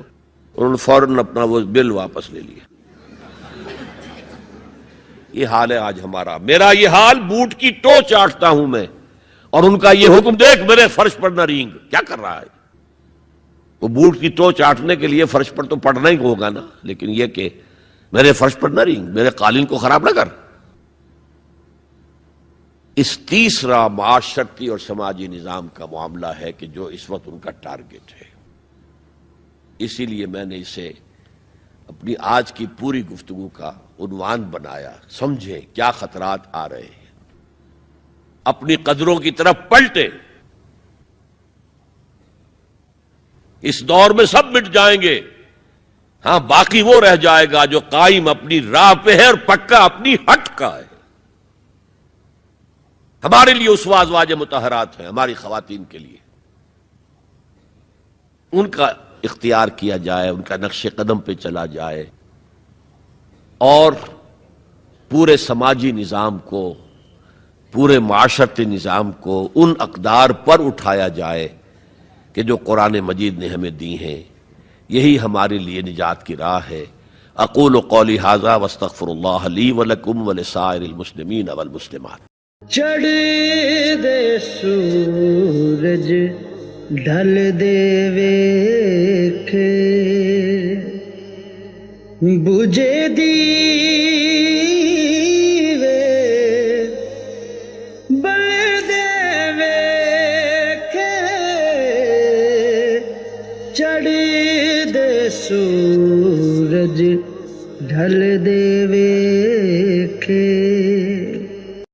انہوں نے فوراً اپنا وہ بل واپس لے لیا. یہ حال ہے آج ہمارا. میرا یہ حال بوٹ کی ٹو چاٹتا ہوں میں، اور ان کا یہ حکم دیکھ میرے فرش پر نہ رینگ. کیا کر رہا ہے وہ؟ بوٹ کی ٹو چاٹنے کے لیے فرش پر تو پڑنا ہی ہوگا نا، لیکن یہ کہ میرے فرش پر نہ رینگ، میرے قالین کو خراب نہ کر. اس تیسرا معاشرتی اور سماجی نظام کا معاملہ ہے کہ جو اس وقت ان کا ٹارگٹ ہے. اسی لیے میں نے اسے اپنی آج کی پوری گفتگو کا عنوان بنایا. سمجھیں کیا خطرات آ رہے ہیں، اپنی قدروں کی طرف پلٹے. اس دور میں سب مٹ جائیں گے، ہاں باقی وہ رہ جائے گا جو قائم اپنی راہ پہ ہے اور پکا اپنی ہٹ کا ہے. ہمارے لیے اسوہ ازواج مطہرات ہیں، ہماری خواتین کے لیے ان کا اختیار کیا جائے، ان کا نقش قدم پہ چلا جائے، اور پورے سماجی نظام کو، پورے معاشرتی نظام کو ان اقدار پر اٹھایا جائے کہ جو قرآن مجید نے ہمیں دی ہیں. یہی ہمارے لیے نجات کی راہ ہے. اقول قولی ھذا واستغفر اللہ لی ولکم ولسائر المسلمین والمسلمات. چڑھ دے سورج ڈھل دے ویکھے، بجھے دیوے بل دے ویکھے، چڑھ دے سورج ڈھل دے ویکھے.